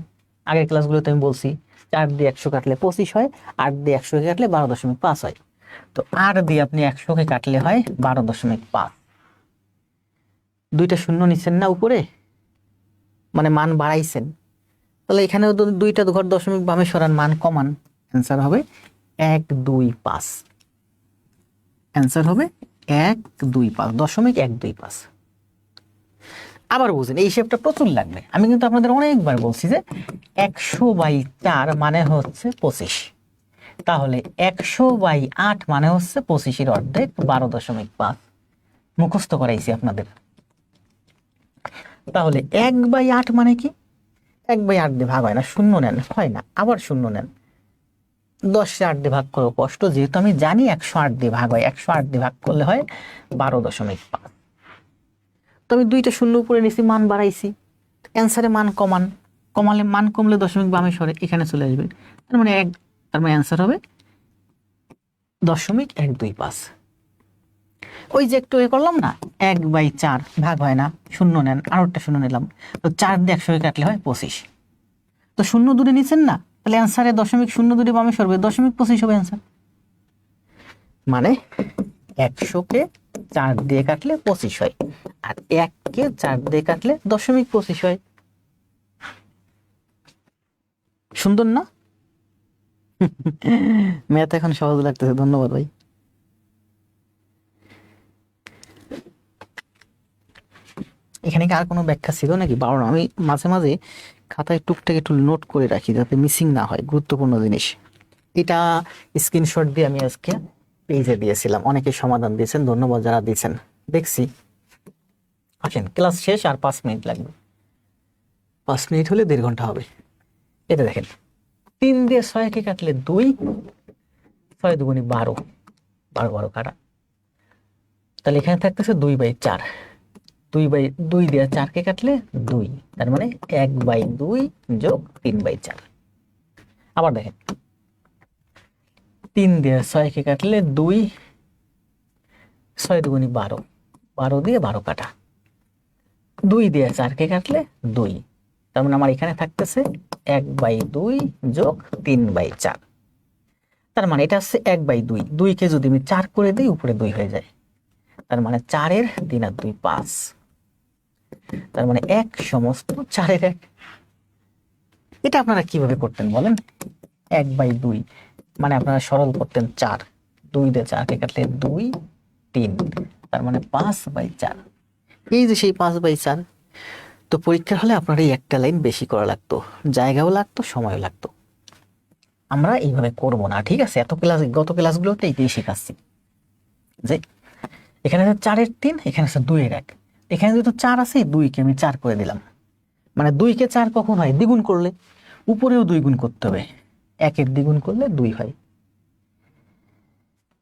আগের ক্লাসগুলোতে আমি বলছি 4 দিয়ে 100 কাটলে 25 হয়, 8 দিয়ে 100 কাটলে 12.5 হয়। তো 8 দিয়ে আপনি 100কে কাটলে হয় 12.5। 2টা শূন্য নিচ্ছেন না উপরে, মানে মান বাড়াইছেন। তাহলে এখানেও 2টা ঘর দশমিক বামে সরান, মান কমান, অ্যান্সার হবে 125। অ্যান্সার হবে 125, দশমিক 125। আবার বুঝেন, এই শেপটা প্রচুর লাগবে। আমি কিন্তু আপনাদের অনেকবার বলছি যে 100/4 মানে হচ্ছে 25, তাহলে 100/8 মানে হচ্ছে 25-এর অর্ধেক, 12.5 মুখস্থ করাইছি আপনাদের। তাহলে 1/8 মানে কি, 1/8 দিয়ে ভাগ হয় না, শূন্য নেন, হয় না, আবার শূন্য নেন। 10-কে 8 দিয়ে ভাগ করো কষ্ট, যেহেতু আমি জানি 108 দিয়ে ভাগ হয়, 108 দিয়ে ভাগ করলে হয় 12.5। তো আমি 2টা শূন্য উপরে নিছি, মান বাড়াইছি, অ্যান্সারে মান কমান, কমালে মান কমলে দশমিক বামে সরে এখানে চলে আসবে, তার মানে তার মানে অ্যান্সার হবে 0.125। ওই যে একটু করলাম না, 1/4 ভাগ হয় না, শূন্য নেন, আর একটা শূন্য নিলাম, তো 4 দিয়ে 100 কাটলে হয় 25। তো শূন্য দূরে নিচ্ছেন না, তাহলে অ্যান্সারে 0.02 বামে সরবে, 0.25 হবে অ্যান্সার। মানে 100-কে 4 দিয়ে কাটলে 25 হয়, আর 1-কে 4 দিয়ে কাটলে 0.25 হয়। সুন্দর না? ম্যাথ এখন সহজ লাগতেছে, ধন্যবাদ ভাই। এখানে কি আর কোনো ব্যাখ্যা ছিল নাকি? 12 আমি মাঝে মাঝে খাতায় টুকটাক একটু নোট করে রাখি যাতে মিসিং না হয় গুরুত্বপূর্ণ জিনিস। এটা স্ক্রিনশট দিয়ে আমি আজকে পেজে দিয়েছিলাম, অনেকে সমাধান দিয়েছেন, ধন্যবাদ যারা দিয়েছেন, দেখছি। আসেন, ক্লাস শেষ আর 5 মিনিট লাগবে, 5 মিনিট হলে 1.5 ঘন্টা হবে। এটা দেখেন, 3 দিয়ে 6-কে কাটলে 2, 6 দুগুণে 12, 12 কাটা, তাহলে এখানে থাকতেছে 2/4, 2 দিয়ে 4-কে কাটলে 2, তার মানে 1/2 যোগ 3/4। আবার দেখেন, 3 দিয়ে 6-কে কাটলে 2, 6 দুগুণে 12, 12 দিয়ে 12 কাটা, 2 দিয়ে 4-কে কাটলে 2, তার মানে আমার এখানে থাকতেছে 1/2 যোগ 3/4। তার মানে এটা হচ্ছে 1/2, 2-কে যদি আমি 4 করে দিই উপরে 2 হয়ে যায়, তার মানে 4-এর 3 আর 2 5, তার মানে 1 সমস্ত 4-এর 1। এটা আপনারা কিভাবে করতেন বলেন? 1/2 মানে আপনারা সরল করতেন 4, 2 দিয়ে 4-কে কাটলে 2, 3, তার মানে 5/4। এই যে সেই 5/4। তো পরীক্ষার হলে আপনার এই একটা লাইন বেশি করা লাগতো, জায়গাও লাগতো, সময়ও লাগতো। আমরা এইভাবে করব না, ঠিক আছে? এত ক্লাস, গত ক্লাসগুলোতে এইটাই শেখাচ্ছি যে এখানে আছে 4-এর 3, এখানে আছে 2-এর 1, এখানে যেহেতু 4 আছে, 2-কে আমি 4 করে দিলাম। মানে 2-কে 4 কখন হয়? দ্বিগুণ করলে। উপরেও 2 গুণ করতে হবে, 1-এর দ্বিগুণ করলে 2 হয়।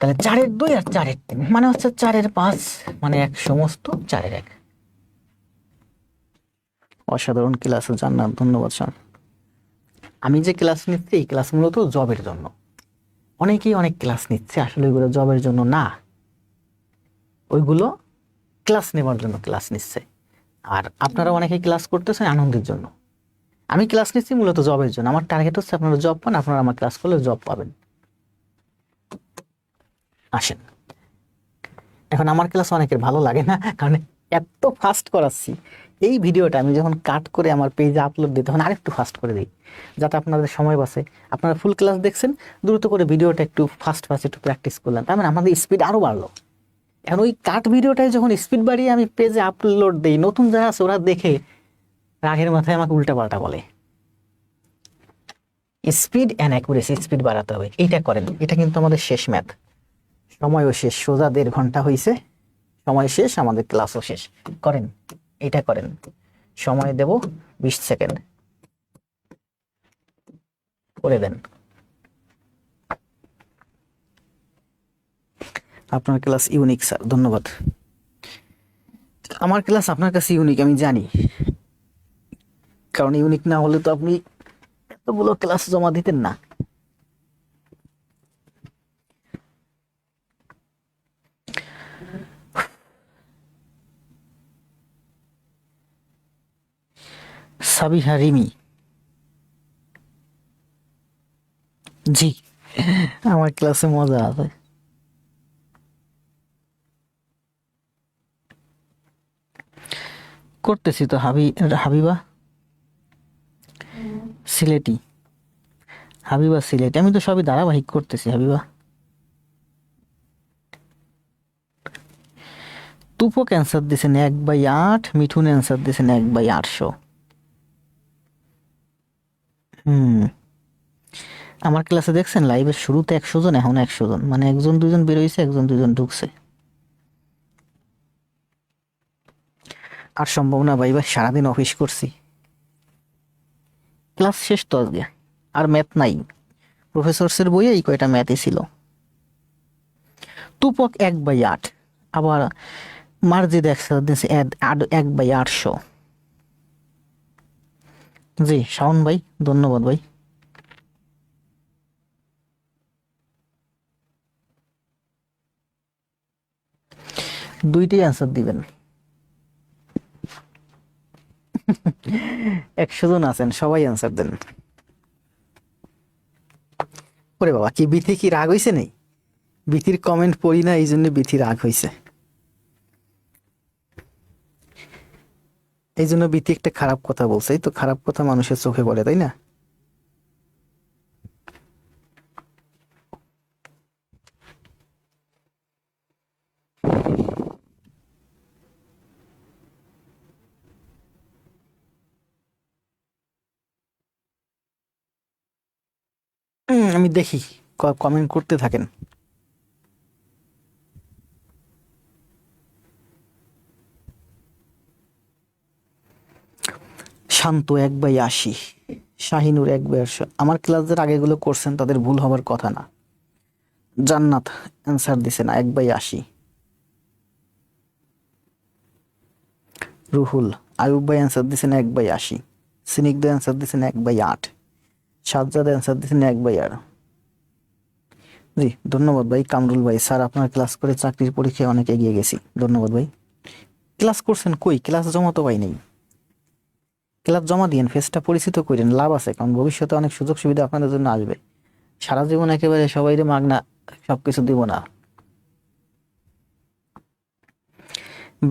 তাহলে 4-এর 2 আর 4-এর 3 মানে হচ্ছে 4-এর 5, মানে 1 সমস্ত 4-এর 1। অসাধারণ ক্লাস, জান্নাত, ধন্যবাদ স্যার। আমি যে ক্লাস নিচ্ছি এই ক্লাস মূলত জবের জন্য। অনেকেই অনেক ক্লাস নিচ্ছে, আসলে ওইগুলো জবের জন্য না, ওইগুলো ক্লাস নেবার জন্য ক্লাস নিচ্ছে। আর আপনারা অনেকে ক্লাস করতেছেন আনন্দের জন্য। আমি ক্লাস নিচ্ছি মূলত জবের জন্য, আমার টার্গেট হচ্ছে আপনারা জব পান, আপনারা আমার ক্লাস করলে জব পাবেন। আসেন, এখন আমার ক্লাস অনেকের ভালো লাগে না, কারণ এত ফাস্ট করাচ্ছি। এই ভিডিওটা আমি যখন কাট করে আমার পেজে আপলোড দিই তখন আরেকটু ফাস্ট করে দিই, যাতে আপনাদের সময় বাঁচে। আপনারা ফুল ক্লাস দেখছেন, দ্রুত করে ভিডিওটা একটু ফাস্ট একটু প্র্যাকটিস করলেন, তার মানে আমাদের স্পিড আরো বাড়লো। এখন ওই কাট ভিডিওটাই যখন স্পিড বাড়িয়ে আমি পেজে আপলোড দিই, নতুন যারা আছে ওরা দেখে রাগের মাথায় আমাকে উল্টা পাল্টা বলে। স্পিড অ্যান্ড অ্যাকুরেসি, স্পিড বাড়াতে হবে, এইটা করেন। এটা কিন্তু আমাদের শেষ ম্যাথ, সময়ও শেষ, সোজা 1.5 ঘন্টা হয়েছে, সময় শেষ, আমাদের ক্লাসও শেষ। করেন, এটা করেন। সময় দেব 20 সেকেন্ড, করে দেন। আপনার ক্লাস ইউনিক স্যার, ধন্যবাদ। আমার ক্লাস আপনার কাছে ইউনিক আমি জানি, কারণ ইউনিক না হলে তো আপনি এতগুলো ক্লাস জমা দিতেন না। সাবিহা রিমি, জি, আমার ক্লাসে মজা আছে। করতেছি তো। হাবিবা সিলেটি, হাবিবা সিলেটি, আমি তো সবই ধারাবাহিক করতেছি হাবিবা। তুপক অ্যান্সার দিয়েছেন 1/8, মিঠুন অ্যান্সার দিয়েছেন 1/800। আমার ক্লাসে দেখছেন লাইভের শুরুতে 100 জন, এখন 100 জন, মানে 1 2 জন বেরোইছে, 1 2 জন ঢুকছে। আর সম্ভব না ভাই, সারাদিন অফিস করছি, ক্লাস শেষ তো আজকে, আর ম্যাথ নাই। প্রফেসরসের বইয়ে এই কয়টা ম্যাথই ছিল। তুপক 1/8, আবার মার্জিদ 1/800। জি শাওন ভাই, ধন্যবাদ ভাই। দুইটাই অ্যান্সার দিবেন। 100 জন আছেন, সবাই অ্যান্সার দেন। ওরে বাবা, কি বিথি কি রাগ হইছে নেই? বিথির কমেন্ট পড়ি না, এই জন্য বিথি রাগ হইছে। এই জন্য বিথি একটা খারাপ কথা বলছে। এই তো খারাপ কথা মানুষের চোখে পড়ে, তাই না? আমি দেখি, কমেন্ট করতে থাকেন। শান্ত 1/80, শাহিনুর 1/80। আমার ক্লাসের আগেগুলো করছেন, তাদের ভুল হবার কথা না। জান্নাত অ্যান্সার দিছে না, 1/80। রুহুল, আয়ুব ভাই অ্যান্সার দিছেন 1/80। সিনিগ্ধ অ্যান্সার দিছেন 1/8। সাজ্জাদ অ্যান্সার দিছেন 1/8। জি ধন্যবাদ ভাই। কামরুল ভাই, স্যার আপনার ক্লাস করে চাকরির পরীক্ষায় অনেক এগিয়ে গেছি। ধন্যবাদ ভাই। ক্লাস করছেন কই? ক্লাস জমা তো পাই নাই। ক্লাস জমা দিয়েন, ফেসটা পরিচিত করেন, লাভ আছে, কারণ ভবিষ্যতে অনেক সুযোগ সুবিধা আপনাদের জন্য আসবে। সারা জীবন একেবারে সবাইরে মাগনা সবকিছু দিব না।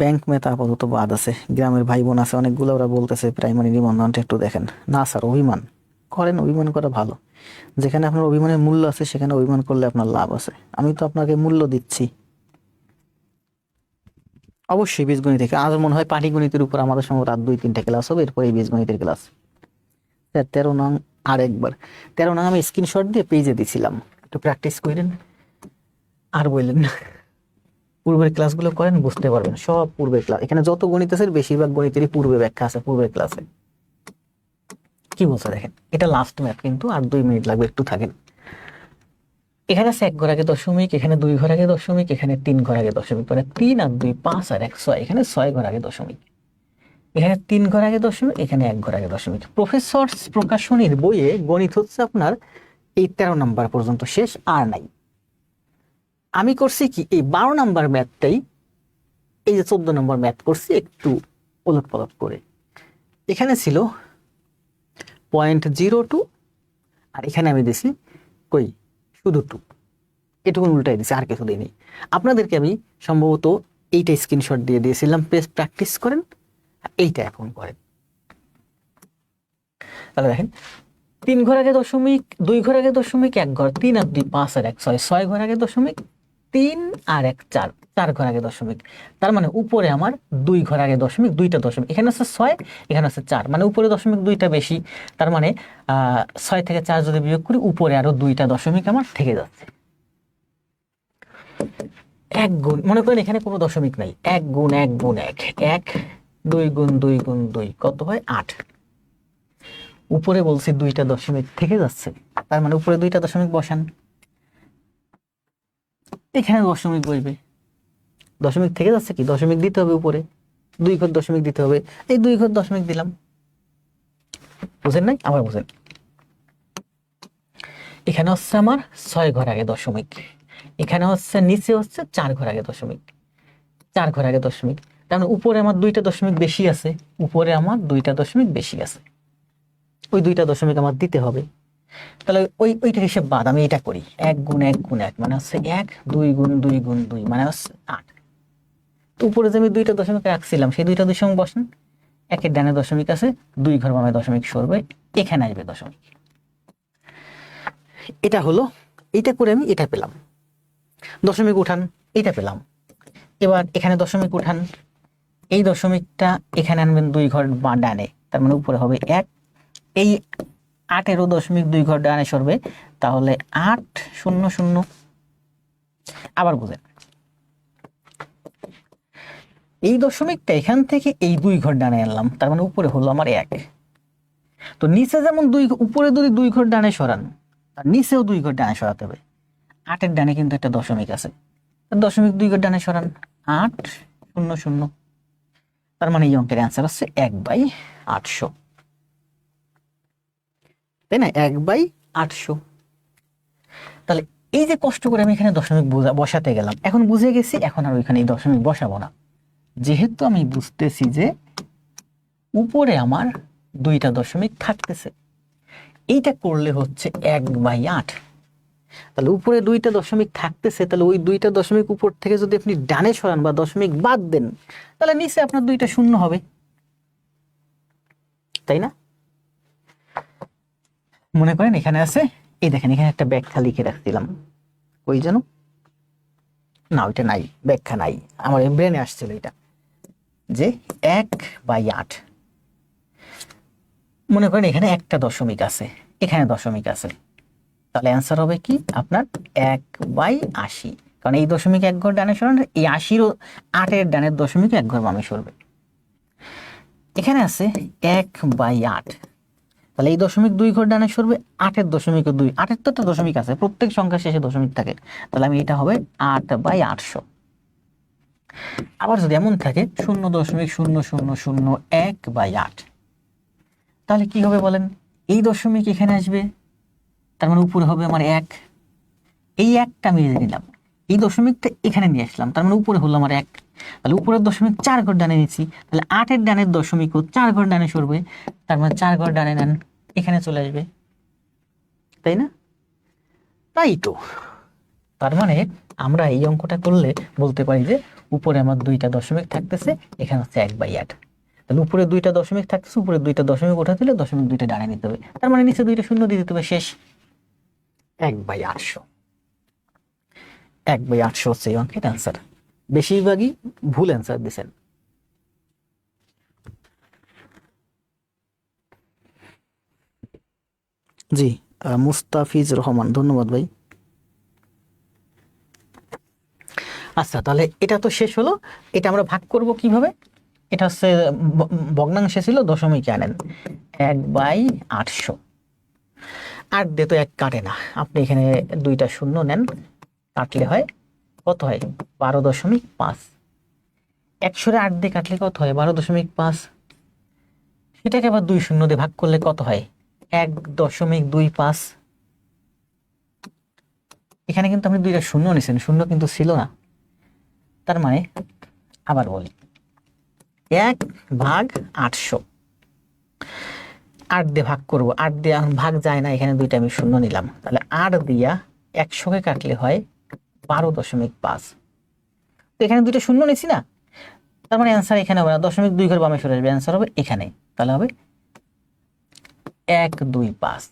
ব্যাংক মেতা আপাতত বাদ আছে। গ্রামের ভাই বোন আছে অনেকগুলো, ওরা বলতেছে প্রাইমারি নিবন্ধনটা একটু দেখেন। না স্যার, অভিমান করেন, অভিমান করা ভালো। যেখানে আপনার অভিমানের মূল্য আছে সেখানে অভিমান করলে আপনার লাভ আছে। আমি তো আপনাকে মূল্য দিচ্ছি। অবশ্যই বীজগণিত থেকে আজ মনে হয় পাটিগণিতের উপর আমাদের সঙ্গে রাত 2-3টা ক্লাস হবে, এরপরে বীজগণিতের ক্লাস। 13 নং আরেকবার। 13 নং আমি স্ক্রিনশট দিয়ে পেজে দিছিলাম, একটু প্র্যাকটিস করেন। আর বললেন না, পূর্বের ক্লাসগুলো করেন, বুঝতে পারবেন। সব পূর্বের ক্লাস, এখানে যত গণিত আছে বেশিরভাগ গণিতেরই পূর্বে ব্যাখ্যা আছে পূর্বের ক্লাসে। কি বলছে দেখেন, এটা লাস্ট ম্যাথ কিন্তু, আর 2 মিনিট লাগবে, একটু থাকেন। এখানে আছে 1 ঘর আগে দশমিক, এখানে 2 ঘর আগে দশমিক, এখানে 3 ঘর আগে দশমিক, মানে 3 আর 2 5 আর 1 6। এখানে 6 ঘর আগে দশমিক, এখানে 3 ঘর আগে দশমিক, এখানে 1 ঘর আগে দশমিক। প্রফেসর প্রকাশনীর বইয়ে গণিত হচ্ছে আপনার এই 13 নাম্বার পর্যন্ত শেষ, আর নাই। আমি করছি কি, এই 12 নাম্বার ম্যাথটাই, এই যে 14 নম্বর ম্যাথ করছি একটু ওলট পালট করে। এখানে ছিল 0.02, আর এখানে আমি দিছি কই শুধু 2, এটুকু উল্টাই দিছি, আর কিছু দিইনি। আপনাদেরকে আমি সম্ভবত এইটা স্ক্রিনশট দিয়ে দিয়েছিলাম, প্র্যাকটিস করেন, এইটা এখন করেন। তাহলে দেখেন, 3 ঘর আগে দশমিক, 2 ঘর আগে দশমিক, 1 ঘর, 3 আর 2 5 আর 1 6, 6 ঘর আগে দশমিক, 3 আর 1 4, 4 ঘর আগে দশমিক। তার মানে উপরে আমার 2 ঘর আগে দশমিক, 2টা দশমিক, এখানে আছে 6, এখানে আছে 4, মানে উপরে দশমিক 2টা বেশি। তার মানে 6 থেকে 4 যদি বিয়োগ করি, উপরে আরো 2টা দশমিক আমার থেকে যাচ্ছে। 1 গুণ, মনে করেন এখানে কোনো দশমিক নাই, 1 গুণ 1 গুণ 1, 1, 2 গুণ 2 গুণ 2 কত হয়? 8। উপরে বলছি 2টা দশমিক থেকে যাচ্ছে, তার মানে উপরে 2টা দশমিক বসান, এখানে দশমিক বসবে। দশমিক থেকে যাচ্ছে কি, দশমিক দিতে হবে উপরে, 2 ঘর দশমিক দিতে হবে, এই 2 ঘর দশমিক দিলাম। বুঝেন নাই? আবার বুঝেন। এখানে হচ্ছে আমার 6 ঘর আগে দশমিক, এখানে হচ্ছে নিচে হচ্ছে 4 ঘর আগে দশমিক, 4 ঘর আগে দশমিক। তার মানে উপরে আমার 2টা দশমিক বেশি আছে, উপরে আমার 2টা দশমিক বেশি আছে, ওই 2টা দশমিক আমার দিতে হবে। তাহলে ওইটা হিসেব বাদ, আমি এটা করি। 1 গুণ 1 গুণ 1 মানে হচ্ছে 1, 2 গুণ 2 গুণ 2 মানে হচ্ছে 8। উপরে যে আমি 2টা দশমিক রাখছিলাম, সেই 2টা দশমিক বসান, 1-এর ডানে দশমিক আছে, 2 ঘর বামে দশমিক সরবে, এখানে আসবে দশমিক। এটা হলো, এইটা করে আমি এটা পেলাম। দশমিক উঠান, এইটা পেলাম। এবার এখানে দশমিক উঠান, এই দশমিকটা এখানে আনবেন 2 ঘর বা ডানে, তার মানে উপরে হবে 1। এই 8-এরও দশমিক 2 ঘর ডানে সরবে, তাহলে 8 0 0। আবার বুঝেন, এই দশমিকটা এখান থেকে এই 2 ঘর ডানে আনলাম, তার মানে উপরে হলো আমার 1। তো নিচে যেমন 2, উপরে যদি 2 ঘর ডানে সরান, আর নিচেও 2 ঘর ডানে সরাতে হবে। 8-এর ডানে কিন্তু একটা দশমিক আছে, দশমিক 2 ঘর ডানে সরান, 8 0 0। তার মানে এই অঙ্কের অ্যান্সার হচ্ছে 1/800, তাই না? 1/800। তাহলে এই যে কষ্ট করে আমি এখানে দশমিক বসাতে গেলাম, এখন বুঝে গেছি, এখন আর ওইখানে এই দশমিক বসাবো না, যেহেতু আমি বুঝতেছি যে উপরে আমার 2টা দশমিক থাকতেছে। এইটা করলে হচ্ছে 1/8। তাহলে উপরে দুইটা দশমিক থাকতেছে, তাহলে ওই দুইটা দশমিক উপর থেকে যদি আপনি ডানে সরান বা দশমিক বাদ দেন, তাহলে নিচে আপনার দুইটা শূন্য হবে, তাই না? মনে করেন এখানে আছে, এই দেখেন এখানে একটা ব্যাখ্যা লিখে রাখছিলাম, ওই যেন, না ওইটা নাই, ব্যাখ্যা নাই, আমার ব্রেনে আসছিল এটা, যে 1/8, মনে করেন এখানে একটা দশমিক আছে, এখানে দশমিক আছে, তাহলে অ্যান্সার হবে কি আপনার 1/80, কারণ এই দশমিক এক ঘর ডানে সরান, এই 80 8-এর ডানের দশমিক এক ঘর বামে সরবে। এখানে আছে 1/8, তাহলে এই দশমিক 2 ঘর ডানে সরবে, 8-এর দশমিক 2, 8-এর তো একটা দশমিক আছে, প্রত্যেক সংখ্যার শেষে দশমিক থাকে, তাহলে আমি এটা হবে 8/800। আবার যদি এমন থাকে 0.0001/8, তাহলে কি হবে বলেন, এই দশমিক এখানে আসবে, তার মানে উপরে হবে আমার 1, এই একটা আমি নিলাম, এই দশমিকটা এখানে নিয়ে আসলাম, তার মানে উপরে হলো আমার 1, তাহলে উপরের দশমিক 4 ঘর ডানে নিচ্ছি, তাহলে 8-এর ডানের দশমিকও 4 ঘর ডানে সরবে, তার মানে 4 ঘর ডানে নেন, এখানে চলে আসবে, তাই না? তাই তো, তার মানে আমরা এই অঙ্কটা করলে বলতে পারি যে উপরে আমার দুইটা দশমিক থাকতেছে, এখানে হচ্ছে 1/8, তাহলে উপরে দুইটা দশমিক থাকতেছে, উপরে দুইটা দশমিক উঠা দিলে দশমিক দুইটা ডানে নিতে হবে, তার মানে নিচে দুইটা শূন্য দিয়ে দিতে হবে, শেষ। 1/800, 1/800 হচ্ছে এই অঙ্কের অ্যান্সার। বেশিরভাগই ভুল অ্যান্সার দিচ্ছেন। জি, মুস্তাফিজ রহমান, ধন্যবাদ ভাই। আচ্ছা, তাহলে এটা তো শেষ হলো, এটা আমরা ভাগ করব কিভাবে? এটা হচ্ছে ভগ্নাংশে ছিল, দশমিকে আনেন, 1/800, 8 দিয়ে তো 1 কাটে না, আপনি এখানে দুইটা শূন্য নেন, কাটলে হয় কত হয়, 12.5, 100-এ 8 দিয়ে কাটলে কত হয়, 12.5, সেটাকে আবার 2 শূন্য দিয়ে ভাগ করলে কত হয়, 1.25। এখানে কিন্তু আপনি দুইটা শূন্য নিছেন, শূন্য কিন্তু ছিল না, তার মানে আবার বলি 1/800, 8 দিয়ে ভাগ করব, 8 দিয়ে ভাগ যায় না, এখানে দুইটা আমি শূন্য নিলাম, তাহলে 8 দিয়া 100-কে কাটলে হয় 12.5, তো এখানে দুইটা শূন্য নিছি না, তার মানে অ্যান্সার এখানে হবে না, 0.2 ঘর বামে সরে আসবে, অ্যান্সার হবে এখানে, তাহলে হবে 125।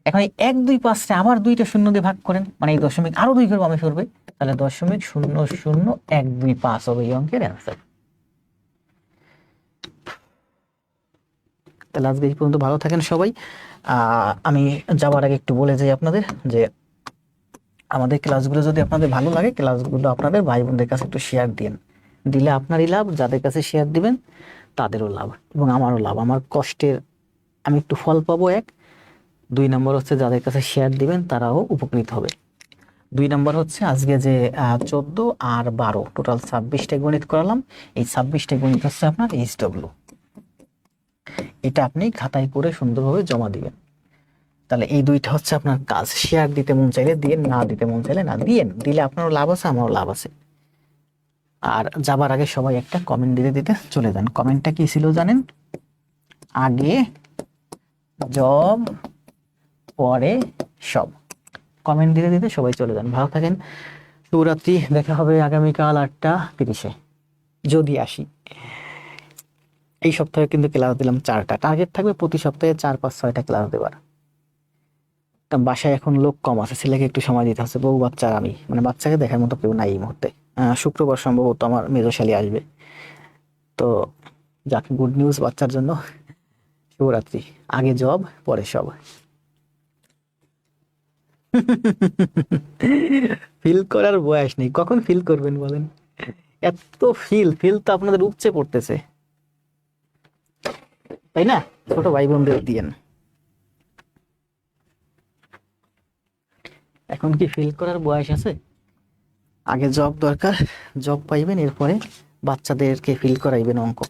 এখন এই 125টা আবার দুইটা শূন্য দিয়ে ভাগ করেন, মানে এই দশমিক আরো 2 ঘর বামে সরবে, তাহলে 0.00125 হবে এই অঙ্কের অ্যান্সার। তাহলে আজকে এই পর্যন্ত, ভালো থাকেন সবাই। আমি যাওয়ার আগে একটু বলে যাই আপনাদের যে আমাদের ক্লাসগুলো যদি আপনাদের ভালো লাগে, ক্লাসগুলো আপনাদের ভাই বোনদের কাছে একটু শেয়ার দিন, দিলে আপনারই লাভ, যাদের কাছে শেয়ার দিবেন তাদেরও লাভ এবং আমারও লাভ, আমার কষ্টের আমি একটু ফল পাবো, 1, 2 নম্বর হচ্ছে যাদের কাছে শেয়ার দিবেন তারাও উপকৃত হবে। 2 নম্বর হচ্ছে আজকে যে 14 আর 12 টোটাল 26টা গণিত করালাম, এই 26টা গণিত হচ্ছে আপনার HW, এটা আপনি খাতায় করে সুন্দরভাবে জমা দিবেন। তাহলে এই দুইটা হচ্ছে আপনার কাজ, শেয়ার দিতে মন চাইলে দিয়েন, না দিতে মন চাইলে না দিয়েন, দিলে আপনারও লাভ আছে, আমারও লাভ আছে। আর যাবার আগে সবাই একটা কমেন্ট দিতে দিতে চলে যান। কমেন্টটা কি ছিল জানেন, আগে জব পরে সব, কমেন্ট দিতে দিতে সবাই চলে যান। ভালো থাকেন, শুভরাত্রি, দেখা হবে আগামীকাল 8:30-এ যদি আসি। এই সপ্তাহে কিন্তু ক্লাস দিলাম 4টা, টার্গেট থাকবে প্রতি সপ্তাহে 4-5-6টা ক্লাস দেওয়ার। বাসায় এখন লোক কম আছে, ছেলেকে একটু সময় দিতে হচ্ছে, বউ বাচ্চা, আমি মানে বাচ্চাকে দেখার মতো কেউ নাই এই মুহূর্তে। শুক্রবার সম্ভবত আমার মেজশালী আসবে, তো যাক, গুড নিউজ বাচ্চার জন্য। শুভরাত্রি, আগে জব পরে সব। ফিল করার বয়স নেই, কখন ফিল করবেন বলেন, এত ফিল ফিল তো আপনাদের উপচে পড়তেছে, তাই না? ছোট ভাই বোনদের দিয়েন, এখন কি ফিল করার বয়স আছে? আগে জব দরকার, জব পাইবেন, এরপরে বাচ্চাদেরকে ফিল করাইবেন অঙ্ক।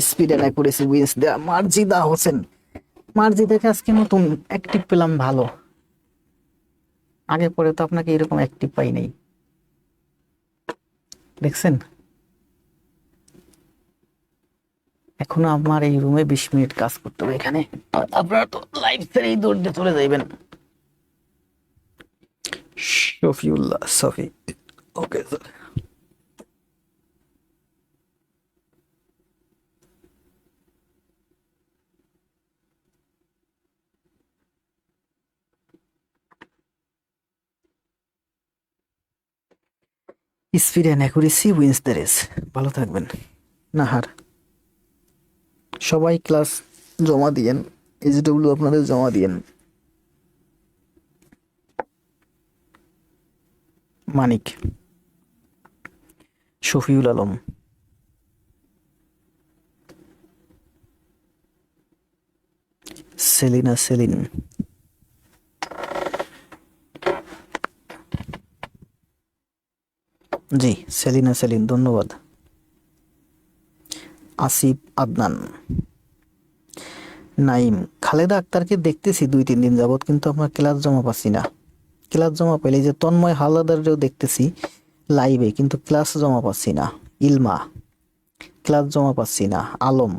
স্পিডে করেছি উইন্স দেয়া মার্জিদা হোসেন, মার্জিদাকে আজকে নতুন অ্যাক্টিভ পেলাম, ভালো, আগে পরে তো আপনাকে এরকম অ্যাক্টিভ পাই নাই, দেখছেন? এখনো আমার এই রুমে 20 মিনিট কাজ করতে হবে এখানে, আর আপনারা তো লাইভ ছেড়েই দৌড়ে চলে যাইবেন। Shafiullah Safi, okay sir. Speed and accuracy wins the race. ভালো থাকবেন। নাহার, সবাই ক্লাস জমা দিয়েন, এইচডব্লিউ আপনাদের জমা দিয়েন। মানিক, শফিউল আলম, সেলিনা সেলিন, জি সেলিনা সেলিন ধন্যবাদ। আসিফ আদনান, নাইম, খালেদা আক্তারকে দেখতেছি 2-3 দিন যাবত, কিন্তু আপনার ক্লাস জমা পাচ্ছি না। ক্লাস জমা পেলে যে তন্ময় হাওলাদারেও দেখতেছি লাইভে, কিন্তু ক্লাস জমা পাচ্ছি না। ইলমা, ক্লাস জমা পাচ্ছি না। আলম,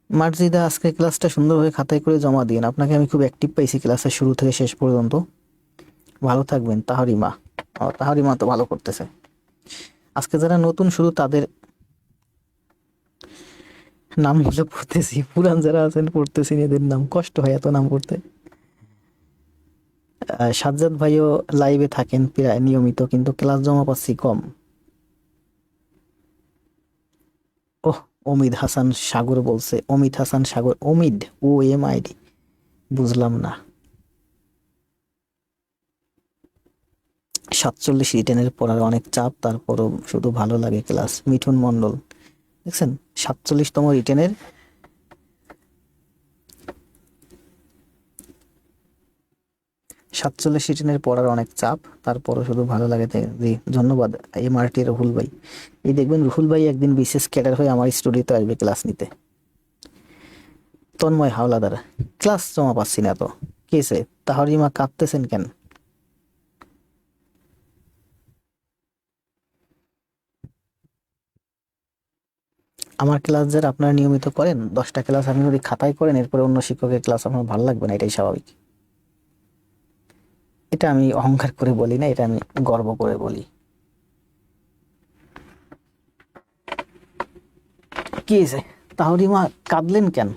মার্জিদা, আজকে ক্লাসটা সুন্দরভাবে খাতায় করে জমা দিন, আপনাকে আমি খুব অ্যাক্টিভ পাইছি ক্লাসের শুরু থেকে শেষ পর্যন্ত। ভালো থাকবেন। তাহারিমা, তাহারিমা তো ভালো করতেছে। আজকে যারা নতুন শুরু তাদের নামগুলো পড়তেছি, পুরান যারা আছেন পড়তেছি এদের নাম, কষ্ট হয় এত নাম পড়তে। সাজ্জাদ ভাইও লাইভে থাকেন প্রায় নিয়মিত, কিন্তু ক্লাস জমা পাচ্ছি কম। ওহ, অমিত হাসান সাগর বলছে, অমিত হাসান সাগর, অমিদ ও এম আইডি, বুঝলাম না। 47 রিটেনের পড়ার অনেক চাপ, তারপরও শুধু ভালো লাগে ক্লাস। মিঠুন মন্ডল, দেখছেন 47তম রিটেনের 47 রিটেনের পড়ার অনেক চাপ, তারপরও শুধু ভালো লাগে। জি ধন্যবাদ MRT রুহুল ভাই। এই দেখবেন রুহুল ভাই একদিন বিশেষ ক্যাডার হয়ে আমার স্টুডিওতে আসবে ক্লাস নিতে। তন্ময় হাওলাদার, ক্লাস জমা পাচ্ছি না তো, কেসে তাহরিমা কাঁদতেছেন কেন? আমার ক্লাস যারা আপনারা নিয়মিত করেন, 10টা ক্লাস আপনি যদি খাতায় করেন, এরপরে অন্য শিক্ষকের ক্লাস আপনার ভালো লাগবে না, এটাই স্বাভাবিক। এটা আমি অহংকার করে বলি না, এটা আমি গর্ব করে বলি। কি হয়েছে তাহরিমা, কাঁদলেন কেন?